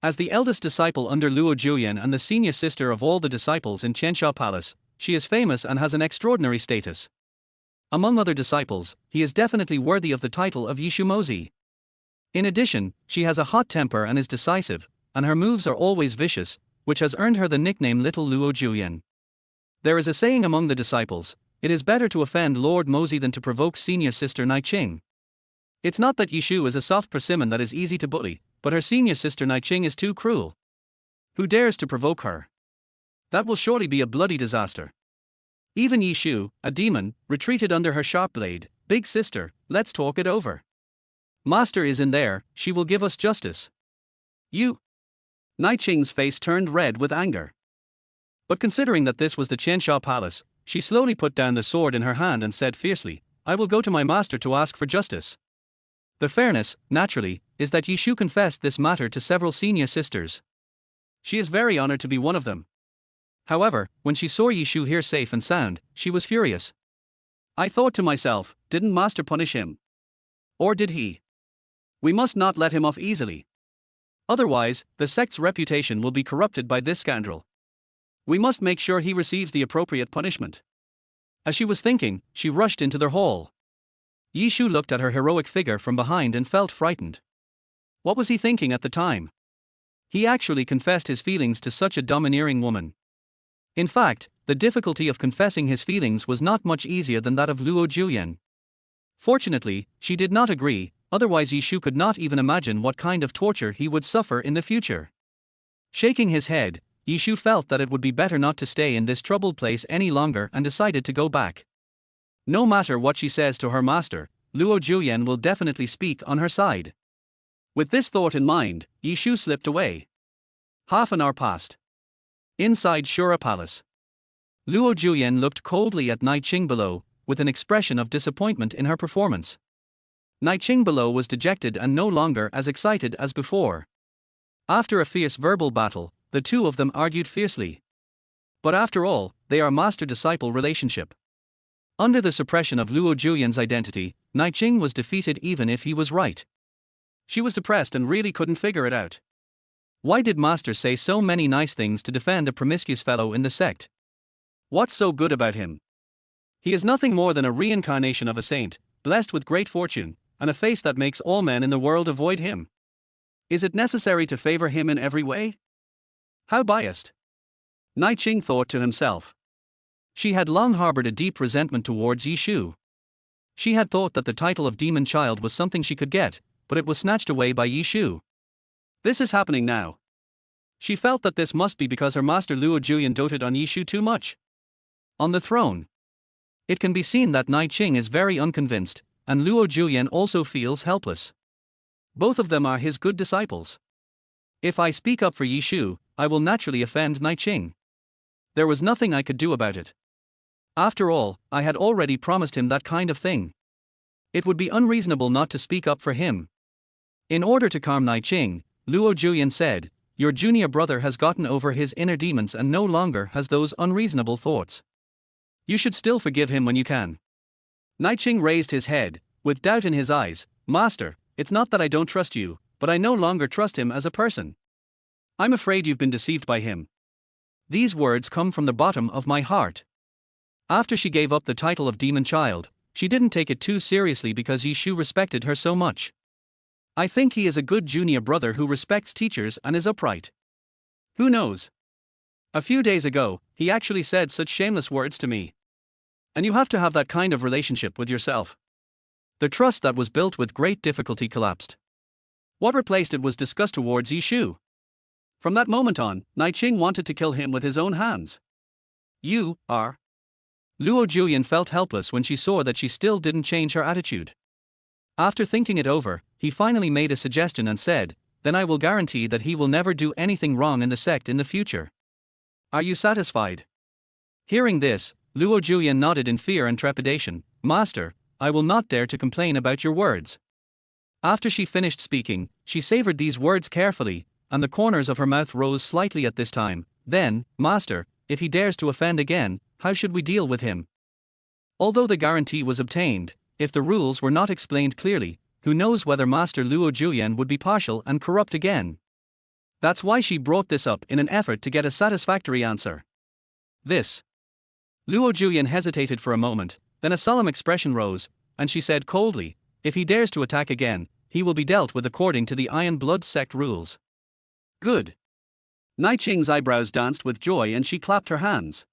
As the eldest disciple under Luo Julian and the senior sister of all the disciples in Qiansha Palace, she is famous and has an extraordinary status. Among other disciples, he is definitely worthy of the title of Yishu Mozi. In addition, she has a hot temper and is decisive, and her moves are always vicious, which has earned her the nickname Little Luo Julian. There is a saying among the disciples, it is better to offend Lord Mozi than to provoke senior sister Nai Ching. It's not that Yishu is a soft persimmon that is easy to bully, but her senior sister Nai Ching is too cruel. Who dares to provoke her? That will surely be a bloody disaster. Even Yishu, a demon, retreated under her sharp blade. Big sister, let's talk it over. Master is in there, she will give us justice. You. Nai Ching's face turned red with anger. But considering that this was the Chensha palace, she slowly put down the sword in her hand and said fiercely, I will go to my master to ask for justice. The fairness, naturally, is that Yishu confessed this matter to several senior sisters. She is very honored to be one of them. However, when she saw Yishu here safe and sound, she was furious. I thought to myself, didn't master punish him? Or did he? We must not let him off easily. Otherwise, the sect's reputation will be corrupted by this scoundrel. We must make sure he receives the appropriate punishment. As she was thinking, she rushed into their hall. Yishu looked at her heroic figure from behind and felt frightened. What was he thinking at the time? He actually confessed his feelings to such a domineering woman. In fact, the difficulty of confessing his feelings was not much easier than that of Luo Juyen. Fortunately, she did not agree, otherwise Yishu could not even imagine what kind of torture he would suffer in the future. Shaking his head, Yishu felt that it would be better not to stay in this troubled place any longer and decided to go back. No matter what she says to her master, Luo Juyen will definitely speak on her side. With this thought in mind, Yishu slipped away. Half an hour passed. Inside Shura Palace, Luo Juyen looked coldly at Nai Qing below, with an expression of disappointment in her performance. Nai Qing below was dejected and no longer as excited as before. After a fierce verbal battle, the two of them argued fiercely. But after all, they are master-disciple relationship. Under the suppression of Luo Juyen's identity, Nai Qing was defeated even if he was right. She was depressed and really couldn't figure it out. Why did master say so many nice things to defend a promiscuous fellow in the sect? What's so good about him? He is nothing more than a reincarnation of a saint, blessed with great fortune, and a face that makes all men in the world avoid him. Is it necessary to favor him in every way? How biased! Nai Qing thought to himself. She had long harbored a deep resentment towards Yishu. She had thought that the title of demon child was something she could get, but it was snatched away by Yishu. This is happening now. She felt that this must be because her master Luo Juyen doted on Yishu too much. On the throne, it can be seen that Nai Qing is very unconvinced, and Luo Juyen also feels helpless. Both of them are his good disciples. If I speak up for Yishu, I will naturally offend Nai Qing. There was nothing I could do about it. After all, I had already promised him that kind of thing. It would be unreasonable not to speak up for him. In order to calm Nai Qing, Luo Juyen said, your junior brother has gotten over his inner demons and no longer has those unreasonable thoughts. You should still forgive him when you can. Nai Qing raised his head, with doubt in his eyes. Master, it's not that I don't trust you, but I no longer trust him as a person. I'm afraid you've been deceived by him. These words come from the bottom of my heart. After she gave up the title of demon child, she didn't take it too seriously because Yishu respected her so much. I think he is a good junior brother who respects teachers and is upright. Who knows? A few days ago, he actually said such shameless words to me. And you have to have that kind of relationship with yourself. The trust that was built with great difficulty collapsed. What replaced it was disgust towards Yishu. From that moment on, Nai Qing wanted to kill him with his own hands. You are. Luo Juyen felt helpless when she saw that she still didn't change her attitude. After thinking it over, he finally made a suggestion and said, then I will guarantee that he will never do anything wrong in the sect in the future. Are you satisfied? Hearing this, Luo Juyen nodded in fear and trepidation. Master, I will not dare to complain about your words. After she finished speaking, she savored these words carefully, and the corners of her mouth rose slightly at this time. Then, Master, if he dares to offend again, how should we deal with him? Although the guarantee was obtained, if the rules were not explained clearly, who knows whether Master Luo Juyen would be partial and corrupt again. That's why she brought this up in an effort to get a satisfactory answer. This. Luo Juyen hesitated for a moment, then a solemn expression rose, and she said coldly, if he dares to attack again, he will be dealt with according to the Iron Blood sect rules. Good. Nai Qing's eyebrows danced with joy and she clapped her hands.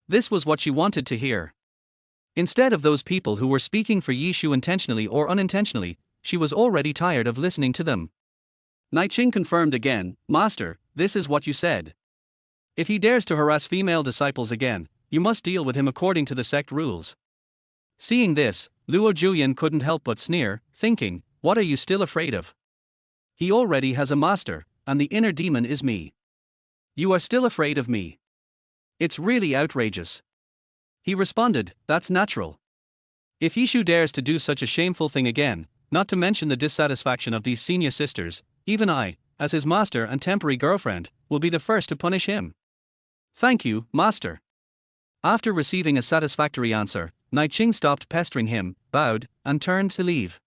This was what she wanted to hear. Instead of those people who were speaking for Yishu intentionally or unintentionally, she was already tired of listening to them. Nai Qing confirmed again, Master, this is what you said. If he dares to harass female disciples again, you must deal with him according to the sect rules. Seeing this, Luo Juyen couldn't help but sneer, thinking, what are you still afraid of? He already has a master, and the inner demon is me. You are still afraid of me. It's really outrageous. He responded, that's natural. If Yishu dares to do such a shameful thing again, not to mention the dissatisfaction of these senior sisters, even I, as his master and temporary girlfriend, will be the first to punish him. Thank you, master. After receiving a satisfactory answer, Nai Ching stopped pestering him, bowed, and turned to leave.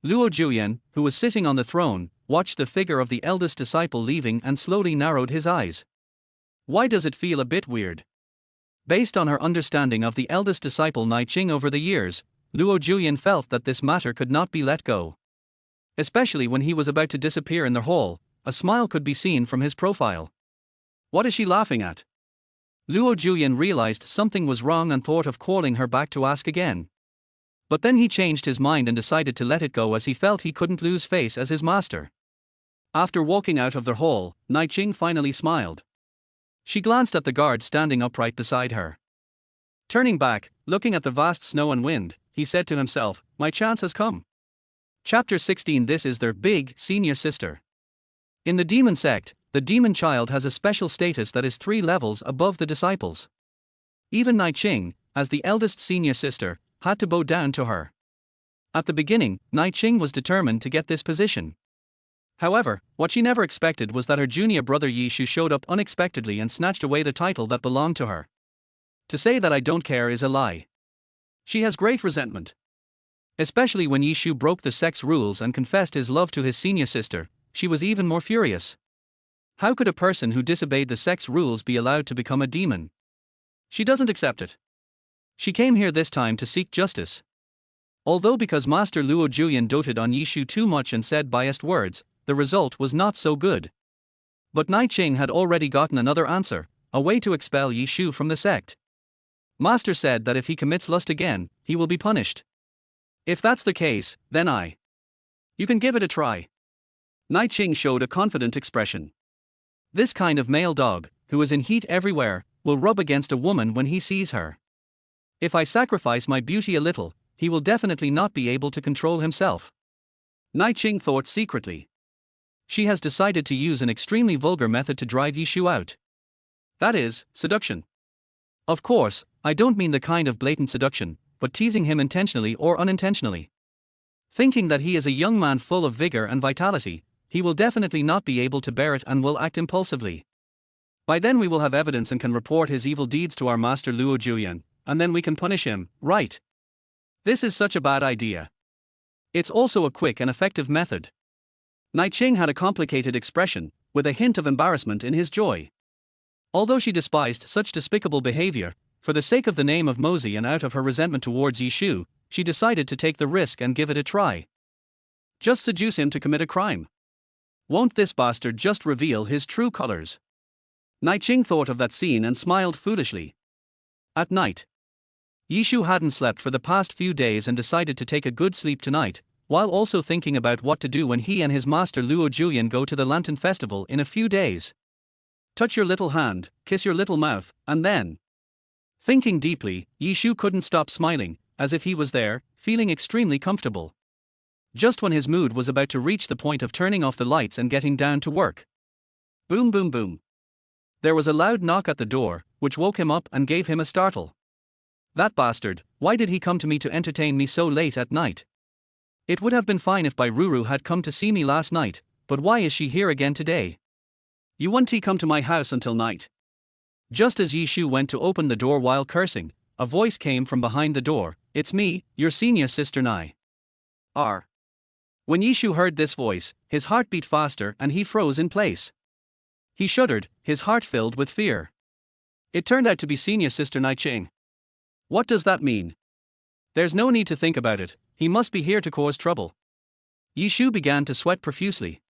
Luo Juyan, who was sitting on the throne, watched the figure of the eldest disciple leaving and slowly narrowed his eyes. Why does it feel a bit weird? Based on her understanding of the eldest disciple Nai Ching over the years, Luo Juyan felt that this matter could not be let go. Especially when he was about to disappear in the hall, a smile could be seen from his profile. What is she laughing at? Luo Juyan realized something was wrong and thought of calling her back to ask again. But then he changed his mind and decided to let it go as he felt he couldn't lose face as his master. After walking out of the hall, Nai Ching finally smiled. She glanced at the guard standing upright beside her. Turning back, looking at the vast snow and wind, he said to himself, my chance has come. Chapter 16. This is their big, senior sister. In the demon sect, the demon child has a special status that is 3 levels above the disciples. Even Nai Ching, as the eldest senior sister, had to bow down to her. At the beginning, Nai Ching was determined to get this position. However, what she never expected was that her junior brother Yishu showed up unexpectedly and snatched away the title that belonged to her. To say that I don't care is a lie. She has great resentment. Especially when Yishu broke the sex rules and confessed his love to his senior sister, she was even more furious. How could a person who disobeyed the sex rules be allowed to become a demon? She doesn't accept it. She came here this time to seek justice. Although because Master Luo Juyan doted on Yishu too much and said biased words, the result was not so good. But Nai Ching had already gotten another answer, a way to expel Yishu from the sect. Master said that if he commits lust again, he will be punished. If that's the case, then You can give it a try. Nai Ching showed a confident expression. This kind of male dog, who is in heat everywhere, will rub against a woman when he sees her. If I sacrifice my beauty a little, he will definitely not be able to control himself. Nai Ching thought secretly. She has decided to use an extremely vulgar method to drive Yishu out. That is, seduction. Of course, I don't mean the kind of blatant seduction, but teasing him intentionally or unintentionally. Thinking that he is a young man full of vigor and vitality, he will definitely not be able to bear it and will act impulsively. By then we will have evidence and can report his evil deeds to our master Luo Juyan, and then we can punish him, right? This is such a bad idea. It's also a quick and effective method. Nai Ching had a complicated expression, with a hint of embarrassment in his joy. Although she despised such despicable behavior, for the sake of the name of Mosey and out of her resentment towards Yishu, she decided to take the risk and give it a try. Just seduce him to commit a crime. Won't this bastard just reveal his true colors? Nai Ching thought of that scene and smiled foolishly. At night, Yishu hadn't slept for the past few days and decided to take a good sleep tonight, while also thinking about what to do when he and his master Luo Juyan go to the Lantern Festival in a few days. Touch your little hand, kiss your little mouth, and then. Thinking deeply, Yishu couldn't stop smiling, as if he was there, feeling extremely comfortable. Just when his mood was about to reach the point of turning off the lights and getting down to work. Boom boom boom. There was a loud knock at the door, which woke him up and gave him a startle. That bastard, why did he come to me to entertain me so late at night? It would have been fine if Bairuru had come to see me last night, but why is she here again today? You won't come to my house until night. Just as Yishu went to open the door while cursing, a voice came from behind the door. It's me, your senior sister Nai. R. When Yishu heard this voice, his heart beat faster and he froze in place. He shuddered, his heart filled with fear. It turned out to be senior sister Nai Ching. What does that mean? There's no need to think about it, he must be here to cause trouble. Yishu began to sweat profusely.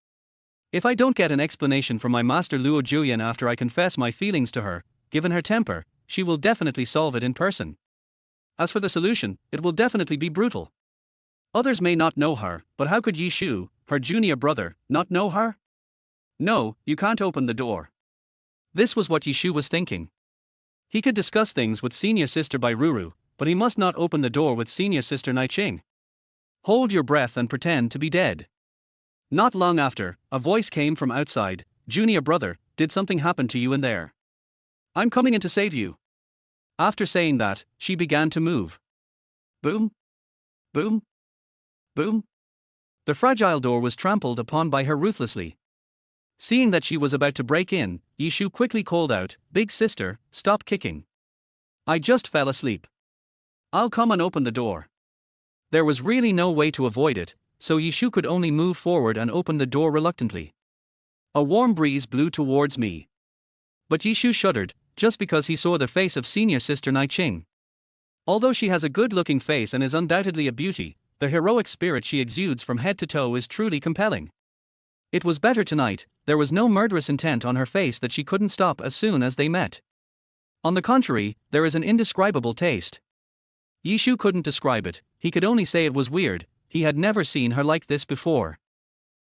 If I don't get an explanation from my master Luo Juyan after I confess my feelings to her, given her temper, she will definitely solve it in person. As for the solution, it will definitely be brutal. Others may not know her, but how could Yishu, her junior brother, not know her? No, you can't open the door. This was what Yishu was thinking. He could discuss things with senior sister Bairuru, but he must not open the door with senior sister Nai Ching. Hold your breath and pretend to be dead. Not long after, a voice came from outside. Junior brother, did something happen to you in there? I'm coming in to save you. After saying that, she began to move. Boom, boom, boom. The fragile door was trampled upon by her ruthlessly. Seeing that she was about to break in, Yishu quickly called out, "Big sister, stop kicking. I just fell asleep. I'll come and open the door." There was really no way to avoid it, so Yishu could only move forward and open the door reluctantly. A warm breeze blew towards me. But Yishu shuddered, just because he saw the face of senior sister Naiqing. Although she has a good-looking face and is undoubtedly a beauty, the heroic spirit she exudes from head to toe is truly compelling. It was better tonight, there was no murderous intent on her face that she couldn't stop as soon as they met. On the contrary, there is an indescribable taste. Yishu couldn't describe it, he could only say it was weird, he had never seen her like this before.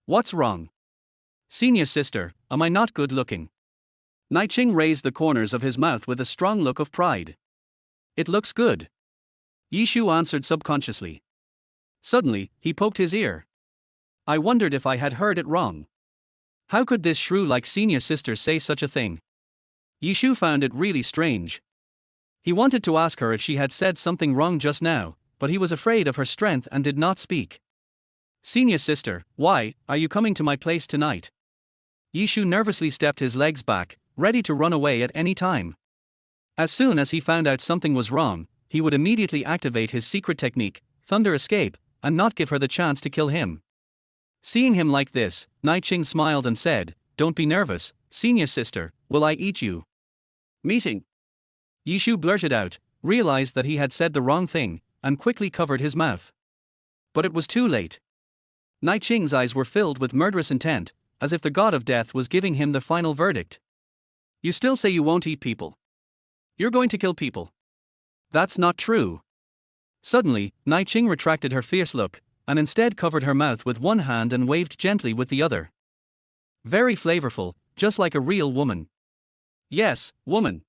What's wrong? Senior sister, am I not good looking? Naiqing raised the corners of his mouth with a strong look of pride. It looks good. Yishu answered subconsciously. Suddenly, he poked his ear. I wondered if I had heard it wrong. How could this shrew-like senior sister say such a thing? Yishu found it really strange. He wanted to ask her if she had said something wrong just now, but he was afraid of her strength and did not speak. Senior sister, why are you coming to my place tonight? Yishu nervously stepped his legs back, ready to run away at any time. As soon as he found out something was wrong, he would immediately activate his secret technique, Thunder Escape, and not give her the chance to kill him. Seeing him like this, Naiqing smiled and said, "Don't be nervous, senior sister, will I eat you?" Meeting. Yishu blurted out, realized that he had said the wrong thing, and quickly covered his mouth. But it was too late. Naiqing's eyes were filled with murderous intent, as if the god of death was giving him the final verdict. You still say you won't eat people. You're going to kill people. That's not true. Suddenly, Naiqing retracted her fierce look, and instead covered her mouth with one hand and waved gently with the other. Very flavorful, just like a real woman. Yes, woman.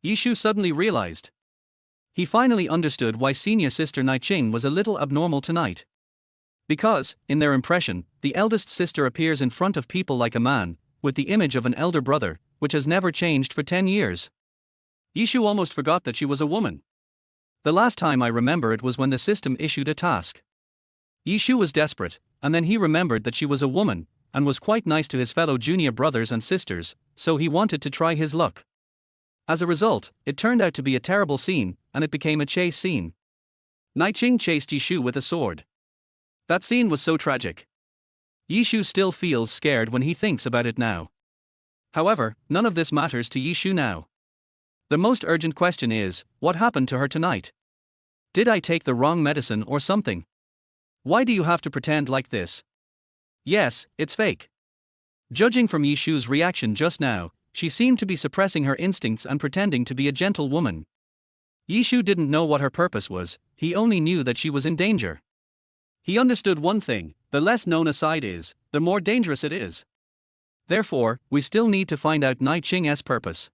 Yishu suddenly realized. He finally understood why senior sister Naiqing was a little abnormal tonight. Because, in their impression, the eldest sister appears in front of people like a man, with the image of an elder brother, which has never changed for 10 years. Yishu almost forgot that she was a woman. The last time I remember it was when the system issued a task. Yishu was desperate, and then he remembered that she was a woman, and was quite nice to his fellow junior brothers and sisters, so he wanted to try his luck. As a result, it turned out to be a terrible scene, and it became a chase scene. Naiqing chased Yishu with a sword. That scene was so tragic. Yishu still feels scared when he thinks about it now. However, none of this matters to Yishu now. The most urgent question is, what happened to her tonight? Did I take the wrong medicine or something? Why do you have to pretend like this? Yes, it's fake. Judging from Yishu's reaction just now, she seemed to be suppressing her instincts and pretending to be a gentle woman. Yishu didn't know what her purpose was, he only knew that she was in danger. He understood one thing, the less known a side is, the more dangerous it is. Therefore, we still need to find out Naiqing's purpose.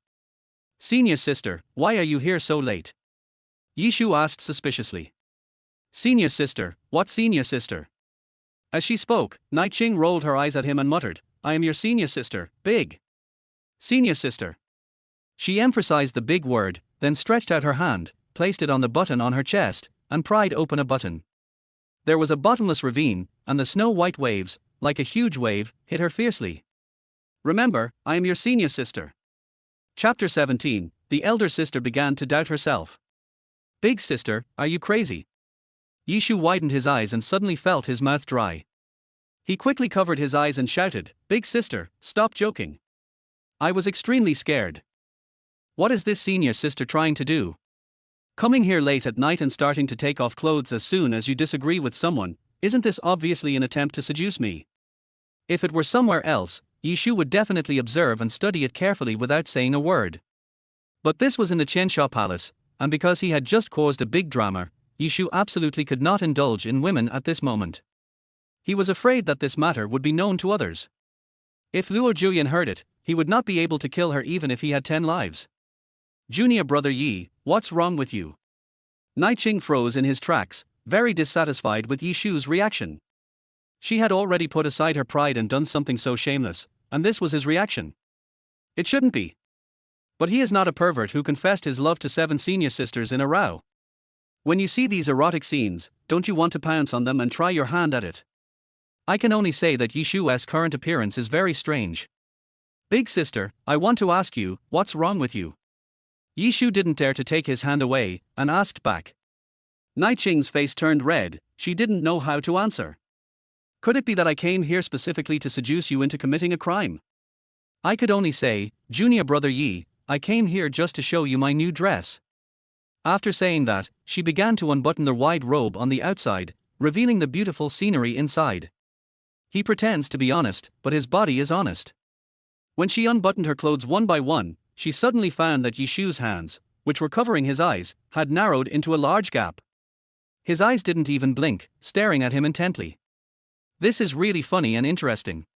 Senior sister, why are you here so late? Yishu asked suspiciously. Senior sister, what senior sister? As she spoke, Naiqing rolled her eyes at him and muttered, I am your senior sister, big. Senior sister. She emphasized the big word, then stretched out her hand, placed it on the button on her chest, and pried open a button. There was a bottomless ravine, and the snow-white waves, like a huge wave, hit her fiercely. Remember, I am your senior sister. Chapter 17, the elder sister began to doubt herself. Big sister, are you crazy? Yishu widened his eyes and suddenly felt his mouth dry. He quickly covered his eyes and shouted, Big sister, stop joking. I was extremely scared. What is this senior sister trying to do? Coming here late at night and starting to take off clothes as soon as you disagree with someone, isn't this obviously an attempt to seduce me? If it were somewhere else, Yishu would definitely observe and study it carefully without saying a word. But this was in the Qiansha Palace, and because he had just caused a big drama, Yishu absolutely could not indulge in women at this moment. He was afraid that this matter would be known to others. If Luo Juyan heard it, he would not be able to kill her even if he had 10 lives. Junior brother Yi, what's wrong with you? Naiqing froze in his tracks, very dissatisfied with Yishu's reaction. She had already put aside her pride and done something so shameless, and this was his reaction. It shouldn't be. But he is not a pervert who confessed his love to 7 senior sisters in a row. When you see these erotic scenes, don't you want to pounce on them and try your hand at it? I can only say that Yishu's current appearance is very strange. Big sister, I want to ask you, what's wrong with you? Yishu didn't dare to take his hand away, and asked back. Naiqing's face turned red, she didn't know how to answer. Could it be that I came here specifically to seduce you into committing a crime? I could only say, Junior brother Yi, I came here just to show you my new dress. After saying that, she began to unbutton the wide robe on the outside, revealing the beautiful scenery inside. He pretends to be honest, but his body is honest. When she unbuttoned her clothes one by one, she suddenly found that Yishu's hands, which were covering his eyes, had narrowed into a large gap. His eyes didn't even blink, staring at him intently. This is really funny and interesting.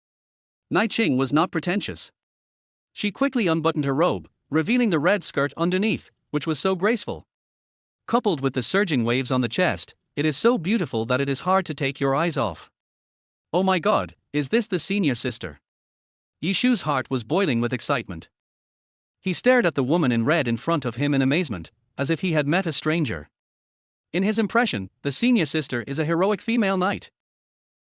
Naiqing was not pretentious. She quickly unbuttoned her robe, revealing the red skirt underneath, which was so graceful. Coupled with the surging waves on the chest, it is so beautiful that it is hard to take your eyes off. Oh my god, is this the senior sister? Yishu's heart was boiling with excitement. He stared at the woman in red in front of him in amazement, as if he had met a stranger. In his impression, the senior sister is a heroic female knight.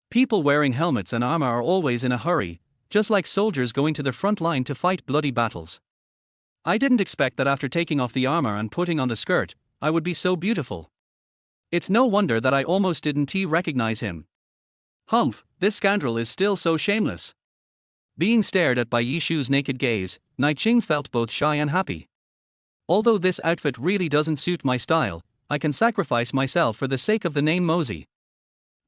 People wearing helmets and armor are always in a hurry, just like soldiers going to the front line to fight bloody battles. I didn't expect that after taking off the armor and putting on the skirt, I would be so beautiful. It's no wonder that I almost didn't recognize him. Humph, this scoundrel is still so shameless. Being stared at by Yishu's naked gaze, Naiqing felt both shy and happy. Although this outfit really doesn't suit my style, I can sacrifice myself for the sake of the name Mosey.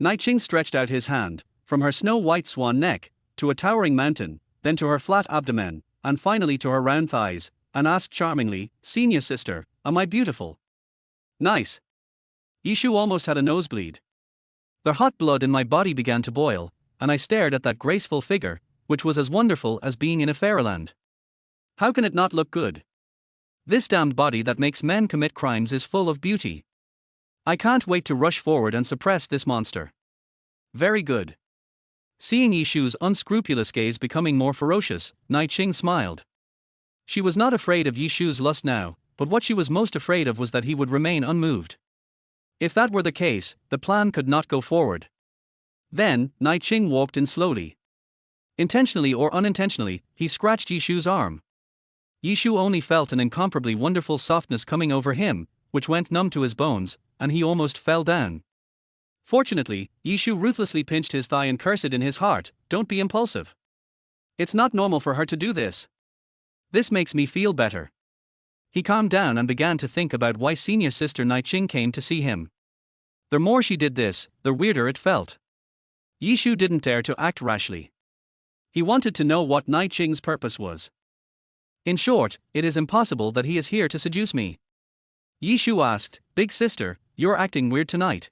Naiqing stretched out his hand, from her snow-white swan neck, to a towering mountain, then to her flat abdomen, and finally to her round thighs, and asked charmingly, Senior sister, am I beautiful? Nice. Yishu almost had a nosebleed. The hot blood in my body began to boil, and I stared at that graceful figure, which was as wonderful as being in a fairyland. How can it not look good? This damned body that makes men commit crimes is full of beauty. I can't wait to rush forward and suppress this monster. Very good. Seeing Yishu's unscrupulous gaze becoming more ferocious, Naiqing smiled. She was not afraid of Yishu's lust now, but what she was most afraid of was that he would remain unmoved. If that were the case, the plan could not go forward. Then, Naiqing walked in slowly. Intentionally or unintentionally, he scratched Yishu's arm. Yishu only felt an incomparably wonderful softness coming over him, which went numb to his bones, and he almost fell down. Fortunately, Yishu ruthlessly pinched his thigh and cursed in his heart, don't be impulsive. It's not normal for her to do this. This makes me feel better. He calmed down and began to think about why senior sister Naiqing came to see him. The more she did this, the weirder it felt. Yishu didn't dare to act rashly. He wanted to know what Naiqing's purpose was. In short, it is impossible that he is here to seduce me. Yishu asked, Big sister, you're acting weird tonight.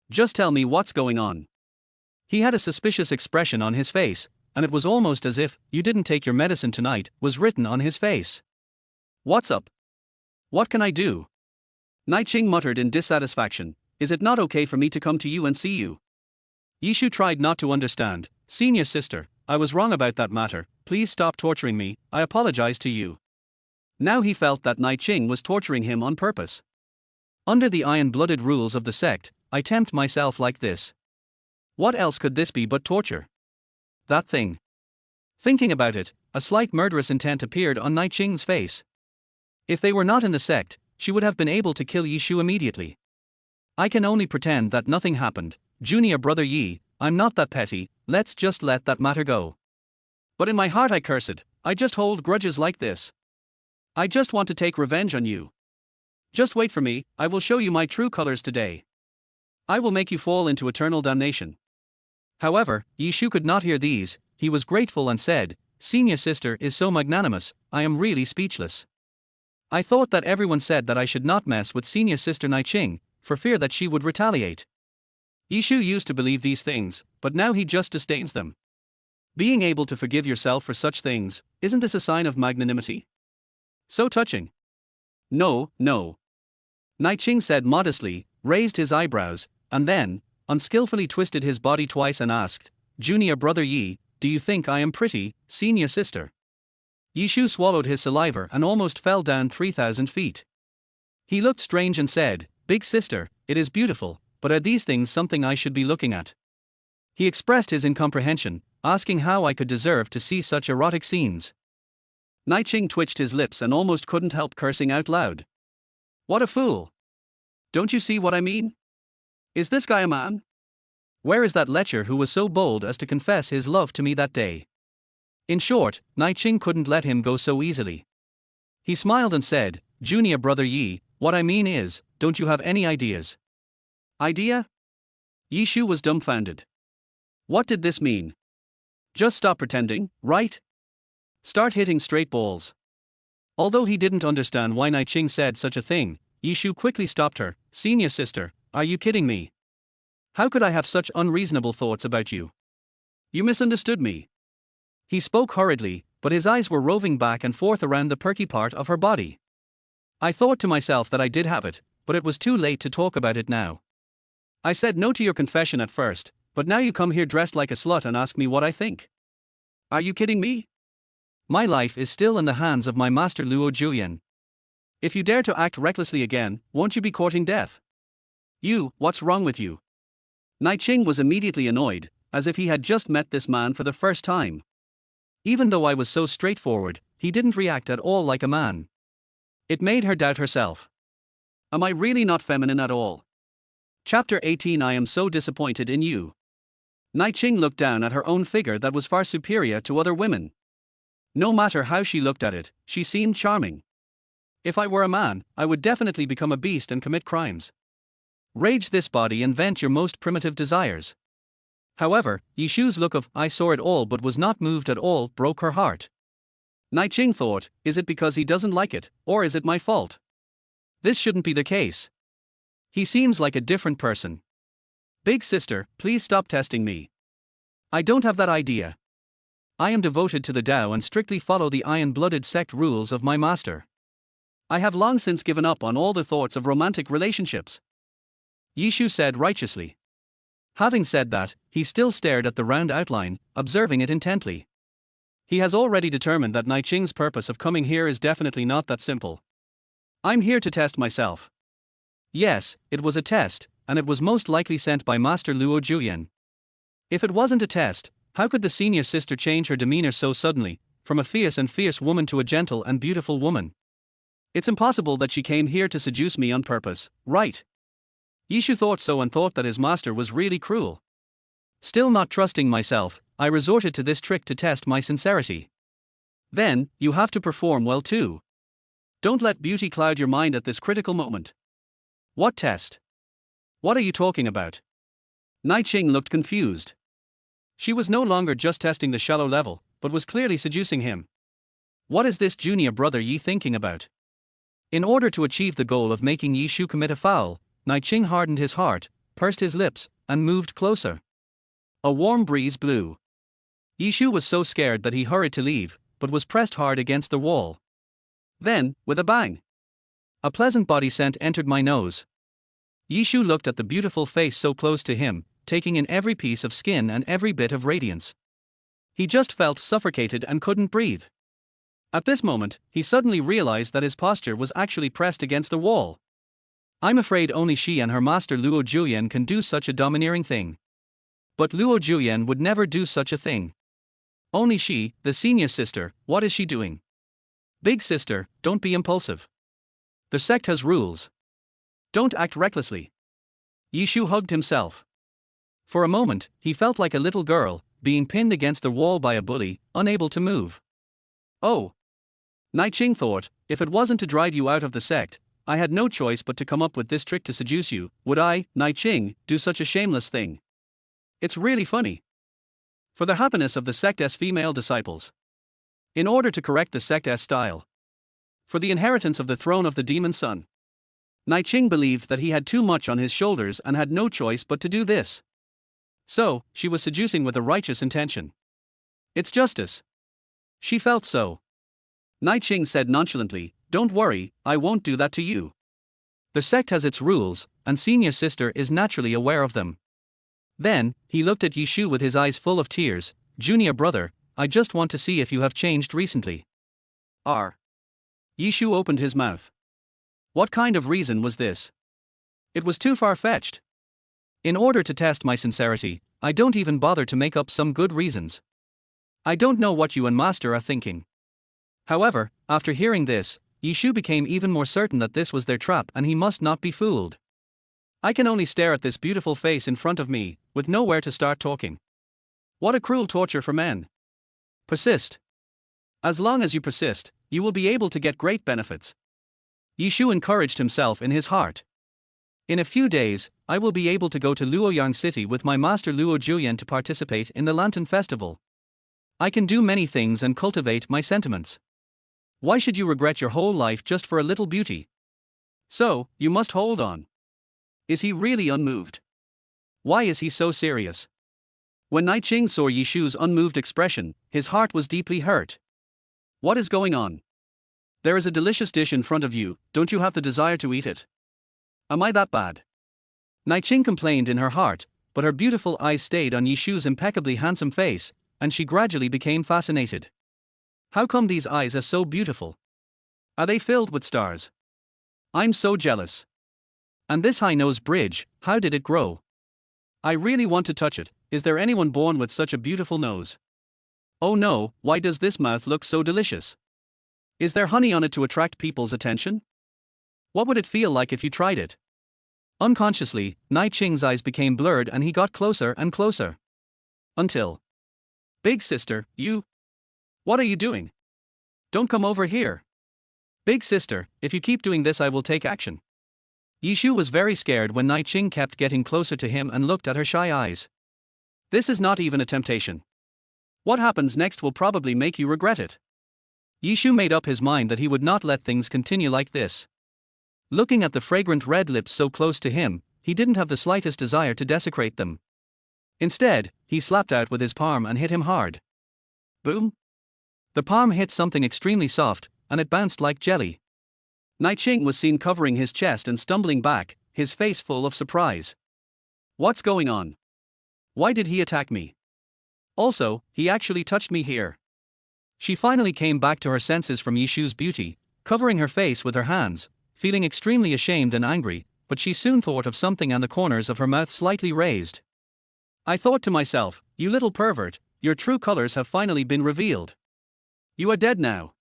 Just tell me what's going on. He had a suspicious expression on his face, and it was almost as if, you didn't take your medicine tonight, was written on his face. What's up? What can I do? Naiqing muttered in dissatisfaction, is it not okay for me to come to you and see you? Yishu tried not to understand, Senior sister, I was wrong about that matter, please stop torturing me, I apologize to you. Now he felt that Naiqing was torturing him on purpose. Under the iron-blooded rules of the sect, I tempt myself like this. What else could this be but torture? That thing. Thinking about it, a slight murderous intent appeared on Naiqing's face. If they were not in the sect, she would have been able to kill Yishu immediately. I can only pretend that nothing happened, Junior brother Yi, I'm not that petty, let's just let that matter go. But in my heart I curse it, I just hold grudges like this. I just want to take revenge on you. Just wait for me, I will show you my true colors today. I will make you fall into eternal damnation. However, Yishu could not hear these, he was grateful and said, Senior sister is so magnanimous, I am really speechless. I thought that everyone said that I should not mess with senior sister Naiqing, for fear that she would retaliate. Yishu used to believe these things, but now he just disdains them. Being able to forgive yourself for such things, isn't this a sign of magnanimity? So touching. No, no. Naiqing said modestly, raised his eyebrows, and then, unskillfully twisted his body twice and asked, Junior brother Yi, do you think I am pretty, senior sister? Yishu swallowed his saliva and almost fell down 3,000 feet. He looked strange and said, "Big sister, it is beautiful, but are these things something I should be looking at?" He expressed his incomprehension, asking how I could deserve to see such erotic scenes. Naiching twitched his lips and almost couldn't help cursing out loud. What a fool! Don't you see what I mean? Is this guy a man? Where is that lecher who was so bold as to confess his love to me that day? In short, Naiching couldn't let him go so easily. He smiled and said, "Junior brother Yi, what I mean is, don't you have any ideas?" Idea? Yishu was dumbfounded. What did this mean? Just stop pretending, right? Start hitting straight balls. Although he didn't understand why Naiching said such a thing, Yishu quickly stopped her. "Senior sister, are you kidding me? How could I have such unreasonable thoughts about you? You misunderstood me." He spoke hurriedly, but his eyes were roving back and forth around the perky part of her body. I thought to myself that I did have it, but it was too late to talk about it now. I said no to your confession at first, but now you come here dressed like a slut and ask me what I think. Are you kidding me? My life is still in the hands of my master Luo Juyan. If you dare to act recklessly again, won't you be courting death? What's wrong with you? Naiching was immediately annoyed, as if he had just met this man for the first time. Even though I was so straightforward, he didn't react at all like a man. It made her doubt herself. Am I really not feminine at all? Chapter 18. I am so disappointed in you. Naiching looked down at her own figure that was far superior to other women. No matter how she looked at it, she seemed charming. If I were a man, I would definitely become a beast and commit crimes. Rage this body and vent your most primitive desires. However, Yishu's look of "I saw it all but was not moved at all" broke her heart. Naiching thought, is it because he doesn't like it, or is it my fault? This shouldn't be the case. He seems like a different person. Big sister, please stop testing me. I don't have that idea. I am devoted to the Tao and strictly follow the iron-blooded sect rules of my master. I have long since given up on all the thoughts of romantic relationships. Yishu said righteously. Having said that, he still stared at the round outline, observing it intently. He has already determined that Naiching's purpose of coming here is definitely not that simple. I'm here to test myself. Yes, it was a test, and it was most likely sent by Master Luo Juyan. If it wasn't a test, how could the senior sister change her demeanor so suddenly, from a fierce woman to a gentle and beautiful woman? It's impossible that she came here to seduce me on purpose, right? Yishu thought so and thought that his master was really cruel. Still not trusting myself, I resorted to this trick to test my sincerity. Then, you have to perform well too. Don't let beauty cloud your mind at this critical moment. What test? What are you talking about? Naiching looked confused. She was no longer just testing the shallow level, but was clearly seducing him. What is this junior brother Yi thinking about? In order to achieve the goal of making Yishu commit a foul, Naiching hardened his heart, pursed his lips, and moved closer. A warm breeze blew. Yishu was so scared that he hurried to leave, but was pressed hard against the wall. Then, with a bang, a pleasant body scent entered my nose. Yishu looked at the beautiful face so close to him, taking in every piece of skin and every bit of radiance. He just felt suffocated and couldn't breathe. At this moment, he suddenly realized that his posture was actually pressed against the wall. I'm afraid only she and her master Luo Juyan can do such a domineering thing. But Luo Juyan would never do such a thing. Only she, the senior sister, what is she doing? Big sister, don't be impulsive. The sect has rules. Don't act recklessly. Yishu hugged himself. For a moment, he felt like a little girl, being pinned against the wall by a bully, unable to move. Oh! Naiching thought, if it wasn't to drive you out of the sect, I had no choice but to come up with this trick to seduce you. Would I, Naiching, do such a shameless thing? It's really funny. For the happiness of the sect's female disciples. In order to correct the sect's style. For the inheritance of the throne of the demon son. Naiching believed that he had too much on his shoulders and had no choice but to do this. So, she was seducing with a righteous intention. It's justice. She felt so. Naiching said nonchalantly, don't worry, I won't do that to you. The sect has its rules, and senior sister is naturally aware of them. Then, he looked at Yishu with his eyes full of tears. Junior brother, I just want to see if you have changed recently. R. Yishu opened his mouth. What kind of reason was this? It was too far-fetched. In order to test my sincerity, I don't even bother to make up some good reasons. I don't know what you and Master are thinking. However, after hearing this, Yishu became even more certain that this was their trap and he must not be fooled. I can only stare at this beautiful face in front of me, with nowhere to start talking. What a cruel torture for men. Persist. As long as you persist, you will be able to get great benefits. Yishu encouraged himself in his heart. In a few days, I will be able to go to Luoyang City with my master Luo Juyan to participate in the Lantern Festival. I can do many things and cultivate my sentiments. Why should you regret your whole life just for a little beauty? So, you must hold on. Is he really unmoved? Why is he so serious? When Naiqing saw Yishu's unmoved expression, his heart was deeply hurt. What is going on? There is a delicious dish in front of you, don't you have the desire to eat it? Am I that bad? Naiqing complained in her heart, but her beautiful eyes stayed on Yishu's impeccably handsome face, and she gradually became fascinated. How come these eyes are so beautiful? Are they filled with stars? I'm so jealous. And this high-nose bridge, how did it grow? I really want to touch it. Is there anyone born with such a beautiful nose? Oh no, why does this mouth look so delicious? Is there honey on it to attract people's attention? What would it feel like if you tried it? Unconsciously, Naiqing's eyes became blurred and he got closer and closer. Until. Big sister, you? What are you doing? Don't come over here. Big sister, if you keep doing this I will take action. Yishu was very scared when Naiqing kept getting closer to him and looked at her shy eyes. This is not even a temptation. What happens next will probably make you regret it. Yishu made up his mind that he would not let things continue like this. Looking at the fragrant red lips so close to him, he didn't have the slightest desire to desecrate them. Instead, he slapped out with his palm and hit him hard. Boom! The palm hit something extremely soft, and it bounced like jelly. Naiqing was seen covering his chest and stumbling back, his face full of surprise. What's going on? Why did he attack me? Also, he actually touched me here. She finally came back to her senses from Yishu's beauty, covering her face with her hands, feeling extremely ashamed and angry, but she soon thought of something and the corners of her mouth slightly raised. I thought to myself, you little pervert, your true colors have finally been revealed. You are dead now.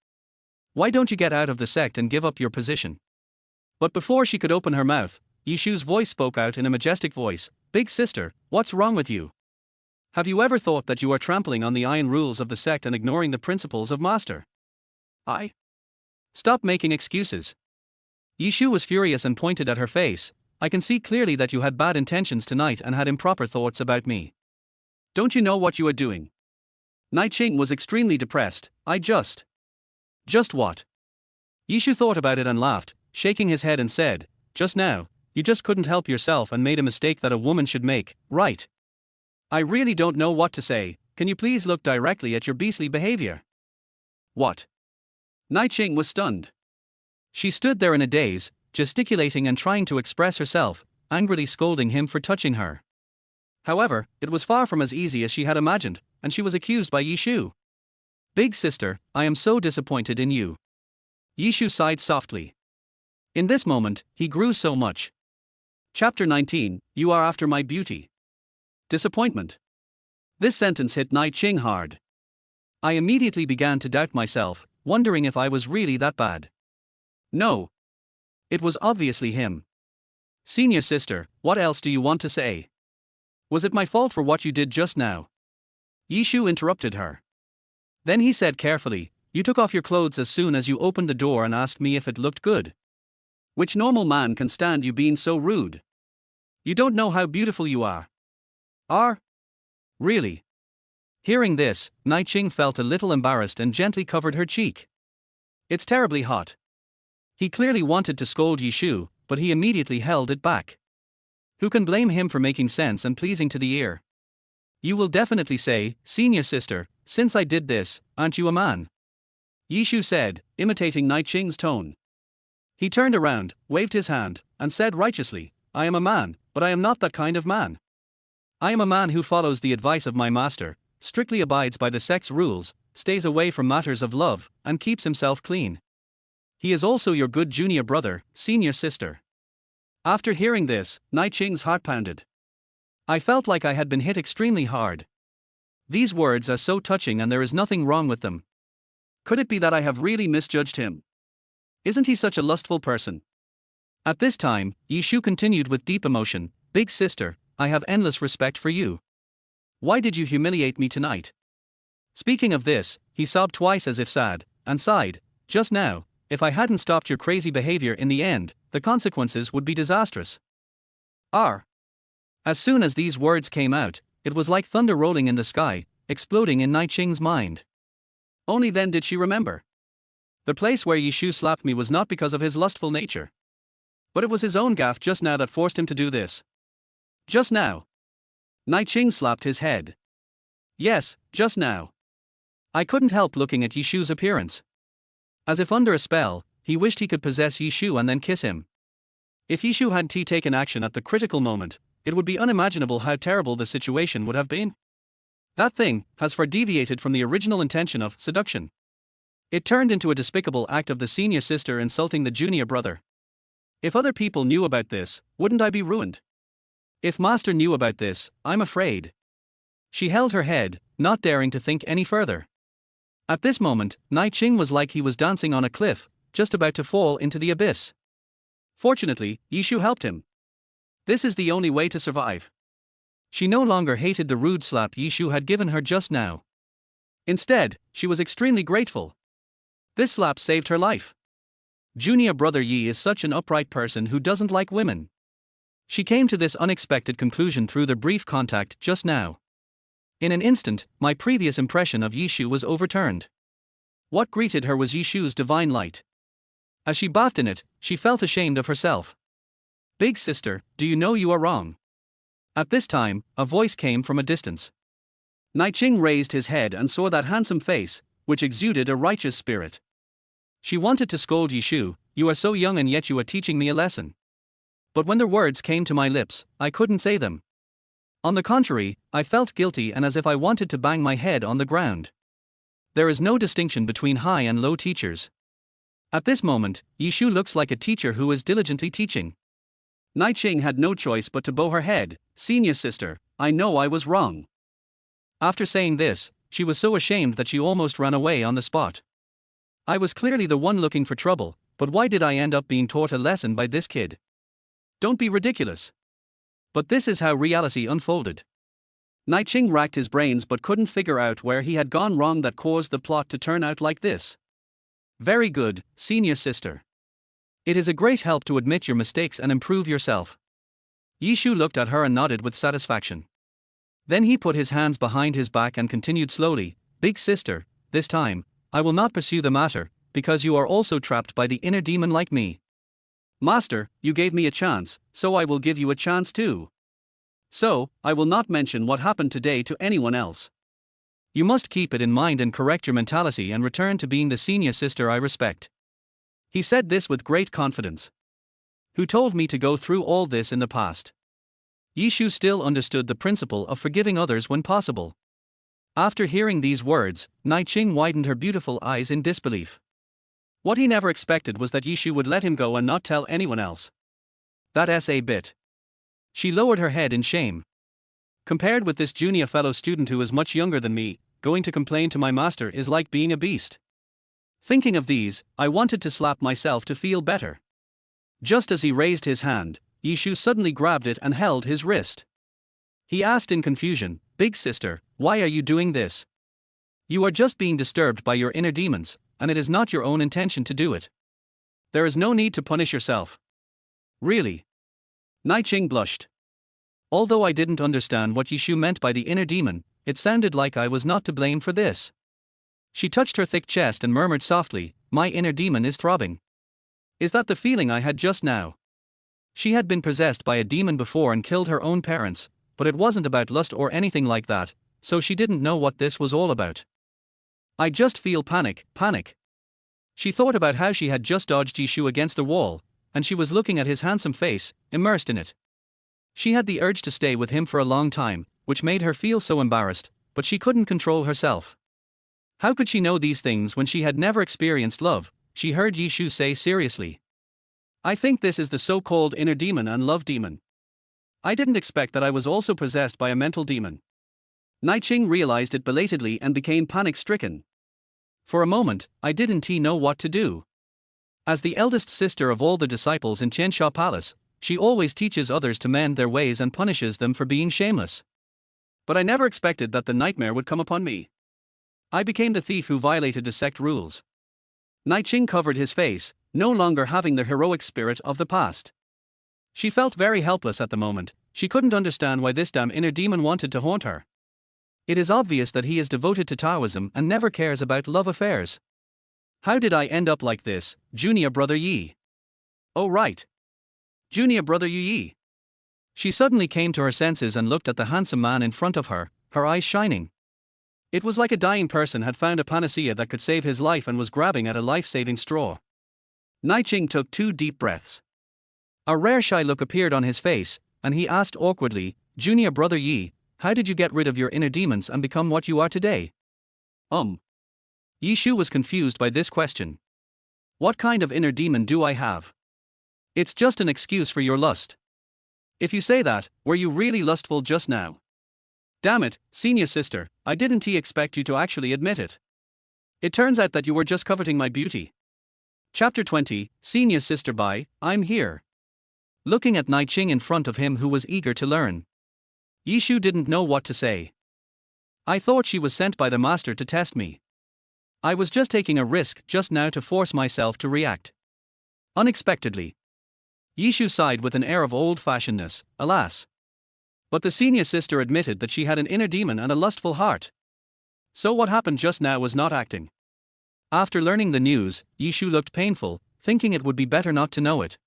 Why don't you get out of the sect and give up your position? But before she could open her mouth, Yishu's voice spoke out in a majestic voice, Big sister, what's wrong with you? Have you ever thought that you are trampling on the iron rules of the sect and ignoring the principles of Master? Stop making excuses. Yishu was furious and pointed at her face. I can see clearly that you had bad intentions tonight and had improper thoughts about me. Don't you know what you are doing? Naiqing was extremely depressed. Just what? Yishu thought about it and laughed, shaking his head and said, just now, you just couldn't help yourself and made a mistake that a woman should make, right? I really don't know what to say, can you please look directly at your beastly behavior? What? Naiqing was stunned. She stood there in a daze, gesticulating and trying to express herself, angrily scolding him for touching her. However, it was far from as easy as she had imagined, and she was accused by Yishu. Big sister, I am so disappointed in you. Yishu sighed softly. In this moment, he grew so much. Chapter 19, You are after my beauty. Disappointment. This sentence hit Naiqing hard. I immediately began to doubt myself, wondering if I was really that bad. No. It was obviously him. Senior sister, what else do you want to say? Was it my fault for what you did just now? Yishu interrupted her. Then he said carefully, you took off your clothes as soon as you opened the door and asked me if it looked good. Which normal man can stand you being so rude? You don't know how beautiful you are. Really? Hearing this, Naiqing felt a little embarrassed and gently covered her cheek. It's terribly hot. He clearly wanted to scold Yishu, but he immediately held it back. Who can blame him for making sense and pleasing to the ear? You will definitely say, senior sister, since I did this, aren't you a man? Yishu said, imitating Naiqing's tone. He turned around, waved his hand, and said righteously, I am a man, but I am not that kind of man. I am a man who follows the advice of my master, strictly abides by the sect's rules, stays away from matters of love, and keeps himself clean. He is also your good junior brother, senior sister. After hearing this, Nai Ching's heart pounded. I felt like I had been hit extremely hard. These words are so touching and there is nothing wrong with them. Could it be that I have really misjudged him? Isn't he such a lustful person? At this time, Yishu continued with deep emotion, Big sister, I have endless respect for you. Why did you humiliate me tonight? Speaking of this, he sobbed twice as if sad, and sighed, just now, if I hadn't stopped your crazy behavior in the end, the consequences would be disastrous. As soon as these words came out, it was like thunder rolling in the sky, exploding in Nai Ching's mind. Only then did she remember. The place where Yishu slapped me was not because of his lustful nature. But it was his own gaffe just now that forced him to do this. Just now. Nai Ching slapped his head. Yes, just now. I couldn't help looking at Yishu's appearance. As if under a spell, he wished he could possess Yishu and then kiss him. If Yishu had taken action at the critical moment, it would be unimaginable how terrible the situation would have been. That thing has far deviated from the original intention of seduction. It turned into a despicable act of the senior sister insulting the junior brother. If other people knew about this, wouldn't I be ruined? If Master knew about this, I'm afraid. She held her head, not daring to think any further. At this moment, Nai Ching was like he was dancing on a cliff, just about to fall into the abyss. Fortunately, Yishu helped him. This is the only way to survive. She no longer hated the rude slap Yishu had given her just now. Instead, she was extremely grateful. This slap saved her life. Junior brother Yi is such an upright person who doesn't like women. She came to this unexpected conclusion through the brief contact just now. In an instant, my previous impression of Yishu was overturned. What greeted her was Yishu's divine light. As she bathed in it, she felt ashamed of herself. Big sister, do you know you are wrong? At this time, a voice came from a distance. Nai Ching raised his head and saw that handsome face, which exuded a righteous spirit. She wanted to scold Yishu, you are so young and yet you are teaching me a lesson. But when the words came to my lips, I couldn't say them. On the contrary, I felt guilty and as if I wanted to bang my head on the ground. There is no distinction between high and low teachers. At this moment, Yishu looks like a teacher who is diligently teaching. Nai Ching had no choice but to bow her head, senior sister, I know I was wrong. After saying this, she was so ashamed that she almost ran away on the spot. I was clearly the one looking for trouble, but why did I end up being taught a lesson by this kid? Don't be ridiculous. But this is how reality unfolded. Nai Ching racked his brains but couldn't figure out where he had gone wrong that caused the plot to turn out like this. Very good, senior sister. It is a great help to admit your mistakes and improve yourself. Yishu looked at her and nodded with satisfaction. Then he put his hands behind his back and continued slowly, Big sister, this time, I will not pursue the matter, because you are also trapped by the inner demon like me. Master, you gave me a chance, so I will give you a chance too. So, I will not mention what happened today to anyone else. You must keep it in mind and correct your mentality and return to being the senior sister I respect. He said this with great confidence. Who told me to go through all this in the past? Yishu still understood the principle of forgiving others when possible. After hearing these words, Nai Ching widened her beautiful eyes in disbelief. What he never expected was that Yishu would let him go and not tell anyone else. That's a bit. She lowered her head in shame. Compared with this junior fellow student who is much younger than me, going to complain to my master is like being a beast. Thinking of these, I wanted to slap myself to feel better. Just as he raised his hand, Yishu suddenly grabbed it and held his wrist. He asked in confusion, Big sister, why are you doing this? You are just being disturbed by your inner demons, and it is not your own intention to do it. There is no need to punish yourself. Really? Nai Ching blushed. Although I didn't understand what Yishu meant by the inner demon, it sounded like I was not to blame for this. She touched her thick chest and murmured softly, my inner demon is throbbing. Is that the feeling I had just now? She had been possessed by a demon before and killed her own parents, but it wasn't about lust or anything like that, so she didn't know what this was all about. I just feel panic. She thought about how she had just dodged Yishu against the wall, and she was looking at his handsome face, immersed in it. She had the urge to stay with him for a long time, which made her feel so embarrassed, but she couldn't control herself. How could she know these things when she had never experienced love? She heard Yishu say seriously. I think this is the so-called inner demon and love demon. I didn't expect that I was also possessed by a mental demon. Naiqing realized it belatedly and became panic-stricken. For a moment, I didn't know what to do. As the eldest sister of all the disciples in Qiansha Palace, she always teaches others to mend their ways and punishes them for being shameless. But I never expected that the nightmare would come upon me. I became the thief who violated the sect rules. Naiqing covered his face, no longer having the heroic spirit of the past. She felt very helpless at the moment. She couldn't understand why this damn inner demon wanted to haunt her. It is obvious that he is devoted to Taoism and never cares about love affairs. How did I end up like this, junior brother Yi? Oh right. Junior brother Yi. She suddenly came to her senses and looked at the handsome man in front of her, her eyes shining. It was like a dying person had found a panacea that could save his life and was grabbing at a life-saving straw. Naiqing took 2 deep breaths. A rare shy look appeared on his face, and he asked awkwardly, Junior brother Yi, how did you get rid of your inner demons and become what you are today? Yishu was confused by this question. What kind of inner demon do I have? It's just an excuse for your lust. If you say that, were you really lustful just now? Damn it, senior sister, I didn't expect you to actually admit it. It turns out that you were just coveting my beauty. Chapter 20, Senior Sister by, I'm here. Looking at Naiqing in front of him who was eager to learn. Yishu didn't know what to say. I thought she was sent by the master to test me. I was just taking a risk just now to force myself to react. Unexpectedly. Yishu sighed with an air of old-fashionedness, alas. But the senior sister admitted that she had an inner demon and a lustful heart. So what happened just now was not acting. After learning the news, Yishu looked painful, thinking it would be better not to know it.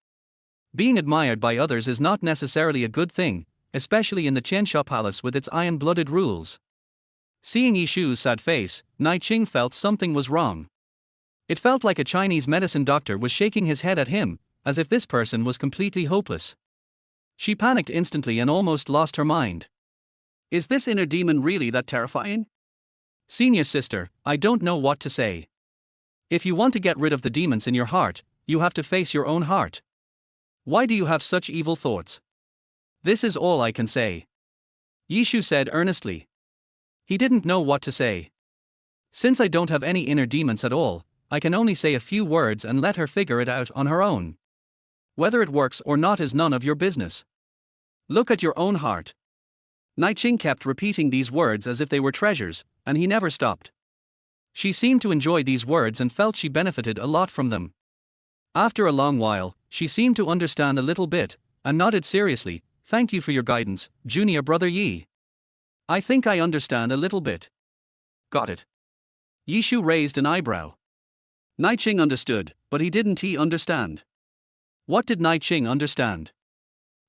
Being admired by others is not necessarily a good thing, especially in the Qiansha Palace with its iron-blooded rules. Seeing Yishu's sad face, Naiqing felt something was wrong. It felt like a Chinese medicine doctor was shaking his head at him, as if this person was completely hopeless. She panicked instantly and almost lost her mind. Is this inner demon really that terrifying? Senior sister, I don't know what to say. If you want to get rid of the demons in your heart, you have to face your own heart. Why do you have such evil thoughts? This is all I can say. Yishu said earnestly. He didn't know what to say. Since I don't have any inner demons at all, I can only say a few words and let her figure it out on her own. Whether it works or not is none of your business. Look at your own heart. Naiqing kept repeating these words as if they were treasures, and he never stopped. She seemed to enjoy these words and felt she benefited a lot from them. After a long while, she seemed to understand a little bit, and nodded seriously, Thank you for your guidance, junior brother Yi. I think I understand a little bit. Got it. Yishu raised an eyebrow. Naiqing understood, but he didn't understand. What did Naiqing understand?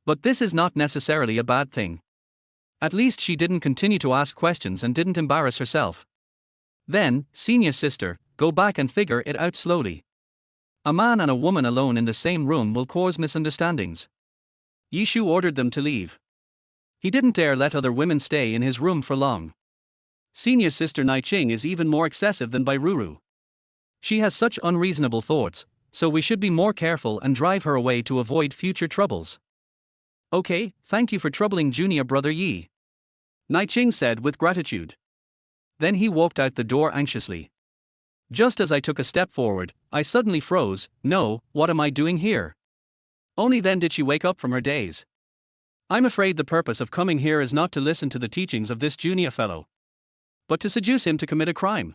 But this is not necessarily a bad thing. At least she didn't continue to ask questions and didn't embarrass herself. Then, senior sister, go back and figure it out slowly. A man and a woman alone in the same room will cause misunderstandings. Yishu ordered them to leave. He didn't dare let other women stay in his room for long. Senior sister Naiqing is even more excessive than Bairuru. She has such unreasonable thoughts, so we should be more careful and drive her away to avoid future troubles. Okay, thank you for troubling junior brother Yi. Naiqing said with gratitude. Then he walked out the door anxiously. Just as I took a step forward, I suddenly froze. No, what am I doing here? Only then did she wake up from her daze. I'm afraid the purpose of coming here is not to listen to the teachings of this junior fellow, but to seduce him to commit a crime.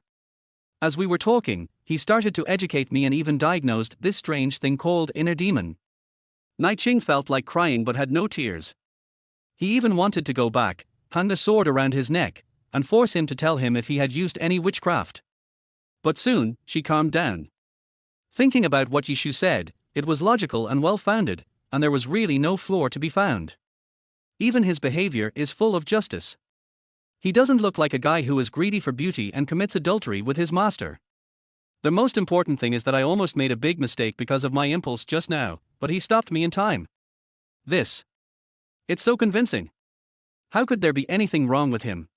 As we were talking, he started to educate me and even diagnosed this strange thing called inner demon. Naiqing felt like crying but had no tears. He even wanted to go back, hang a sword around his neck, and force him to tell him if he had used any witchcraft. But soon, she calmed down. Thinking about what Yishu said, it was logical and well-founded, and there was really no flaw to be found. Even his behavior is full of justice. He doesn't look like a guy who is greedy for beauty and commits adultery with his master. The most important thing is that I almost made a big mistake because of my impulse just now, but he stopped me in time. It's so convincing. How could there be anything wrong with him?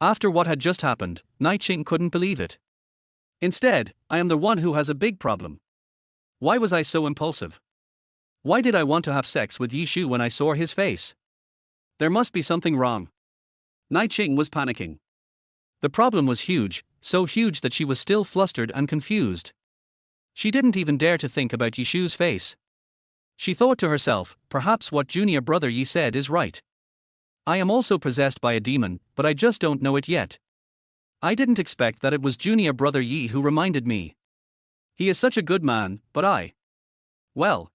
After what had just happened, Nai Ching couldn't believe it. Instead, I am the one who has a big problem. Why was I so impulsive? Why did I want to have sex with Yishu when I saw his face? There must be something wrong. Nai Ching was panicking. The problem was huge, so huge that she was still flustered and confused. She didn't even dare to think about Yishu's face. She thought to herself, perhaps what junior brother Yi said is right. I am also possessed by a demon, but I just don't know it yet. I didn't expect that it was junior brother Yi who reminded me. He is such a good man, but well.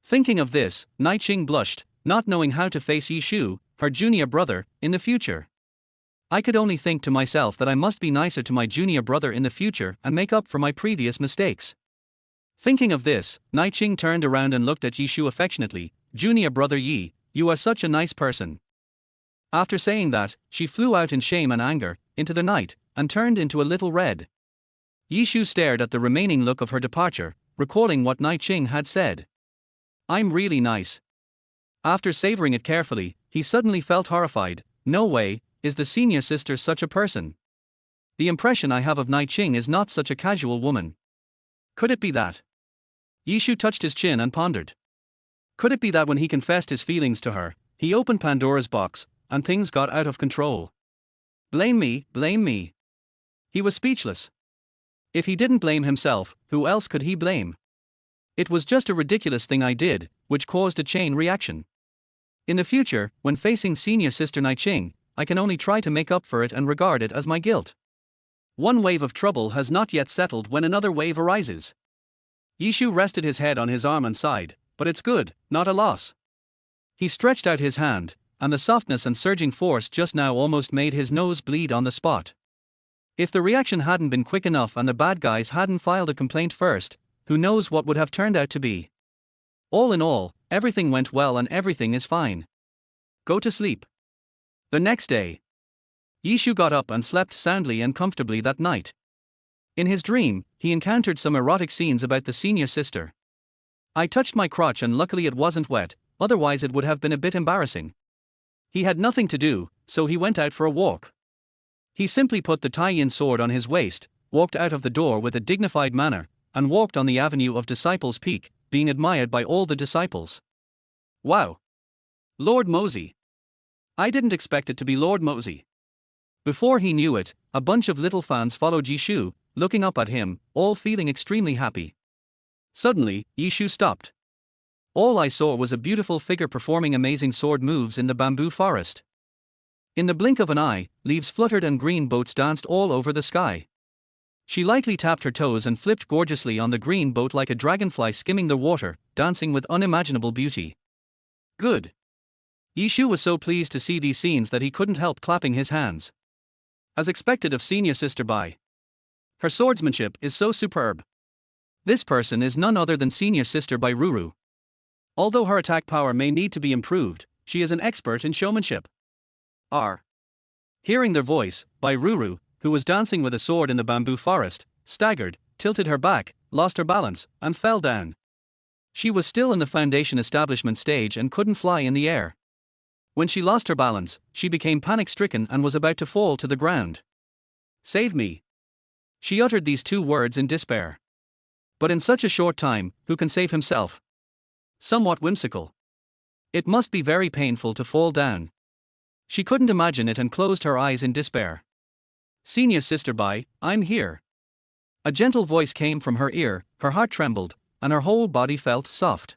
Thinking of this, Nai Ching blushed, not knowing how to face Yishu, her junior brother, in the future. I could only think to myself that I must be nicer to my junior brother in the future and make up for my previous mistakes. Thinking of this, Nai Ching turned around and looked at Yishu affectionately. Junior brother Yi, you are such a nice person. After saying that, she flew out in shame and anger, into the night, and turned into a little red. Yishu stared at the remaining look of her departure, recalling what Nai Ching had said. I'm really nice. After savoring it carefully, he suddenly felt horrified. No way, is the senior sister such a person? The impression I have of Nai Ching is not such a casual woman. Could it be that? Yishu touched his chin and pondered. Could it be that when he confessed his feelings to her, he opened Pandora's box, and things got out of control? Blame me, blame me. He was speechless. If he didn't blame himself, who else could he blame? It was just a ridiculous thing I did, which caused a chain reaction. In the future, when facing senior sister Nai Ching, I can only try to make up for it and regard it as my guilt. One wave of trouble has not yet settled when another wave arises. Yishu rested his head on his arm and sighed, but it's good, not a loss. He stretched out his hand, and the softness and surging force just now almost made his nose bleed on the spot. If the reaction hadn't been quick enough and the bad guys hadn't filed a complaint first, who knows what would have turned out to be. All in all, everything went well and everything is fine. Go to sleep. The next day, Yishu got up and slept soundly and comfortably that night. In his dream, he encountered some erotic scenes about the senior sister. I touched my crotch and luckily it wasn't wet, otherwise it would have been a bit embarrassing. He had nothing to do, so he went out for a walk. He simply put the tie-in sword on his waist, walked out of the door with a dignified manner, and walked on the avenue of Disciples' Peak, being admired by all the disciples. Wow! Lord Mosey! I didn't expect it to be Lord Mosey. Before he knew it, a bunch of little fans followed Yishu, looking up at him, all feeling extremely happy. Suddenly, Yishu stopped. All I saw was a beautiful figure performing amazing sword moves in the bamboo forest. In the blink of an eye, leaves fluttered and green boats danced all over the sky. She lightly tapped her toes and flipped gorgeously on the green boat like a dragonfly skimming the water, dancing with unimaginable beauty. Good. Yishu was so pleased to see these scenes that he couldn't help clapping his hands. As expected of senior sister Bai. Her swordsmanship is so superb. This person is none other than senior sister Bai Ruru. Although her attack power may need to be improved, she is an expert in showmanship. Hearing their voice, Bai Ruru, who was dancing with a sword in the bamboo forest, staggered, tilted her back, lost her balance, and fell down. She was still in the foundation establishment stage and couldn't fly in the air. When she lost her balance, she became panic-stricken and was about to fall to the ground. Save me. She uttered these two words in despair. But in such a short time, who can save himself? Somewhat whimsical. It must be very painful to fall down. She couldn't imagine it and closed her eyes in despair. Senior sister Bai, I'm here. A gentle voice came from her ear, her heart trembled, and her whole body felt soft.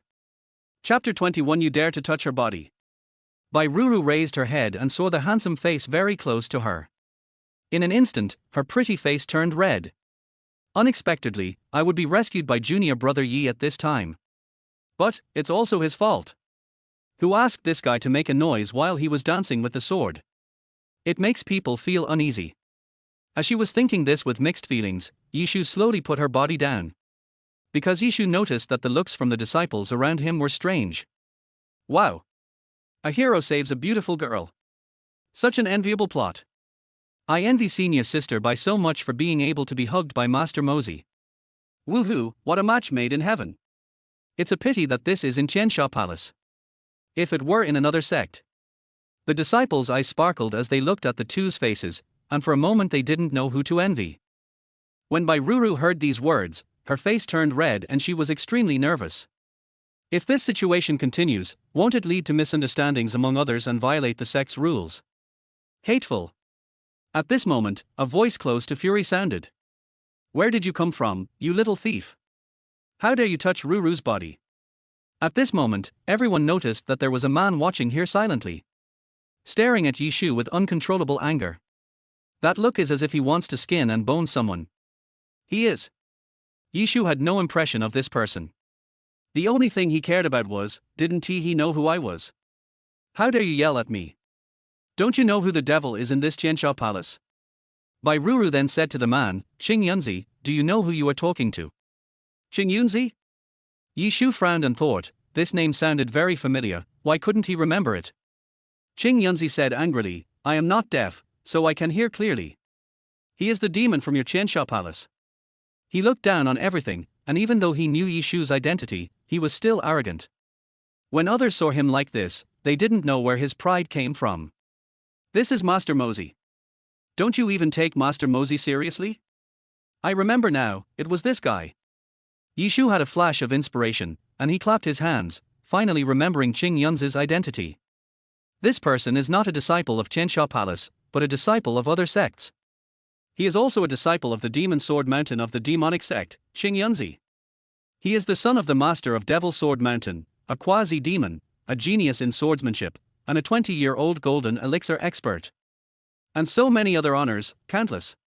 Chapter 21 You Dare to Touch Her Body. Bai Ruru raised her head and saw the handsome face very close to her. In an instant, her pretty face turned red. Unexpectedly, I would be rescued by junior brother Yi at this time. But, it's also his fault. Who asked this guy to make a noise while he was dancing with the sword? It makes people feel uneasy. As she was thinking this with mixed feelings, Yishu slowly put her body down. Because Yishu noticed that the looks from the disciples around him were strange. Wow! A hero saves a beautiful girl. Such an enviable plot. I envy senior sister Bai so much for being able to be hugged by Master Mosey. Woohoo, what a match made in heaven. It's a pity that this is in Qiansha Palace. If it were in another sect. The disciples' eyes sparkled as they looked at the two's faces, and for a moment they didn't know who to envy. When Bairuru heard these words, her face turned red and she was extremely nervous. If this situation continues, won't it lead to misunderstandings among others and violate the sect's rules? Hateful. At this moment, a voice close to fury sounded. Where did you come from, you little thief? How dare you touch Ruru's body? At this moment, everyone noticed that there was a man watching here silently, staring at Yishu with uncontrollable anger. That look is as if he wants to skin and bone someone. He is. Yishu had no impression of this person. The only thing he cared about was, didn't he know who I was? How dare you yell at me? Don't you know who the devil is in this Qiansha palace? Bairuru then said to the man, Qing Yunzi, do you know who you are talking to? Qing Yunzi? Yishu frowned and thought, this name sounded very familiar, why couldn't he remember it? Qing Yunzi said angrily, I am not deaf, so I can hear clearly. He is the demon from your Qiansha palace. He looked down on everything, and even though he knew Yishu's identity, he was still arrogant. When others saw him like this, they didn't know where his pride came from. This is Master Mozi. Don't you even take Master Mozi seriously? I remember now, it was this guy. Yishu had a flash of inspiration, and he clapped his hands, finally remembering Qing Yunzi's identity. This person is not a disciple of Qiansha Palace, but a disciple of other sects. He is also a disciple of the Demon Sword Mountain of the demonic sect, Qing Yunzi. He is the son of the master of Devil Sword Mountain, a quasi-demon, a genius in swordsmanship, and a 20-year-old golden elixir expert. And so many other honors, countless.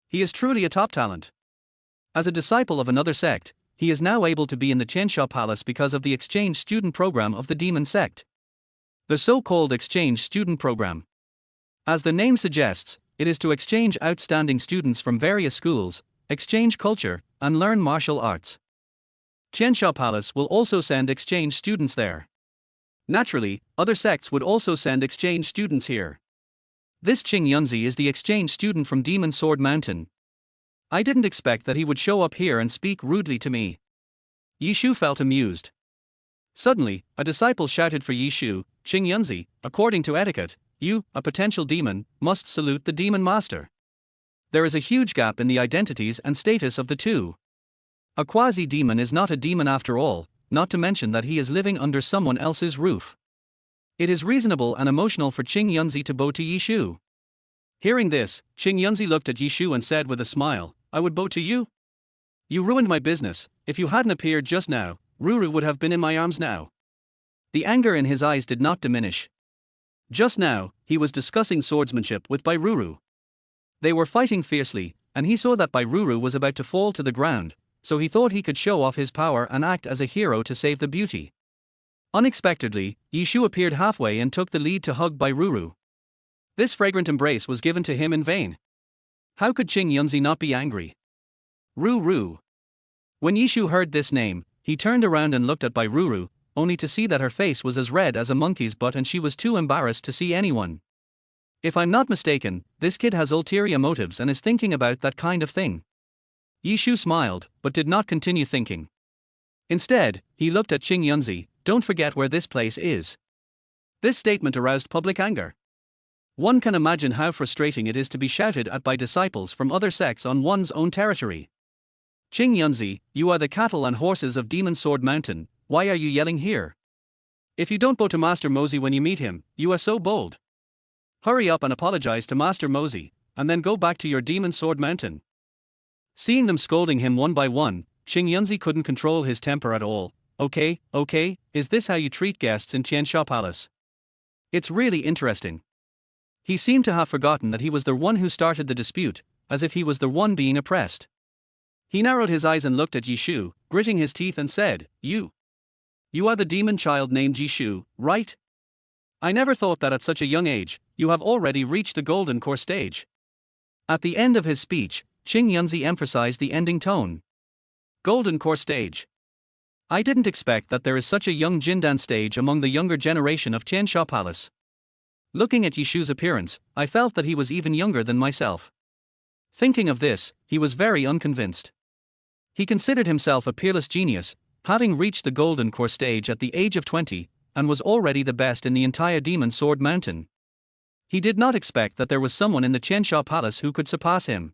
He is truly a top talent. As a disciple of another sect, he is now able to be in the Qiansha Palace because of the exchange student program of the demon sect. The so-called exchange student program. As the name suggests, it is to exchange outstanding students from various schools, exchange culture, and learn martial arts. Qiansha Palace will also send exchange students there. Naturally, other sects would also send exchange students here. This Qing Yunzi is the exchange student from Demon Sword Mountain. I didn't expect that he would show up here and speak rudely to me. Yishu felt amused. Suddenly, a disciple shouted for Yishu, Qing Yunzi, according to etiquette, you, a potential demon, must salute the demon master. There is a huge gap in the identities and status of the two. A quasi-demon is not a demon after all, not to mention that he is living under someone else's roof. It is reasonable and emotional for Qing Yunzi to bow to Yishu. Hearing this, Qing Yunzi looked at Yishu and said with a smile, I would bow to you? You ruined my business. If you hadn't appeared just now, Ruru would have been in my arms now. The anger in his eyes did not diminish. Just now, he was discussing swordsmanship with Bairuru. They were fighting fiercely, and he saw that Bairuru was about to fall to the ground, so he thought he could show off his power and act as a hero to save the beauty. Unexpectedly, Yishu appeared halfway and took the lead to hug Bairuru. This fragrant embrace was given to him in vain. How could Qing Yunzi not be angry? Ruru. When Yishu heard this name, he turned around and looked at Bairuru, only to see that her face was as red as a monkey's butt and she was too embarrassed to see anyone. If I'm not mistaken, this kid has ulterior motives and is thinking about that kind of thing. Yishu smiled, but did not continue thinking. Instead, he looked at Qing Yunzi, don't forget where this place is. This statement aroused public anger. One can imagine how frustrating it is to be shouted at by disciples from other sects on one's own territory. Qing Yunzi, you are the cattle and horses of Demon Sword Mountain, why are you yelling here? If you don't bow to Master Mozi when you meet him, you are so bold. Hurry up and apologize to Master Mozi, and then go back to your Demon Sword Mountain. Seeing them scolding him one by one, Qing Yunzi couldn't control his temper at all. Okay, is this how you treat guests in Qiansha Palace? It's really interesting. He seemed to have forgotten that he was the one who started the dispute, as if he was the one being oppressed. He narrowed his eyes and looked at Yishu, gritting his teeth and said, You are the demon child named Yishu, right? I never thought that at such a young age, you have already reached the golden core stage. At the end of his speech, Qing Yunzi emphasized the ending tone. Golden core stage. I didn't expect that there is such a young Jindan stage among the younger generation of Qiansha Palace. Looking at Yishu's appearance, I felt that he was even younger than myself. Thinking of this, he was very unconvinced. He considered himself a peerless genius, having reached the golden core stage at the age of 20, and was already the best in the entire Demon Sword Mountain. He did not expect that there was someone in the Qiansha palace who could surpass him.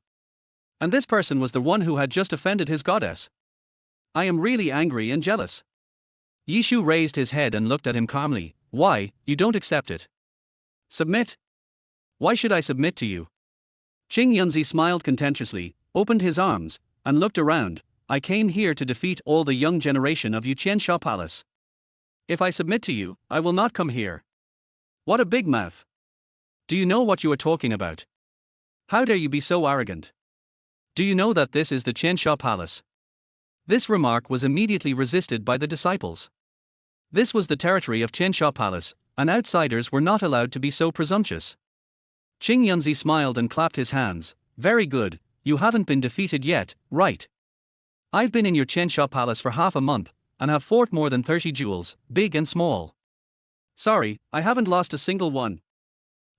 And this person was the one who had just offended his goddess. I am really angry and jealous. Yishu raised his head and looked at him calmly. Why, you don't accept it? Submit? Why should I submit to you? Qing Yunzi smiled contemptuously, opened his arms, and looked around. I came here to defeat all the young generation of Qiansha Palace. If I submit to you, I will not come here. What a big mouth. Do you know what you are talking about? How dare you be so arrogant? Do you know that this is the Qiansha Palace? This remark was immediately resisted by the disciples. This was the territory of Qiansha Palace, and outsiders were not allowed to be so presumptuous. Qing Yunzi smiled and clapped his hands. Very good, you haven't been defeated yet, right? I've been in your Qiansha Palace for half a month, and have fought more than 30 jewels, big and small. Sorry, I haven't lost a single one.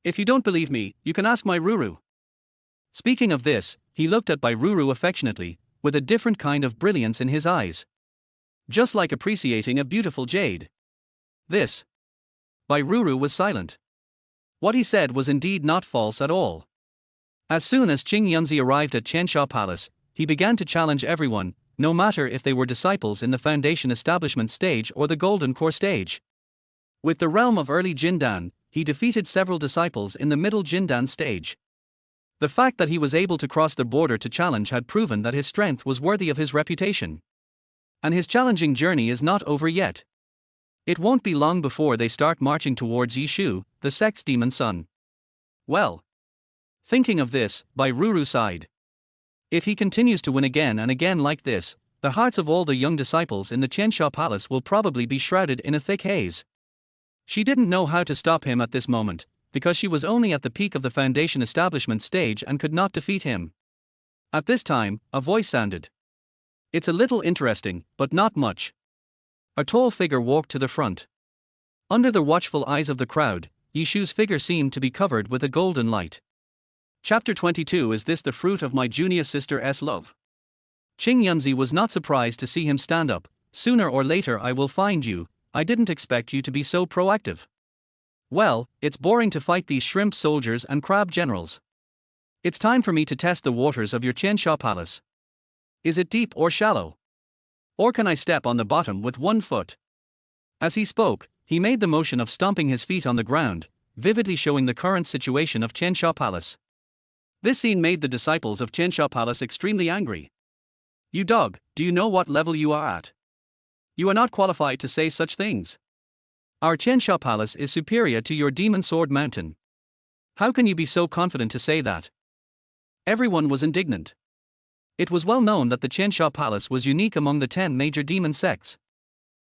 If you don't believe me, you can ask my Ruru. Speaking of this, he looked at Bai Ruru affectionately, with a different kind of brilliance in his eyes. Just like appreciating a beautiful jade. This. Bai Ruru was silent. What he said was indeed not false at all. As soon as Qing Yunzi arrived at Qiansha Palace, he began to challenge everyone, no matter if they were disciples in the Foundation Establishment stage or the Golden Core stage. With the realm of early Jindan, he defeated several disciples in the middle Jindan stage. The fact that he was able to cross the border to challenge had proven that his strength was worthy of his reputation. And his challenging journey is not over yet. It won't be long before they start marching towards Yishu, the sex demon son. Well. Thinking of this, Bai Ruru sighed. If he continues to win again and again like this, the hearts of all the young disciples in the Qiansha Palace will probably be shrouded in a thick haze. She didn't know how to stop him at this moment, because she was only at the peak of the Foundation Establishment stage and could not defeat him. At this time, a voice sounded. It's a little interesting, but not much. A tall figure walked to the front. Under the watchful eyes of the crowd, Yishu's figure seemed to be covered with a golden light. Chapter 22. Is this the fruit of my junior sister's love? Qing Yunzi was not surprised to see him stand up. Sooner or later I will find you. I didn't expect you to be so proactive. Well, it's boring to fight these shrimp soldiers and crab generals. It's time for me to test the waters of your Qiansha Palace. Is it deep or shallow? Or can I step on the bottom with one foot? As he spoke, he made the motion of stomping his feet on the ground, vividly showing the current situation of Qiansha Palace. This scene made the disciples of Qiansha Palace extremely angry. You dog, do you know what level you are at? You are not qualified to say such things. Our Qiansha Palace is superior to your Demon Sword Mountain. How can you be so confident to say that? Everyone was indignant. It was well known that the Qiansha Palace was unique among the 10 major demon sects.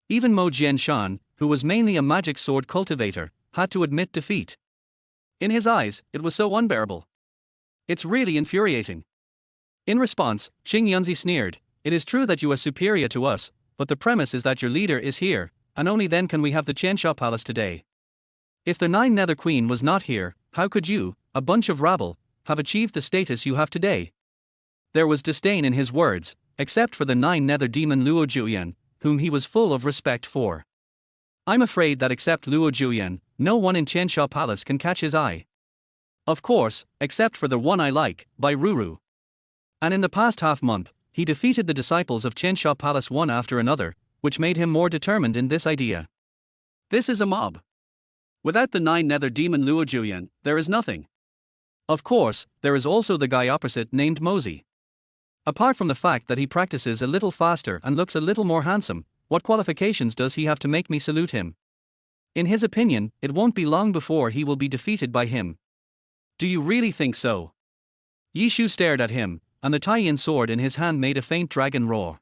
Even Mo Jianshan, who was mainly a magic sword cultivator, had to admit defeat. In his eyes, it was so unbearable. It's really infuriating. In response, Qing Yunzi sneered, it is true that you are superior to us, but the premise is that your leader is here, and only then can we have the Qiansha Palace today. If the 9 Nether Queen was not here, how could you, a bunch of rabble, have achieved the status you have today? There was disdain in his words, except for the 9 Nether Demon Luo Juyan, whom he was full of respect for. I'm afraid that except Luo Juyan, no one in Qiansha Palace can catch his eye. Of course, except for the one I like, Bai Ruru. And in the past half-month, he defeated the disciples of Qiansha Palace one after another, which made him more determined in this idea. This is a mob. Without the 9 Nether Demon Luo Juyan, there is nothing. Of course, there is also the guy opposite named Mosey. Apart from the fact that he practices a little faster and looks a little more handsome, what qualifications does he have to make me salute him? In his opinion, it won't be long before he will be defeated by him. Do you really think so? Yishu stared at him, and the Taiyin sword in his hand made a faint dragon roar.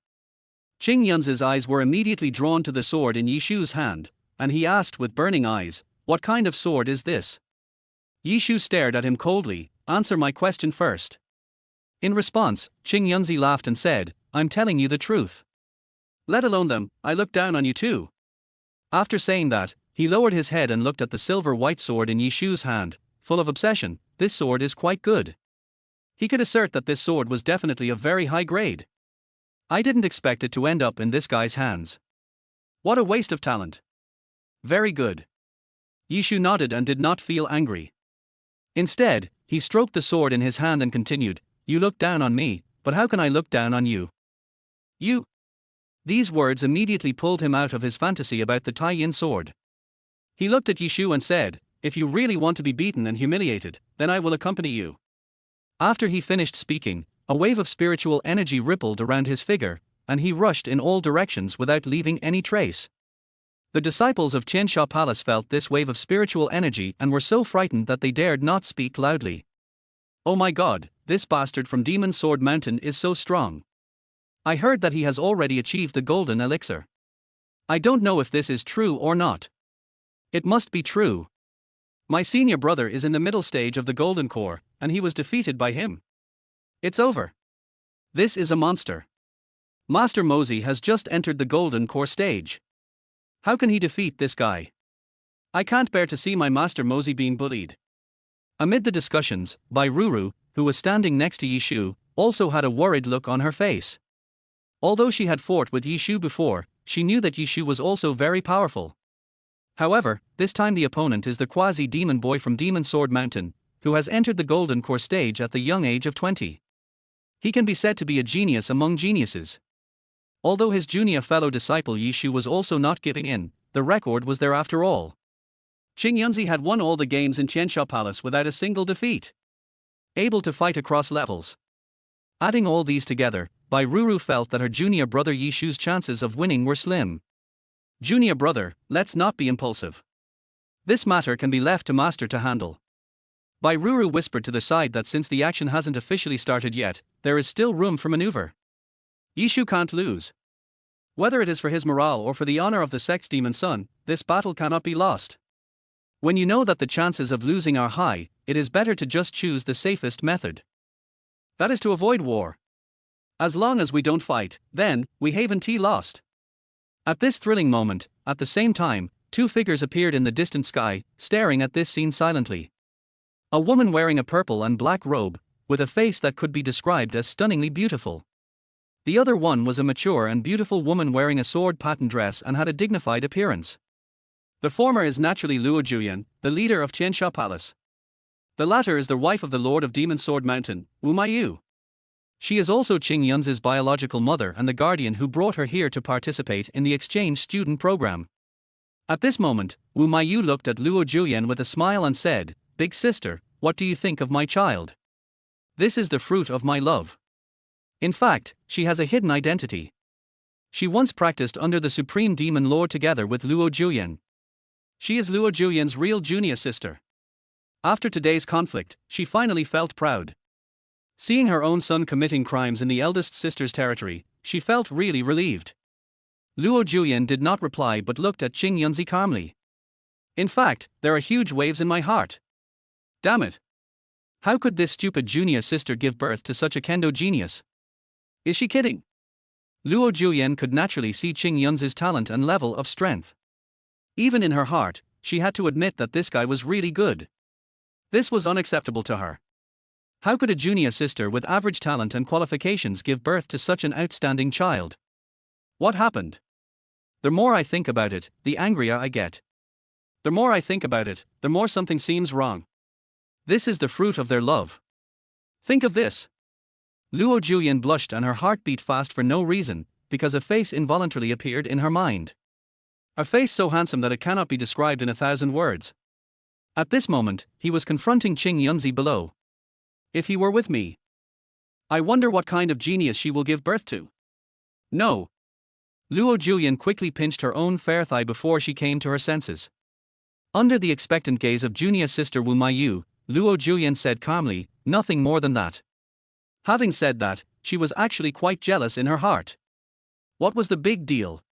Qing Yunzi's eyes were immediately drawn to the sword in Yishu's hand, and he asked with burning eyes, what kind of sword is this? Yishu stared at him coldly, answer my question first. In response, Qing Yunzi laughed and said, I'm telling you the truth. Let alone them, I look down on you too. After saying that, he lowered his head and looked at the silver-white sword in Yishu's hand, full of obsession. This sword is quite good. He could assert that this sword was definitely of very high grade. I didn't expect it to end up in this guy's hands. What a waste of talent. Very good. Yishu nodded and did not feel angry. Instead, he stroked the sword in his hand and continued, "You look down on me, but how can I look down on you? You." These words immediately pulled him out of his fantasy about the Tai-Yin sword. He looked at Yishu and said, "If you really want to be beaten and humiliated, then I will accompany you." After he finished speaking, a wave of spiritual energy rippled around his figure, and he rushed in all directions without leaving any trace. The disciples of Qiansha Palace felt this wave of spiritual energy and were so frightened that they dared not speak loudly. "Oh my God, this bastard from Demon Sword Mountain is so strong. I heard that he has already achieved the golden elixir. I don't know if this is true or not. It must be true. My senior brother is in the middle stage of the golden core, and he was defeated by him. It's over. This is a monster. Master Mosey has just entered the golden core stage. How can he defeat this guy? I can't bear to see my Master Mosey being bullied." Amid the discussions, Bai Ruru, who was standing next to Yishu, also had a worried look on her face. Although she had fought with Yishu before, she knew that Yishu was also very powerful. However, this time the opponent is the quasi-demon boy from Demon Sword Mountain, who has entered the golden core stage at the young age of 20. He can be said to be a genius among geniuses. Although his junior fellow disciple Yishu was also not giving in, the record was there after all. Qing Yunzi had won all the games in Qiansha Palace without a single defeat. Able to fight across levels. Adding all these together, Bai Ruru felt that her junior brother Yishu's chances of winning were slim. "Junior brother, let's not be impulsive. This matter can be left to Master to handle." Bai Ruru whispered to the side that since the action hasn't officially started yet, there is still room for maneuver. Yishu can't lose. Whether it is for his morale or for the honor of the sex demon son, this battle cannot be lost. When you know that the chances of losing are high, it is better to just choose the safest method. That is to avoid war. As long as we don't fight, then, we haven't lost. At this thrilling moment, at the same time, two figures appeared in the distant sky, staring at this scene silently. A woman wearing a purple and black robe, with a face that could be described as stunningly beautiful. The other one was a mature and beautiful woman wearing a sword pattern dress and had a dignified appearance. The former is naturally Luo Juyan, the leader of Qiansha Palace. The latter is the wife of the Lord of Demon Sword Mountain, Wu Maiyu. She is also Qing Yunzi's biological mother and the guardian who brought her here to participate in the exchange student program. At this moment, Wu Maiyu looked at Luo Juyan with a smile and said, "Big sister, what do you think of my child? This is the fruit of my love." In fact, she has a hidden identity. She once practiced under the Supreme Demon Lord together with Luo Juyan. She is Luo Juyan's real junior sister. After today's conflict, she finally felt proud. Seeing her own son committing crimes in the eldest sister's territory, she felt really relieved. Luo Juyan did not reply but looked at Qing Yunzi calmly. "In fact, there are huge waves in my heart. Damn it. How could this stupid junior sister give birth to such a kendo genius? Is she kidding?" Luo Juyan could naturally see Qing Yunzi's talent and level of strength. Even in her heart, she had to admit that this guy was really good. This was unacceptable to her. How could a junior sister with average talent and qualifications give birth to such an outstanding child? What happened? The more I think about it, the angrier I get. The more I think about it, the more something seems wrong. This is the fruit of their love. Think of this. Luo Juyan blushed and her heart beat fast for no reason, because a face involuntarily appeared in her mind. A face so handsome that it cannot be described in 1,000 words. At this moment, he was confronting Qing Yunzi below. If he were with me. I wonder what kind of genius she will give birth to. No. Luo Juyan quickly pinched her own fair thigh before she came to her senses. Under the expectant gaze of junior sister Wu Maiyu, Luo Juyan said calmly, "Nothing more than that." Having said that, she was actually quite jealous in her heart. What was the big deal?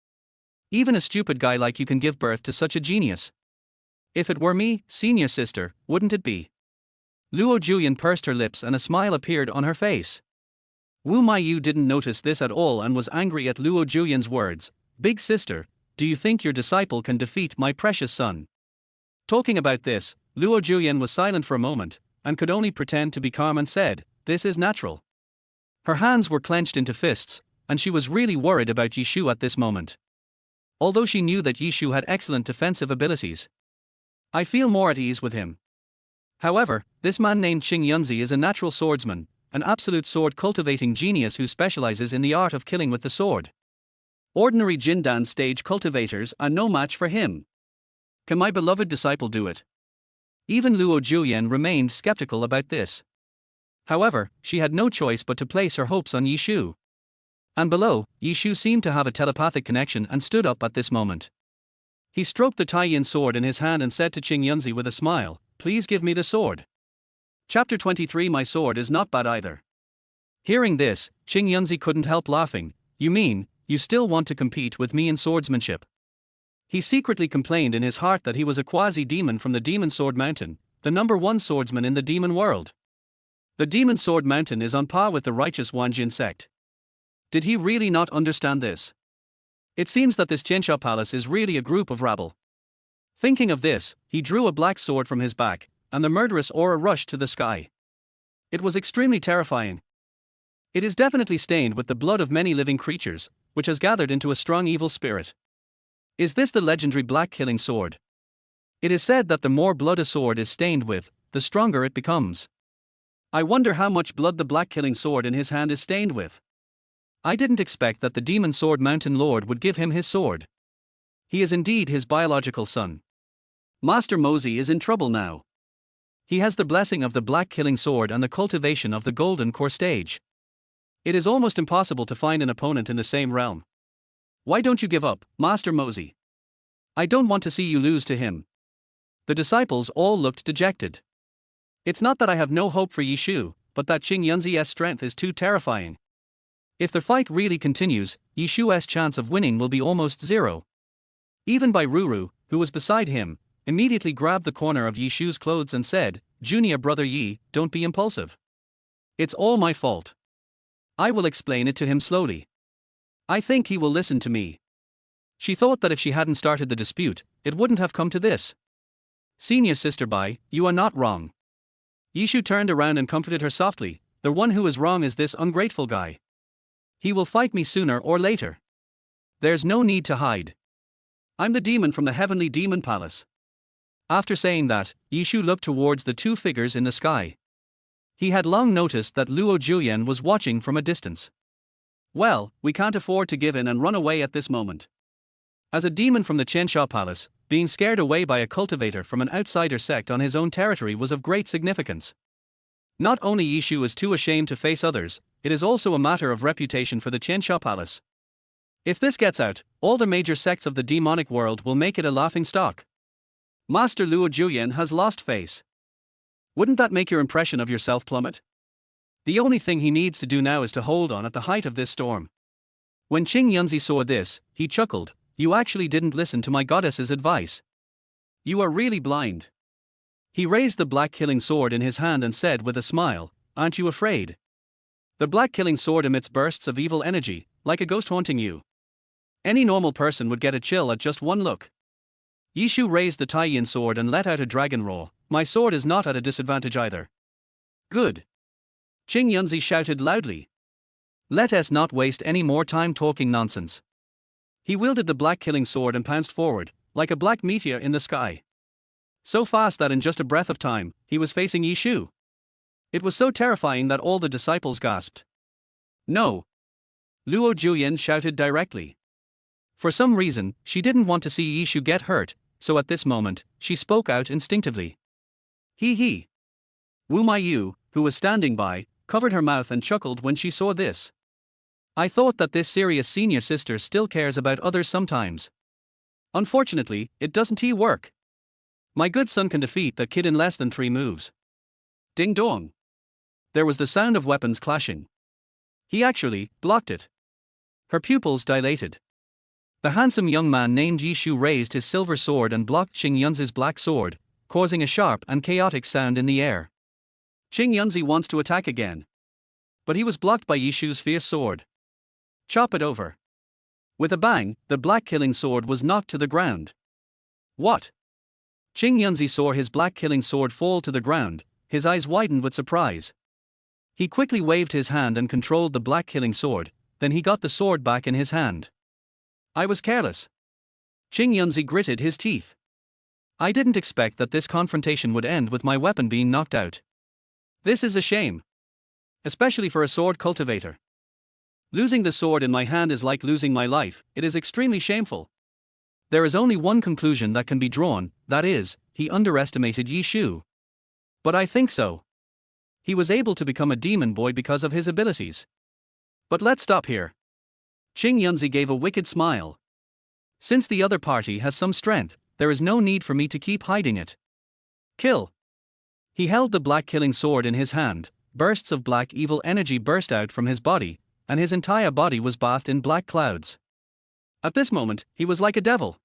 Even a stupid guy like you can give birth to such a genius. If it were me, senior sister, wouldn't it be? Luo Juyan pursed her lips and a smile appeared on her face. Wu Maiyu didn't notice this at all and was angry at Luo Juyan's words. "Big sister, do you think your disciple can defeat my precious son?" Talking about this, Luo Juyan was silent for a moment, and could only pretend to be calm and said, "This is natural." Her hands were clenched into fists, and she was really worried about Yishu at this moment. Although she knew that Yishu had excellent defensive abilities. "I feel more at ease with him. However, this man named Qing Yunzi is a natural swordsman, an absolute sword cultivating genius who specializes in the art of killing with the sword. Ordinary Jindan stage cultivators are no match for him. Can my beloved disciple do it? Even Luo Julian remained skeptical about this. However, she had no choice but to place her hopes on Yishu. And below, Yishu seemed to have a telepathic connection and stood up at this moment. He stroked the Taiyin sword in his hand and said to Qing Yunzi with a smile, "Please give me the sword." Chapter 23. My sword is not bad either. Hearing this, Qing Yunzi couldn't help laughing. You mean, you still want to compete with me in swordsmanship? He secretly complained in his heart that he was a quasi-demon from the Demon Sword Mountain, the #1 swordsman in the demon world. The Demon Sword Mountain is on par with the righteous Wanjin sect. Did he really not understand this? It seems that this Qiansha palace is really a group of rabble. Thinking of this, he drew a black sword from his back, and the murderous aura rushed to the sky. It was extremely terrifying. It is definitely stained with the blood of many living creatures, which has gathered into a strong evil spirit. Is this the legendary black killing sword? It is said that the more blood a sword is stained with, the stronger it becomes. I wonder how much blood the black killing sword in his hand is stained with. I didn't expect that the Demon Sword Mountain Lord would give him his sword. He is indeed his biological son. Master Mosey is in trouble now. He has the blessing of the black killing sword and the cultivation of the golden core stage. It is almost impossible to find an opponent in the same realm. Why don't you give up, Master Mosey? I don't want to see you lose to him. The disciples all looked dejected. It's not that I have no hope for Yishu, but that Qing Yunzi's strength is too terrifying. If the fight really continues, Yishu's chance of winning will be almost zero. Even Bai Ruru, who was beside him, immediately grabbed the corner of Yishu's clothes and said, "Junior brother Yi, don't be impulsive. It's all my fault. I will explain it to him slowly. I think he will listen to me." She thought that if she hadn't started the dispute, it wouldn't have come to this. "Senior sister Bai, you are not wrong." Yishu turned around and comforted her softly. "The one who is wrong is this ungrateful guy. He will fight me sooner or later. There's no need to hide. I'm the demon from the heavenly demon palace." After saying that, Yishu looked towards the two figures in the sky. He had long noticed that Luo Julian was watching from a distance. Well, we can't afford to give in and run away at this moment. As a demon from the Qiansha palace, being scared away by a cultivator from an outsider sect on his own territory was of great significance. Not only Yishu is too ashamed to face others, it is also a matter of reputation for the Qiansha palace. If this gets out, all the major sects of the demonic world will make it a laughing stock. Master Luo Julian has lost face. Wouldn't that make your impression of yourself plummet? The only thing he needs to do now is to hold on at the height of this storm. When Qing Yunzi saw this, he chuckled. "You actually didn't listen to my goddess's advice. You are really blind." He raised the black killing sword in his hand and said with a smile, "Aren't you afraid?" The black killing sword emits bursts of evil energy, like a ghost haunting you. Any normal person would get a chill at just one look. Yishu raised the Taiyin sword and let out a dragon roar. "My sword is not at a disadvantage either." "Good." Qing Yunzi shouted loudly. "Let us not waste any more time talking nonsense." He wielded the black killing sword and pounced forward, like a black meteor in the sky. So fast that in just a breath of time, he was facing Yishu. It was so terrifying that all the disciples gasped. "No!" Luo Julian shouted directly. For some reason, she didn't want to see Yishu get hurt, so at this moment, she spoke out instinctively. He. Wu Maiyu, who was standing by, covered her mouth and chuckled when she saw this. "I thought that this serious senior sister still cares about others sometimes. Unfortunately, it doesn't work. My good son can defeat that kid in less than 3 moves." Ding dong. There was the sound of weapons clashing. He actually blocked it. Her pupils dilated. The handsome young man named Yishu raised his silver sword and blocked Qing Yunzi's black sword, causing a sharp and chaotic sound in the air. Qing Yunzi wants to attack again. But he was blocked by Yishu's fierce sword. Chop it over. With a bang, the black killing sword was knocked to the ground. What? Qing Yunzi saw his black killing sword fall to the ground, his eyes widened with surprise. He quickly waved his hand and controlled the black killing sword, then he got the sword back in his hand. "I was careless." Qing Yunzi gritted his teeth. I didn't expect that this confrontation would end with my weapon being knocked out. This is a shame. Especially for a sword cultivator. Losing the sword in my hand is like losing my life, it is extremely shameful. There is only one conclusion that can be drawn, that is, he underestimated Yi Shu. But I think so. He was able to become a demon boy because of his abilities. But let's stop here. Qing Yunzi gave a wicked smile. Since the other party has some strength, there is no need for me to keep hiding it. Kill. He held the black killing sword in his hand, bursts of black evil energy burst out from his body, and his entire body was bathed in black clouds. At this moment, he was like a devil.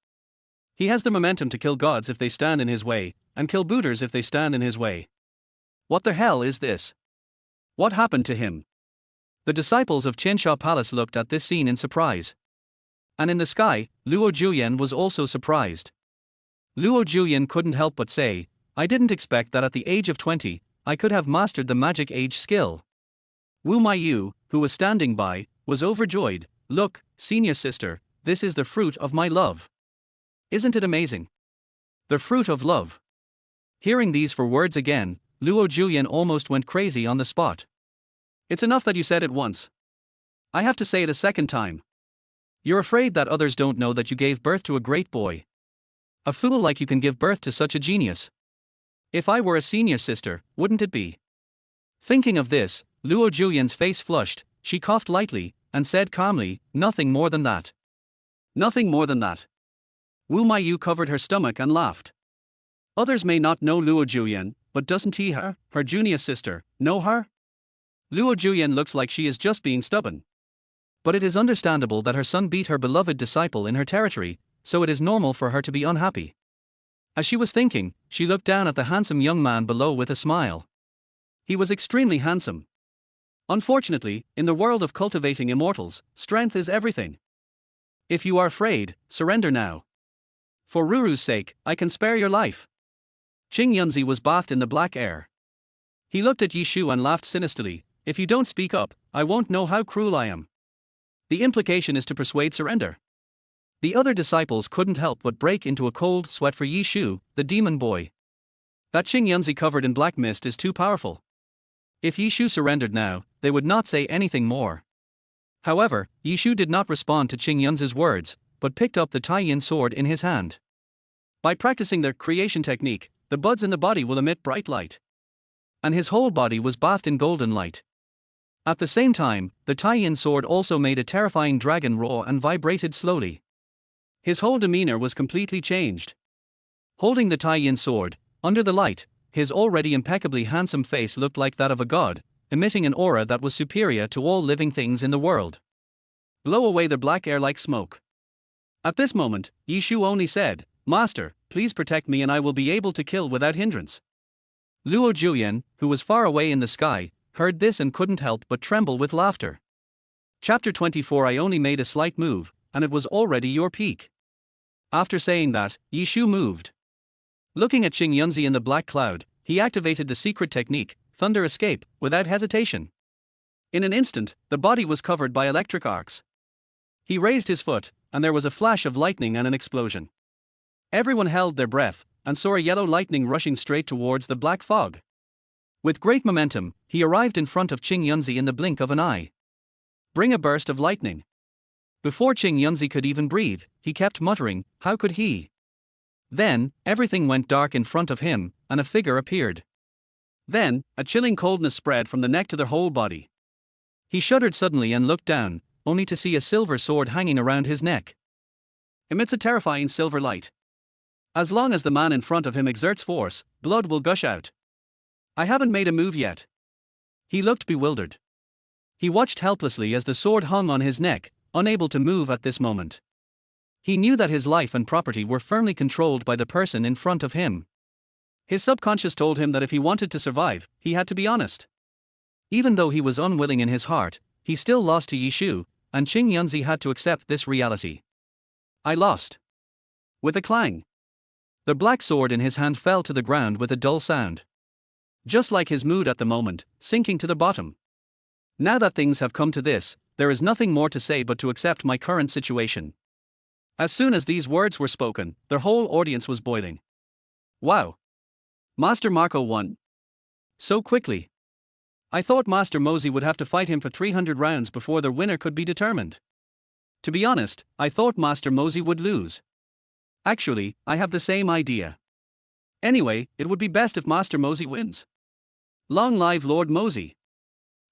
He has the momentum to kill gods if they stand in his way, and kill Buddhas if they stand in his way. What the hell is this? What happened to him? The disciples of Qinsha Palace looked at this scene in surprise. And in the sky, Luo Juyan was also surprised. Luo Juyan couldn't help but say, I didn't expect that at the age of 20, I could have mastered the magic age skill. Wu Maiyu, who was standing by, was overjoyed. Look, senior sister, this is the fruit of my love. Isn't it amazing? The fruit of love. Hearing these four words again, Luo Juyan almost went crazy on the spot. It's enough that you said it once. I have to say it a second time. You're afraid that others don't know that you gave birth to a great boy. A fool like you can give birth to such a genius. If I were a senior sister, wouldn't it be? Thinking of this, Luo Juyan's face flushed, she coughed lightly, and said calmly, nothing more than that. Nothing more than that. Wu Maiyu covered her stomach and laughed. Others may not know Luo Juyan, but doesn't he her junior sister, know her? Luo Juyan looks like she is just being stubborn. But it is understandable that her son beat her beloved disciple in her territory, so it is normal for her to be unhappy. As she was thinking, she looked down at the handsome young man below with a smile. He was extremely handsome. Unfortunately, in the world of cultivating immortals, strength is everything. If you are afraid, surrender now. For Ruru's sake, I can spare your life. Qing Yunzi was bathed in the black air. He looked at Yi Shu and laughed sinisterly, if you don't speak up, I won't know how cruel I am. The implication is to persuade surrender. The other disciples couldn't help but break into a cold sweat for Yi Shu, the demon boy. That Qing Yunzi covered in black mist is too powerful. If Yi Shu surrendered now, they would not say anything more. However, Yi Shu did not respond to Qing Yunzi's words, but picked up the Tai-Yin sword in his hand. By practicing their creation technique, the buds in the body will emit bright light. And his whole body was bathed in golden light. At the same time, the Tai-Yin sword also made a terrifying dragon roar and vibrated slowly. His whole demeanor was completely changed. Holding the Tai-Yin sword, under the light, his already impeccably handsome face looked like that of a god, emitting an aura that was superior to all living things in the world. Blow away the black air like smoke. At this moment, Yi Shu only said, Master, please protect me and I will be able to kill without hindrance. Luo Juyan, who was far away in the sky, heard this and couldn't help but tremble with laughter. Chapter 24 I only made a slight move, and it was already your peak. After saying that, Yi Shu moved. Looking at Qing Yunzi in the black cloud, he activated the secret technique, Thunder Escape, without hesitation. In an instant, the body was covered by electric arcs. He raised his foot, and there was a flash of lightning and an explosion. Everyone held their breath, and saw a yellow lightning rushing straight towards the black fog. With great momentum, he arrived in front of Qing Yunzi in the blink of an eye. Bring a burst of lightning. Before Qing Yunzi could even breathe, he kept muttering, how could he? Then, everything went dark in front of him, and a figure appeared. Then, a chilling coldness spread from the neck to the whole body. He shuddered suddenly and looked down, only to see a silver sword hanging around his neck. Emits a terrifying silver light. As long as the man in front of him exerts force, blood will gush out. I haven't made a move yet. He looked bewildered. He watched helplessly as the sword hung on his neck, unable to move at this moment. He knew that his life and property were firmly controlled by the person in front of him. His subconscious told him that if he wanted to survive, he had to be honest. Even though he was unwilling in his heart, he still lost to Yi Shu, and Qing Yunzi had to accept this reality. I lost. With a clang. The black sword in his hand fell to the ground with a dull sound. Just like his mood at the moment, sinking to the bottom. Now that things have come to this, there is nothing more to say but to accept my current situation. As soon as these words were spoken, their whole audience was boiling. Wow. Master Marco won. So quickly. I thought Master Mosey would have to fight him for 300 rounds before the winner could be determined. To be honest, I thought Master Mosey would lose. Actually, I have the same idea. Anyway, it would be best if Master Mosey wins. Long live Lord Mosey.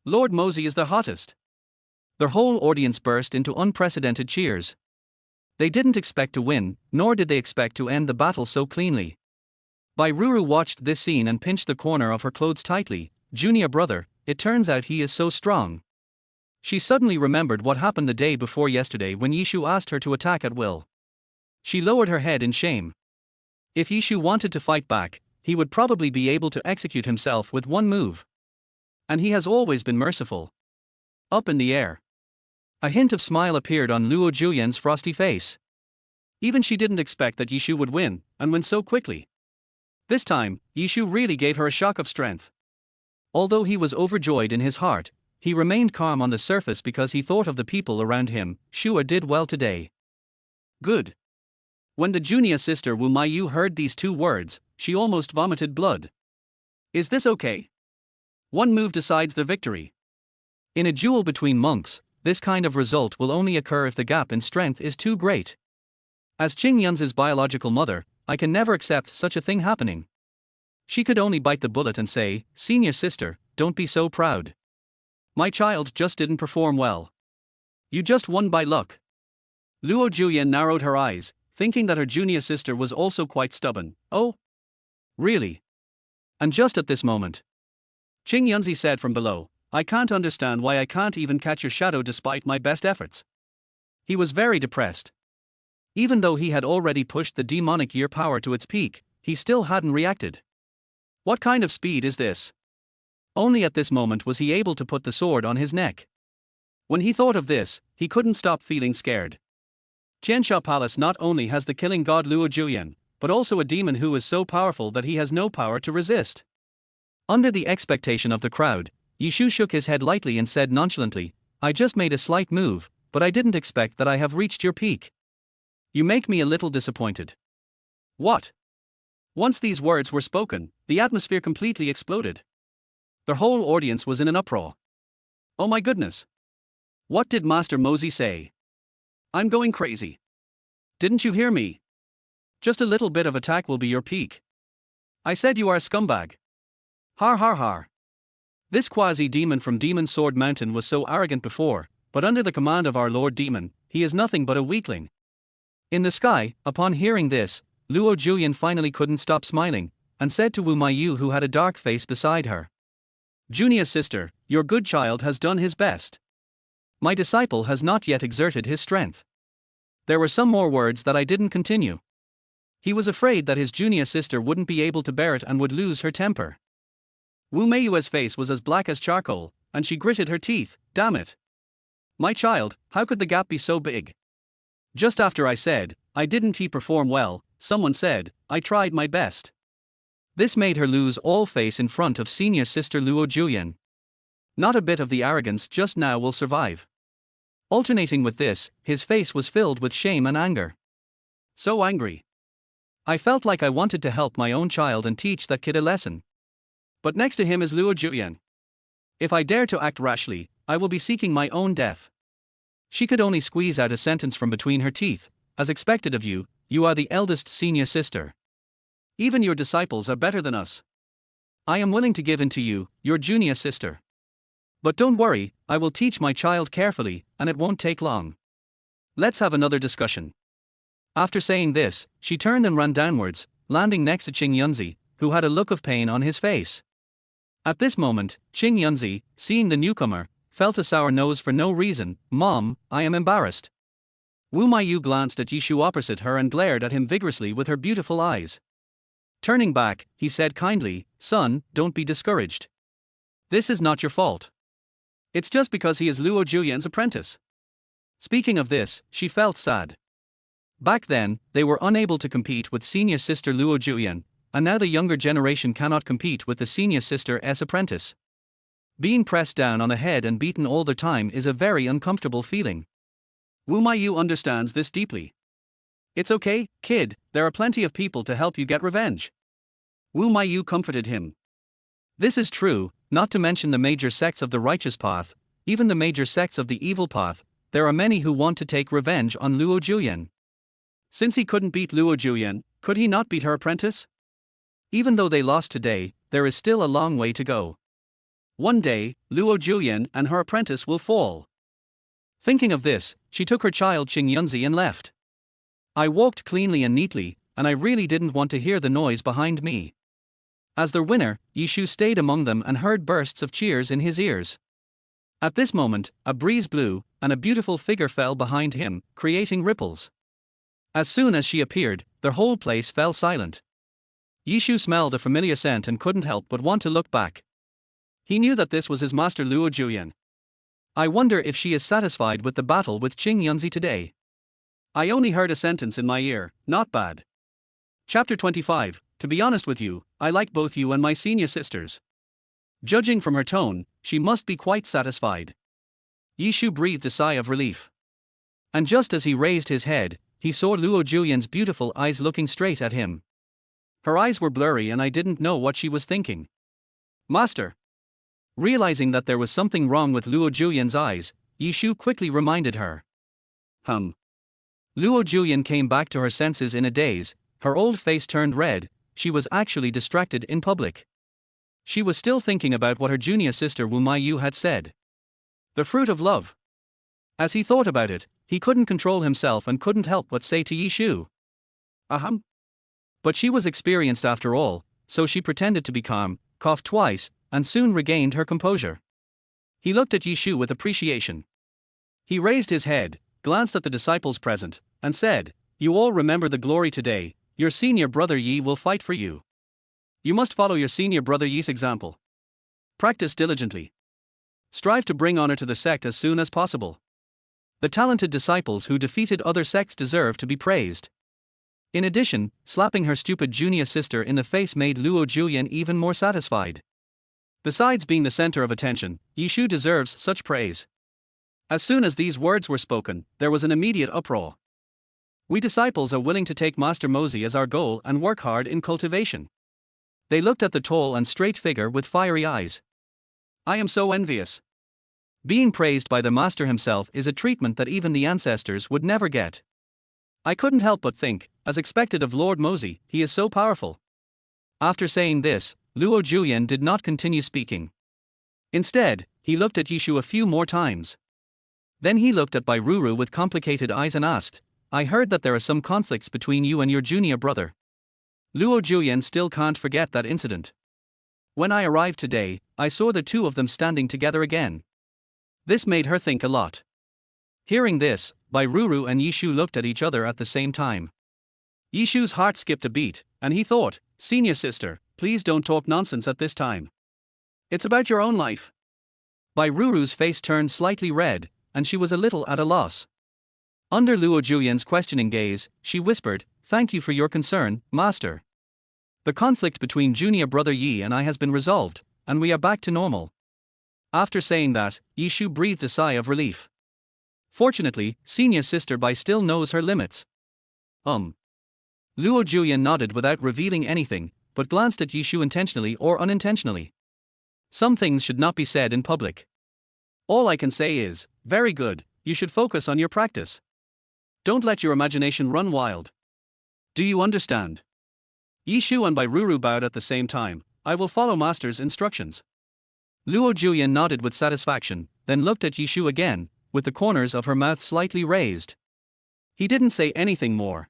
Lord Mosey is the hottest. The whole audience burst into unprecedented cheers. They didn't expect to win, nor did they expect to end the battle so cleanly. Ruru watched this scene and pinched the corner of her clothes tightly. Junior brother, it turns out he is so strong. She suddenly remembered what happened the day before yesterday when Yishu asked her to attack at will. She lowered her head in shame. If Yishu wanted to fight back, he would probably be able to execute himself with one move. And he has always been merciful. Up in the air. A hint of smile appeared on Luo Julian's frosty face. Even she didn't expect that Yishu would win, and win so quickly. This time, Yishu really gave her a shock of strength. Although he was overjoyed in his heart, he remained calm on the surface because he thought of the people around him. Shua did well today. Good. When the junior sister Wu Maiyu heard these two words, she almost vomited blood. Is this okay? One move decides the victory. In a duel between monks, this kind of result will only occur if the gap in strength is too great. As Qing Yunzi's biological mother, I can never accept such a thing happening. She could only bite the bullet and say, "Senior sister, don't be so proud. My child just didn't perform well. You just won by luck." Luo Julian narrowed her eyes, thinking that her junior sister was also quite stubborn. Oh? Really? And just at this moment, Qing Yunzi said from below, "I can't understand why I can't even catch your shadow despite my best efforts." He was very depressed. Even though he had already pushed the demonic year power to its peak, he still hadn't reacted. What kind of speed is this? Only at this moment was he able to put the sword on his neck. When he thought of this, he couldn't stop feeling scared. Qiansha Palace not only has the killing god Luo Julian, but also a demon who is so powerful that he has no power to resist. Under the expectation of the crowd, Yishu shook his head lightly and said nonchalantly, "I just made a slight move, but I didn't expect that I have reached your peak. You make me a little disappointed." What? Once these words were spoken, the atmosphere completely exploded. The whole audience was in an uproar. Oh my goodness! What did Master Mosey say? I'm going crazy. Didn't you hear me? Just a little bit of attack will be your peak. I said you are a scumbag. Har har har. This quasi-demon from Demon Sword Mountain was so arrogant before, but under the command of our Lord Demon, he is nothing but a weakling. In the sky, upon hearing this, Luo Julian finally couldn't stop smiling, and said to Wu Maiyu, who had a dark face beside her, "Junior sister, your good child has done his best. My disciple has not yet exerted his strength." There were some more words that I didn't continue. He was afraid that his junior sister wouldn't be able to bear it and would lose her temper. Wu Meiyue's face was as black as charcoal, and she gritted her teeth. Damn it. My child, how could the gap be so big? Just after I said, "I didn't perform well," someone said, "I tried my best." This made her lose all face in front of senior sister Luo Julian. Not a bit of the arrogance just now will survive. Alternating with this, his face was filled with shame and anger. So angry. I felt like I wanted to help my own child and teach that kid a lesson. But next to him is Luo Julian. If I dare to act rashly, I will be seeking my own death. She could only squeeze out a sentence from between her teeth. As expected of you, you are the eldest senior sister. Even your disciples are better than us. I am willing to give in to you, your junior sister. But don't worry, I will teach my child carefully, and it won't take long. Let's have another discussion. After saying this, she turned and ran downwards, landing next to Qing Yunzi, who had a look of pain on his face. At this moment, Qing Yunzi, seeing the newcomer, felt a sour nose for no reason. "Mom, I am embarrassed." Wu Maiyu glanced at Yishu opposite her and glared at him vigorously with her beautiful eyes. Turning back, he said kindly, "Son, don't be discouraged. This is not your fault. It's just because he is Luo Julian's apprentice." Speaking of this, she felt sad. Back then, they were unable to compete with senior sister Luo Julian, and now the younger generation cannot compete with the senior sister's apprentice. Being pressed down on the head and beaten all the time is a very uncomfortable feeling. Wu Maiyu understands this deeply. It's okay, kid, there are plenty of people to help you get revenge. Wu Maiyu comforted him. This is true, not to mention the major sects of the righteous path, even the major sects of the evil path. There are many who want to take revenge on Luo Juyan. Since he couldn't beat Luo Juyan, could he not beat her apprentice? Even though they lost today, there is still a long way to go. One day, Luo Juyan and her apprentice will fall. Thinking of this, she took her child Qing Yunzi and left. I walked cleanly and neatly, and I really didn't want to hear the noise behind me. As their winner, Yishu stayed among them and heard bursts of cheers in his ears. At this moment, a breeze blew, and a beautiful figure fell behind him, creating ripples. As soon as she appeared, the whole place fell silent. Yishu smelled a familiar scent and couldn't help but want to look back. He knew that this was his master Luo Juyan. I wonder if she is satisfied with the battle with Qing Yunzi today. I only heard a sentence in my ear, not bad. Chapter 25. To be honest with you, I like both you and my senior sisters. Judging from her tone, she must be quite satisfied. Yishu breathed a sigh of relief. And just as he raised his head, he saw Luo Juyan's beautiful eyes looking straight at him. Her eyes were blurry and I didn't know what she was thinking. Master. Realizing that there was something wrong with Luo Juyan's eyes, Yishu quickly reminded her. Luo Juyan came back to her senses in a daze, her old face turned red. She was actually distracted in public. She was still thinking about what her junior sister Wu Maiyu had said. The fruit of love. As he thought about it, he couldn't control himself and couldn't help but say to Yishu. Ahem. But she was experienced after all, so she pretended to be calm, coughed twice, and soon regained her composure. He looked at Yishu with appreciation. He raised his head, glanced at the disciples present, and said, "You all remember the glory today. Your senior brother Yi will fight for you. You must follow your senior brother Yi's example. Practice diligently. Strive to bring honor to the sect as soon as possible. The talented disciples who defeated other sects deserve to be praised." In addition, slapping her stupid junior sister in the face made Luo Juyan even more satisfied. Besides being the center of attention, Yishu deserves such praise. As soon as these words were spoken, there was an immediate uproar. We disciples are willing to take Master Mozi as our goal and work hard in cultivation. They looked at the tall and straight figure with fiery eyes. I am so envious. Being praised by the master himself is a treatment that even the ancestors would never get. I couldn't help but think, as expected of Lord Mozi, he is so powerful. After saying this, Luo Juyan did not continue speaking. Instead, he looked at Yishu a few more times. Then he looked at Bairuru with complicated eyes and asked, I heard that there are some conflicts between you and your junior brother. Luo Juyan still can't forget that incident. When I arrived today, I saw the two of them standing together again. This made her think a lot. Hearing this, Bairuru and Yishu looked at each other at the same time. Yishu's heart skipped a beat, and he thought, Senior sister, please don't talk nonsense at this time. It's about your own life. Bairuru's face turned slightly red, and she was a little at a loss. Under Luo Juyan's questioning gaze, she whispered, Thank you for your concern, master. The conflict between junior brother Yi and I has been resolved, and we are back to normal. After saying that, Yishu breathed a sigh of relief. Fortunately, senior sister Bai still knows her limits. Luo Juyan nodded without revealing anything, but glanced at Yishu intentionally or unintentionally. Some things should not be said in public. All I can say is, very good, you should focus on your practice. Don't let your imagination run wild. Do you understand? Yishu and Bairuru bowed at the same time. I will follow master's instructions. Luo Juyan nodded with satisfaction, then looked at Yishu again, with the corners of her mouth slightly raised. He didn't say anything more.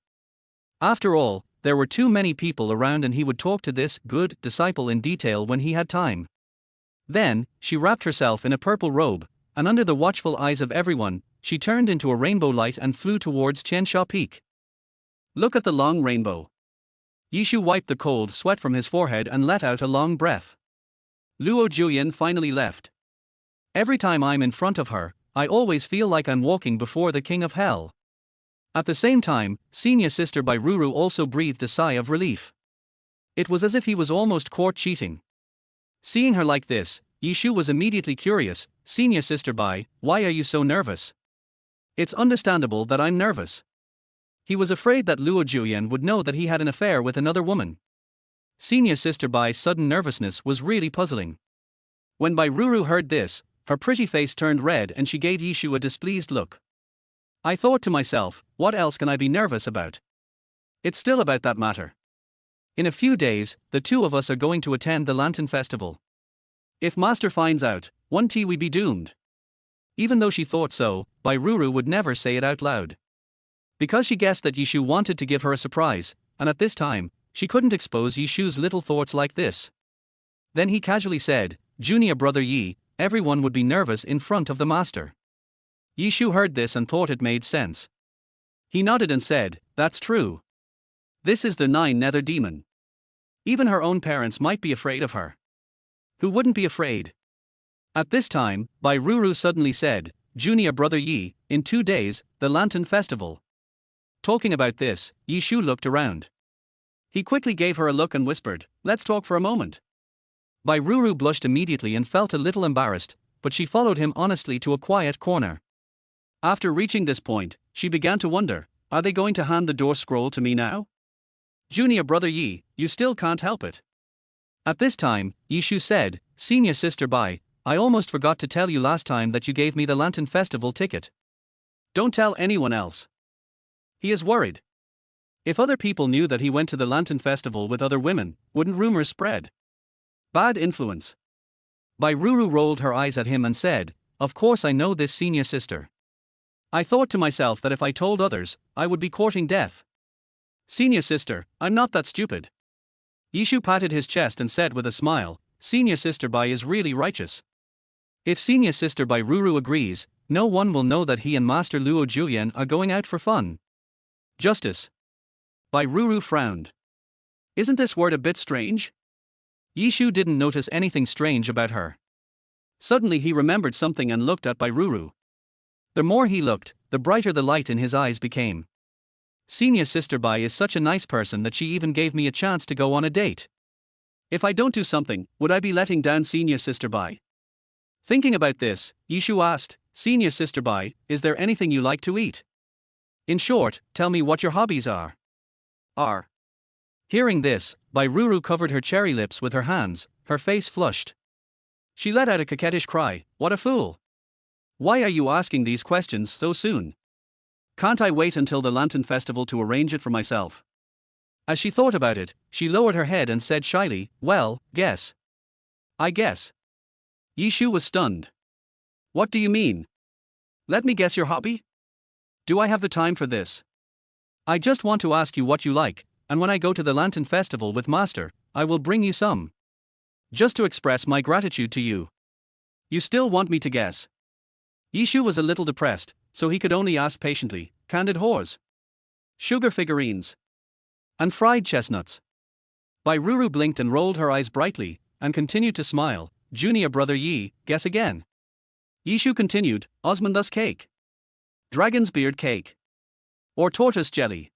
After all, there were too many people around and he would talk to this good disciple in detail when he had time. Then, she wrapped herself in a purple robe, and under the watchful eyes of everyone, she turned into a rainbow light and flew towards Qiansha Peak. Look at the long rainbow. Yishu wiped the cold sweat from his forehead and let out a long breath. Luo Juyan finally left. Every time I'm in front of her, I always feel like I'm walking before the king of hell. At the same time, senior sister Bairuru also breathed a sigh of relief. It was as if he was almost caught cheating. Seeing her like this, Yishu was immediately curious, Senior sister Bai, why are you so nervous? It's understandable that I'm nervous. He was afraid that Luo Juyan would know that he had an affair with another woman. Senior sister Bai's sudden nervousness was really puzzling. When Bai Ruru heard this, her pretty face turned red and she gave Yishu a displeased look. I thought to myself, what else can I be nervous about? It's still about that matter. In a few days, the two of us are going to attend the Lantern Festival. If Master finds out, one tea we be doomed. Even though she thought so, Bai Ruru would never say it out loud. Because she guessed that Yishu wanted to give her a surprise, and at this time, she couldn't expose Yishu's little thoughts like this. Then he casually said, Junior brother Yi, everyone would be nervous in front of the master. Yishu heard this and thought it made sense. He nodded and said, that's true. This is the nine nether demon. Even her own parents might be afraid of her. Who wouldn't be afraid? At this time, Bai Ruru suddenly said, Junior brother Yi, in 2 days, the Lantern Festival. Talking about this, Yishu looked around. He quickly gave her a look and whispered, let's talk for a moment. Bai Ruru blushed immediately and felt a little embarrassed, but she followed him honestly to a quiet corner. After reaching this point, she began to wonder, are they going to hand the door scroll to me now? Junior brother Yi, you still can't help it. At this time, Yishu said, Senior sister Bai, I almost forgot to tell you last time that you gave me the Lantern Festival ticket. Don't tell anyone else. He is worried. If other people knew that he went to the Lantern Festival with other women, wouldn't rumors spread? Bad influence. Bai Ruru rolled her eyes at him and said, of course I know this senior sister. I thought to myself that if I told others, I would be courting death. Senior sister, I'm not that stupid. Yishu patted his chest and said with a smile, Senior sister Bai is really righteous. If senior sister Bai Ruru agrees, no one will know that he and Master Luo Julian are going out for fun. Justice. Bai Ruru frowned. Isn't this word a bit strange? Yishu didn't notice anything strange about her. Suddenly he remembered something and looked at Bai Ruru. The more he looked, the brighter the light in his eyes became. Senior sister Bai is such a nice person that she even gave me a chance to go on a date. If I don't do something, would I be letting down senior sister Bai? Thinking about this, Yishu asked, Senior sister Bai, is there anything you like to eat? In short, tell me what your hobbies are. Hearing this, Bai Ruru covered her cherry lips with her hands, her face flushed. She let out a coquettish cry, what a fool! Why are you asking these questions so soon? Can't I wait until the Lantern Festival to arrange it for myself? As she thought about it, she lowered her head and said shyly, well, guess. I guess. Yishu was stunned. What do you mean? Let me guess your hobby? Do I have the time for this? I just want to ask you what you like, and when I go to the Lantern Festival with Master, I will bring you some. Just to express my gratitude to you. You still want me to guess? Yishu was a little depressed, so he could only ask patiently, candid whores. Sugar figurines. And fried chestnuts. Bai Ruru blinked and rolled her eyes brightly, and continued to smile, Junior brother Yi, guess again. Yishu continued, Osmundus cake. Dragon's beard cake. Or tortoise jelly.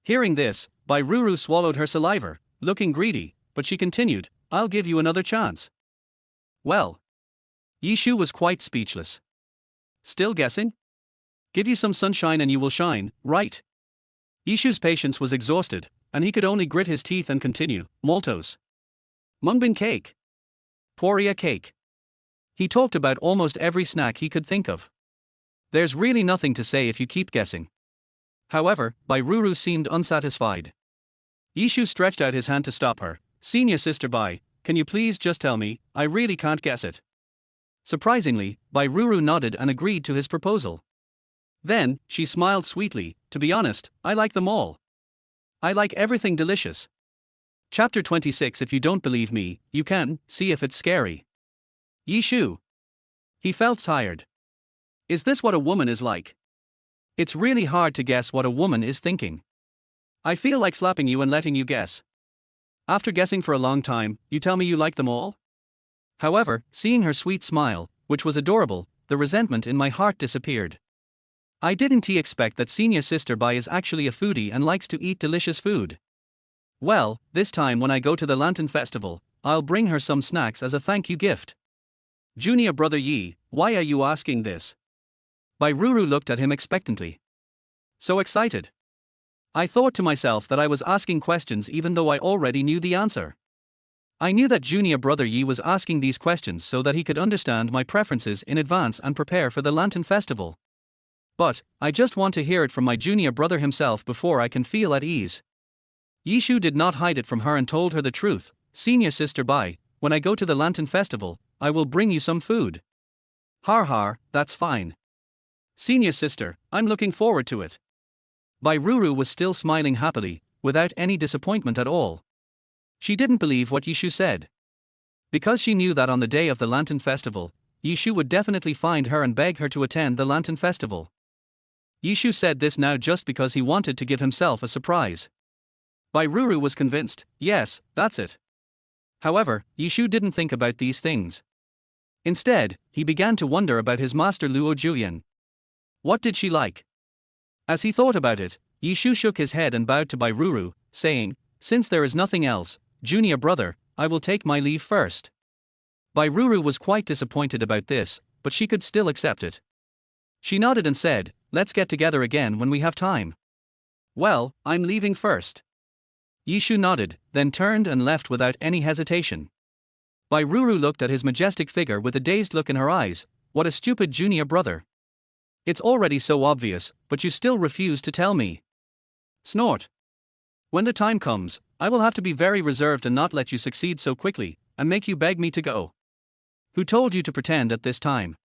Hearing this, Bai Ruru swallowed her saliva, looking greedy, but she continued, I'll give you another chance. Well. Yishu was quite speechless. Still guessing? Give you some sunshine and you will shine, right? Yishu's patience was exhausted, and he could only grit his teeth and continue, Maltos. Mungbin cake. Poria cake. He talked about almost every snack he could think of. There's really nothing to say if you keep guessing. However, Bai Ruru seemed unsatisfied. Yishu stretched out his hand to stop her. Senior sister Bai, can you please just tell me, I really can't guess it. Surprisingly, Bai Ruru nodded and agreed to his proposal. Then, she smiled sweetly, to be honest, I like them all. I like everything delicious. Chapter 26. If you don't believe me, you can see if it's scary. Yishu. He felt tired. Is this what a woman is like? It's really hard to guess what a woman is thinking. I feel like slapping you and letting you guess. After guessing for a long time, you tell me you like them all? However, seeing her sweet smile, which was adorable, the resentment in my heart disappeared. I didn't expect that senior sister Bai is actually a foodie and likes to eat delicious food. Well, this time when I go to the Lantern Festival, I'll bring her some snacks as a thank you gift. Junior brother Yi, why are you asking this? Bai Ruru looked at him expectantly. So excited. I thought to myself that I was asking questions even though I already knew the answer. I knew that junior brother Yi was asking these questions so that he could understand my preferences in advance and prepare for the Lantern Festival. But, I just want to hear it from my junior brother himself before I can feel at ease. Yishu did not hide it from her and told her the truth. Senior sister, bye, when I go to the Lantern Festival, I will bring you some food. Har har, that's fine. Senior sister, I'm looking forward to it. Bai Ruru was still smiling happily, without any disappointment at all. She didn't believe what Yishu said. Because she knew that on the day of the Lantern Festival, Yishu would definitely find her and beg her to attend the Lantern Festival. Yishu said this now just because he wanted to give himself a surprise. Bai Ruru was convinced, yes, that's it. However, Yishu didn't think about these things. Instead, he began to wonder about his master Luo Juyan. What did she like? As he thought about it, Yishu shook his head and bowed to Bai Ruru, saying, since there is nothing else, junior brother, I will take my leave first. Bai Ruru was quite disappointed about this, but she could still accept it. She nodded and said, let's get together again when we have time. Well, I'm leaving first. Yishu nodded, then turned and left without any hesitation. Bai Ruru looked at his majestic figure with a dazed look in her eyes. What a stupid junior brother. It's already so obvious, but you still refuse to tell me. Snort. When the time comes, I will have to be very reserved and not let you succeed so quickly, and make you beg me to go. Who told you to pretend at this time?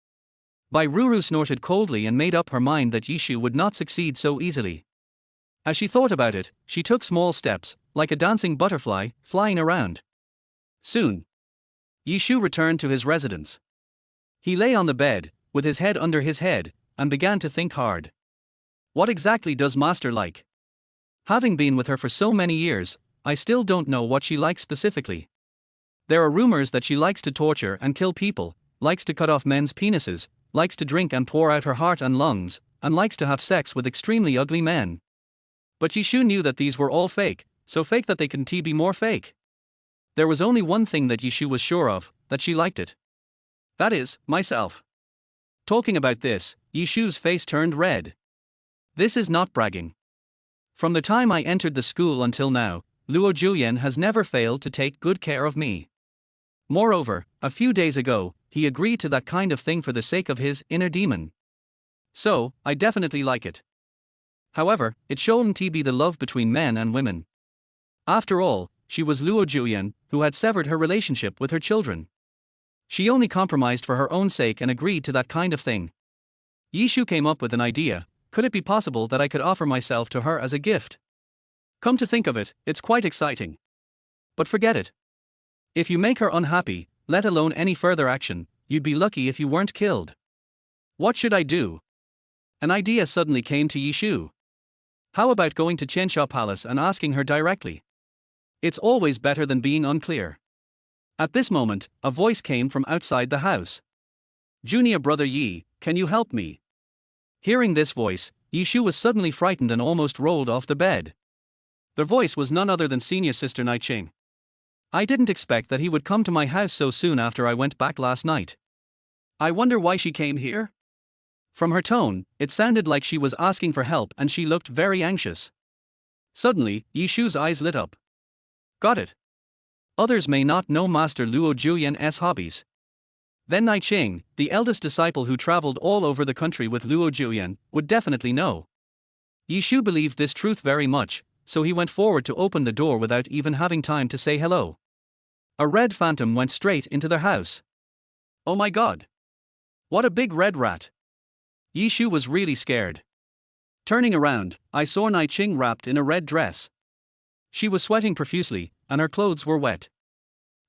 Bai Ruru snorted coldly and made up her mind that Yishu would not succeed so easily. As she thought about it, she took small steps, like a dancing butterfly, flying around. Soon, Yishu returned to his residence. He lay on the bed, with his head under his head, and began to think hard. What exactly does Master like? Having been with her for so many years, I still don't know what she likes specifically. There are rumors that she likes to torture and kill people, likes to cut off men's penises, likes to drink and pour out her heart and lungs, and likes to have sex with extremely ugly men. But Yishu knew that these were all fake, so fake that they couldn't be more fake. There was only one thing that Yishu was sure of, that she liked it. That is, myself. Talking about this, Yishu's face turned red. This is not bragging. From the time I entered the school until now, Luo Juyan has never failed to take good care of me. Moreover, a few days ago, he agreed to that kind of thing for the sake of his inner demon. So, I definitely like it. However, it shouldn't be the love between men and women. After all, she was Luo Juyan, who had severed her relationship with her children. She only compromised for her own sake and agreed to that kind of thing. Yishu came up with an idea. Could it be possible that I could offer myself to her as a gift? Come to think of it, it's quite exciting. But forget it. If you make her unhappy, let alone any further action, you'd be lucky if you weren't killed. What should I do? An idea suddenly came to Yishu. How about going to Chensha Palace and asking her directly? It's always better than being unclear. At this moment, a voice came from outside the house. Junior brother Yi, can you help me? Hearing this voice, Yishu was suddenly frightened and almost rolled off the bed. The voice was none other than senior sister Naiqing. I didn't expect that he would come to my house so soon after I went back last night. I wonder why she came here? From her tone, it sounded like she was asking for help and she looked very anxious. Suddenly, Yishu's eyes lit up. Got it. Others may not know Master Luo Juyan's hobbies. Then Naiqing, the eldest disciple who traveled all over the country with Luo Juyan, would definitely know. Yishu believed this truth very much, so he went forward to open the door without even having time to say hello. A red phantom went straight into their house. Oh my god! What a big red rat! Yishu was really scared. Turning around, I saw Naiqing wrapped in a red dress. She was sweating profusely, and her clothes were wet.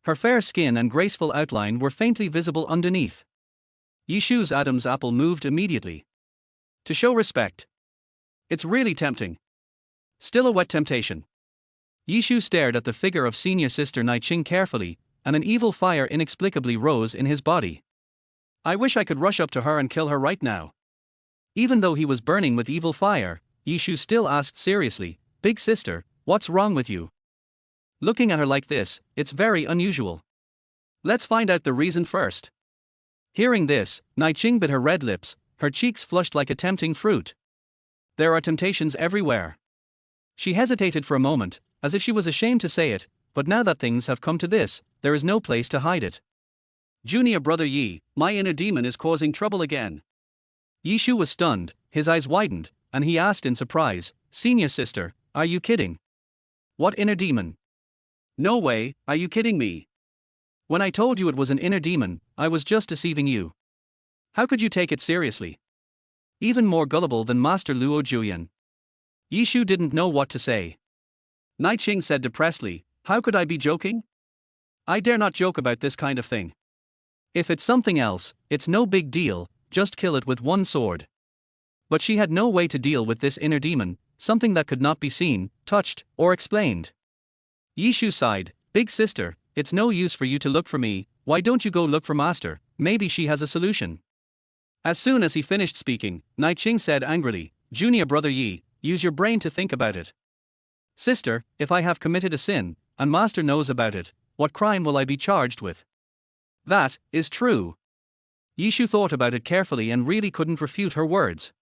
Her fair skin and graceful outline were faintly visible underneath. Yishu's Adam's apple moved immediately. To show respect. It's really tempting. Still a wet temptation. Yishu stared at the figure of senior sister Naiqing carefully, and an evil fire inexplicably rose in his body. I wish I could rush up to her and kill her right now. Even though he was burning with evil fire, Yishu still asked seriously, Big sister, what's wrong with you? Looking at her like this, it's very unusual. Let's find out the reason first. Hearing this, Naiqing bit her red lips, her cheeks flushed like a tempting fruit. There are temptations everywhere. She hesitated for a moment, as if she was ashamed to say it, but now that things have come to this, there is no place to hide it. Junior brother Yi, my inner demon is causing trouble again. Yishu was stunned, his eyes widened, and he asked in surprise, Senior sister, are you kidding? What inner demon? No way, are you kidding me? When I told you it was an inner demon, I was just deceiving you. How could you take it seriously? Even more gullible than Master Luo Juyan. Yishu didn't know what to say. Naiqing said depressedly, how could I be joking? I dare not joke about this kind of thing. If it's something else, it's no big deal, just kill it with one sword. But she had no way to deal with this inner demon, something that could not be seen, touched, or explained. Yishu sighed, big sister, it's no use for you to look for me, why don't you go look for Master, maybe she has a solution. As soon as he finished speaking, Naiqing said angrily, Junior brother Yi, use your brain to think about it. Sister, if I have committed a sin, and Master knows about it, what crime will I be charged with? That is true. Yishu thought about it carefully and really couldn't refute her words.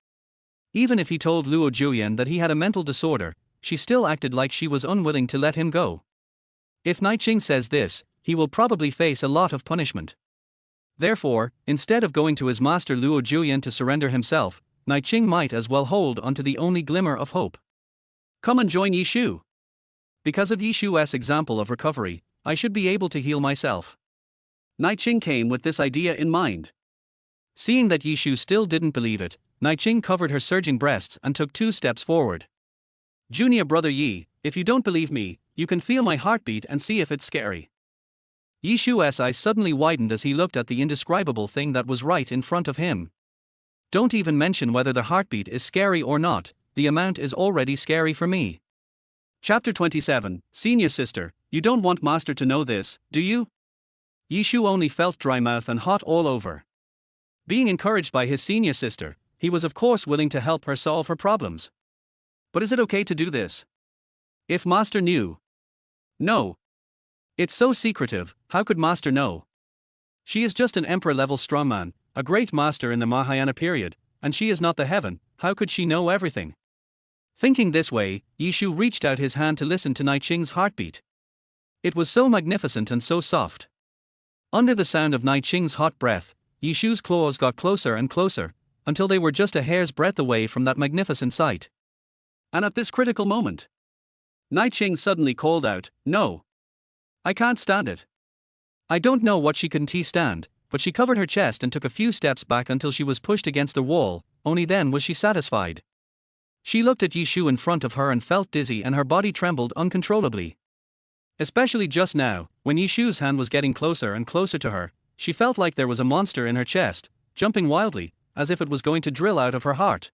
Even if he told Luo Juyan that he had a mental disorder, she still acted like she was unwilling to let him go. If Naiqing says this, he will probably face a lot of punishment. Therefore, instead of going to his master Luo Juyan to surrender himself, Naiqing might as well hold onto the only glimmer of hope. Come and join Yishu. Because of Yishu's example of recovery, I should be able to heal myself. Naiqing came with this idea in mind. Seeing that Yishu still didn't believe it, Naiqing covered her surging breasts and took 2 steps forward. Junior brother Yi, if you don't believe me, you can feel my heartbeat and see if it's scary. Yishu's eyes suddenly widened as he looked at the indescribable thing that was right in front of him. Don't even mention whether the heartbeat is scary or not, the amount is already scary for me. Chapter 27, Senior Sister, you don't want Master to know this, do you? Yishu only felt dry mouth and hot all over. Being encouraged by his senior sister, he was of course willing to help her solve her problems. But is it okay to do this? If Master knew? No. It's so secretive, how could Master know? She is just an emperor-level strongman, a great master in the Mahayana period, and she is not the heaven, how could she know everything? Thinking this way, Yishu reached out his hand to listen to Naiqing's heartbeat. It was so magnificent and so soft. Under the sound of Naiqing's hot breath, Yishu's claws got closer and closer, until they were just a hair's breadth away from that magnificent sight. And at this critical moment, Naiqing suddenly called out, no. I can't stand it. I don't know what she couldn't stand, but she covered her chest and took a few steps back until she was pushed against the wall, only then was she satisfied. She looked at Yishu in front of her and felt dizzy and her body trembled uncontrollably. Especially just now, when Yishu's hand was getting closer and closer to her, she felt like there was a monster in her chest, jumping wildly, as if it was going to drill out of her heart.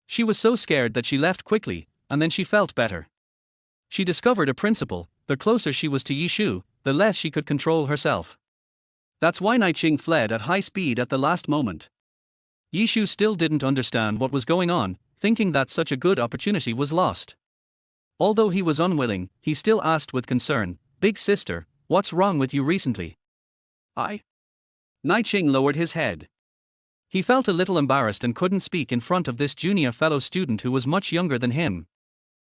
She was so scared that she left quickly, and then she felt better. She discovered a principle, the closer she was to Yishu, the less she could control herself. That's why Naiqing fled at high speed at the last moment. Yishu still didn't understand what was going on, thinking that such a good opportunity was lost. Although he was unwilling, he still asked with concern, Big sister, what's wrong with you recently? Naiqing lowered his head. He felt a little embarrassed and couldn't speak in front of this junior fellow student who was much younger than him.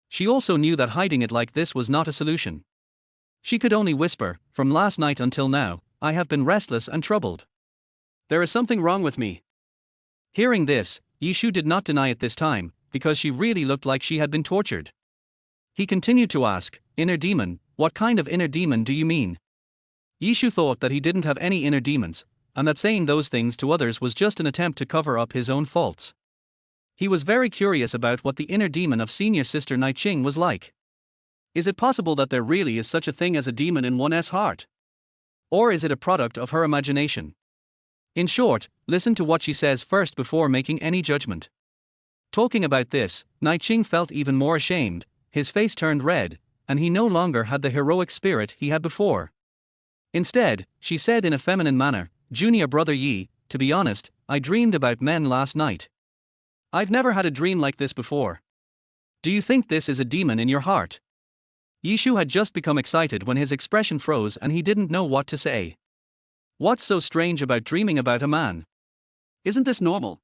She also knew that hiding it like this was not a solution. She could only whisper, from last night until now, I have been restless and troubled. There is something wrong with me. Hearing this, Yishu did not deny it this time, because she really looked like she had been tortured. He continued to ask, inner demon, what kind of inner demon do you mean? Yishu thought that he didn't have any inner demons, and that saying those things to others was just an attempt to cover up his own faults. He was very curious about what the inner demon of senior sister Naiqing was like. Is it possible that there really is such a thing as a demon in one's heart? Or is it a product of her imagination? In short, listen to what she says first before making any judgment. Talking about this, Naiqing felt even more ashamed, his face turned red, and he no longer had the heroic spirit he had before. Instead, she said in a feminine manner, Junior brother Yi, to be honest, I dreamed about men last night. I've never had a dream like this before. Do you think this is a demon in your heart? Yishu had just become excited when his expression froze and he didn't know what to say. What's so strange about dreaming about a man? Isn't this normal?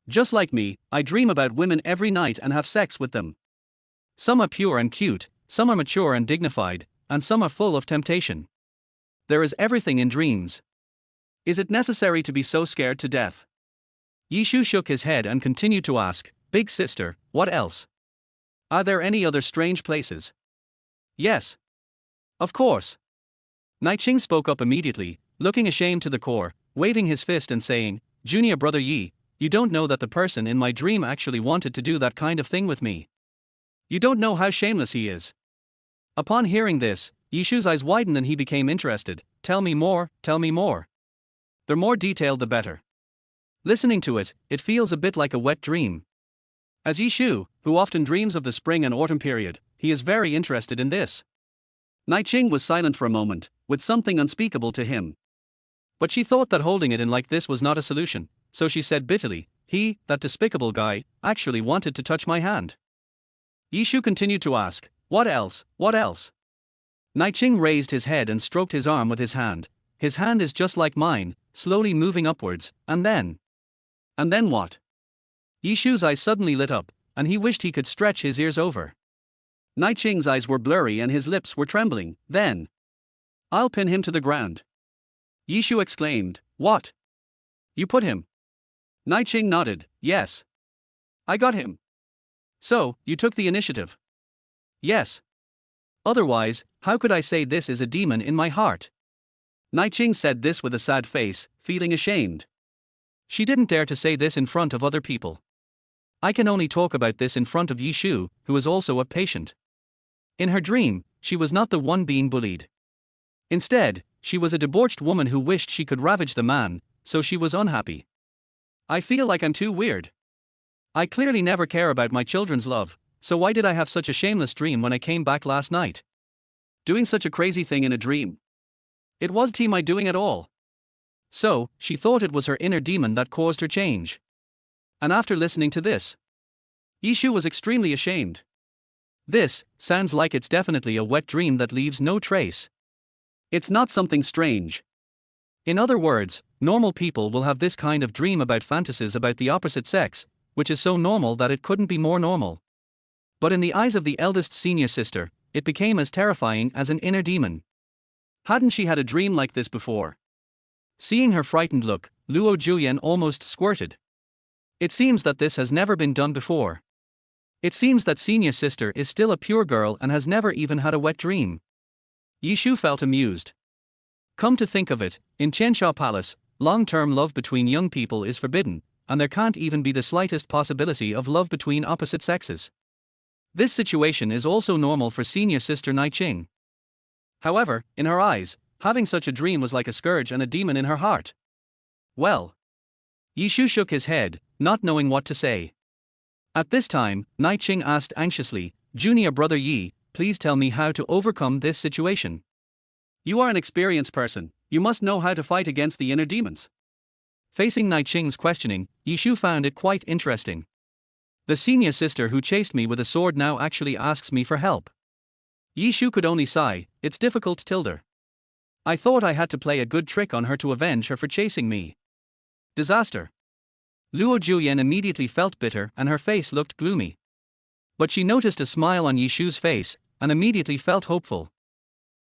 Just like me, I dream about women every night and have sex with them. Some are pure and cute, some are mature and dignified, and some are full of temptation. There is everything in dreams. Is it necessary to be so scared to death? Yishu shook his head and continued to ask, Big sister, what else? Are there any other strange places? Yes. Of course. Naiching spoke up immediately, looking ashamed to the core, waving his fist and saying, Junior brother Yi, you don't know that the person in my dream actually wanted to do that kind of thing with me. You don't know how shameless he is. Upon hearing this, Yishu's eyes widened and he became interested. Tell me more, tell me more. The more detailed the better. Listening to it, it feels a bit like a wet dream. As Yishu, who often dreams of the spring and autumn period, he is very interested in this. Naiching was silent for a moment, with something unspeakable to him. But she thought that holding it in like this was not a solution, so she said bitterly, he, that despicable guy, actually wanted to touch my hand. Yishu continued to ask, what else, what else? Naiching raised his head and stroked his arm with his hand. His hand is just like mine, slowly moving upwards, and then what? Yishu's eyes suddenly lit up, and he wished he could stretch his ears over. Naiching's eyes were blurry and his lips were trembling. Then, I'll pin him to the ground. Yishu exclaimed, what? You put him? Naiching nodded, yes. I got him. So, you took the initiative? Yes. Otherwise, how could I say this is a demon in my heart? Naiching said this with a sad face, feeling ashamed. She didn't dare to say this in front of other people. I can only talk about this in front of Yishu, who is also a patient. In her dream, she was not the one being bullied. Instead, she was a debauched woman who wished she could ravage the man, so she was unhappy. I feel like I'm too weird. I clearly never care about my children's love, so why did I have such a shameless dream when I came back last night? Doing such a crazy thing in a dream. It wasn't my doing at all. So, she thought it was her inner demon that caused her change. And after listening to this, Yishu was extremely ashamed. This sounds like it's definitely a wet dream that leaves no trace. It's not something strange. In other words, normal people will have this kind of dream about fantasies about the opposite sex, which is so normal that it couldn't be more normal. But in the eyes of the eldest senior sister, it became as terrifying as an inner demon. Hadn't she had a dream like this before? Seeing her frightened look, Luo Juyen almost squirted. It seems that this has never been done before. It seems that senior sister is still a pure girl and has never even had a wet dream. Yishu felt amused. Come to think of it, in Chensha Palace, long-term love between young people is forbidden, and there can't even be the slightest possibility of love between opposite sexes. This situation is also normal for senior sister Naiching. However, in her eyes, having such a dream was like a scourge and a demon in her heart. Well. Yishu shook his head, not knowing what to say. At this time, Naiching asked anxiously, Junior brother Yi, please tell me how to overcome this situation. You are an experienced person, you must know how to fight against the inner demons. Facing Naiching's questioning, Yishu found it quite interesting. The senior sister who chased me with a sword now actually asks me for help. Yishu could only sigh, it's difficult tilde. I thought I had to play a good trick on her to avenge her for chasing me. Disaster. Luo Juyen immediately felt bitter and her face looked gloomy. But she noticed a smile on Yishu's face, and immediately felt hopeful.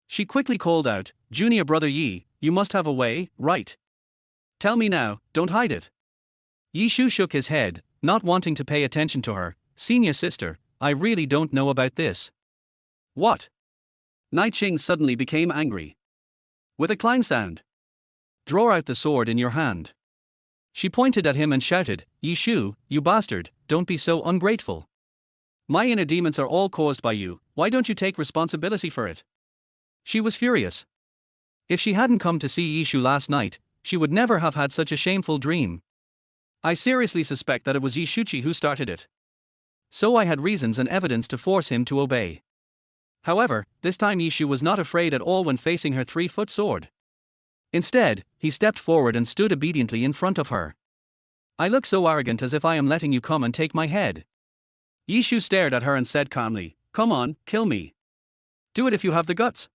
She quickly called out, Junior brother Yi, you must have a way, right? Tell me now, don't hide it. Yishu shook his head, not wanting to pay attention to her. Senior sister, I really don't know about this. What? Naiching suddenly became angry. With a clang sound. Draw out the sword in your hand. She pointed at him and shouted, Yishu, you bastard, don't be so ungrateful. My inner demons are all caused by you, why don't you take responsibility for it? She was furious. If she hadn't come to see Yishu last night, she would never have had such a shameful dream. I seriously suspect that it was Yishuchi who started it. So I had reasons and evidence to force him to obey. However, this time Yishu was not afraid at all when facing her 3-foot sword. Instead, he stepped forward and stood obediently in front of her. I look so arrogant as if I am letting you come and take my head. Yishu stared at her and said calmly, come on, kill me. Do it if you have the guts.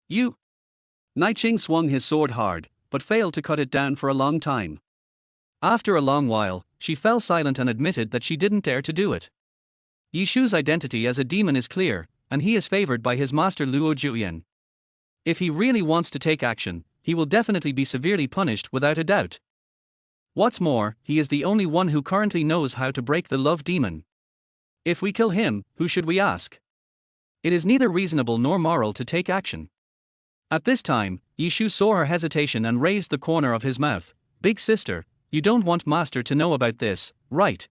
You. Naiching swung his sword hard, but failed to cut it down for a long time. After a long while, she fell silent and admitted that she didn't dare to do it. Yishu's identity as a demon is clear, and he is favored by his master Luo Juyan. If he really wants to take action, he will definitely be severely punished without a doubt. What's more, he is the only one who currently knows how to break the love demon. If we kill him, who should we ask? It is neither reasonable nor moral to take action. At this time, Yishu saw her hesitation and raised the corner of his mouth. Big sister, you don't want master to know about this, right?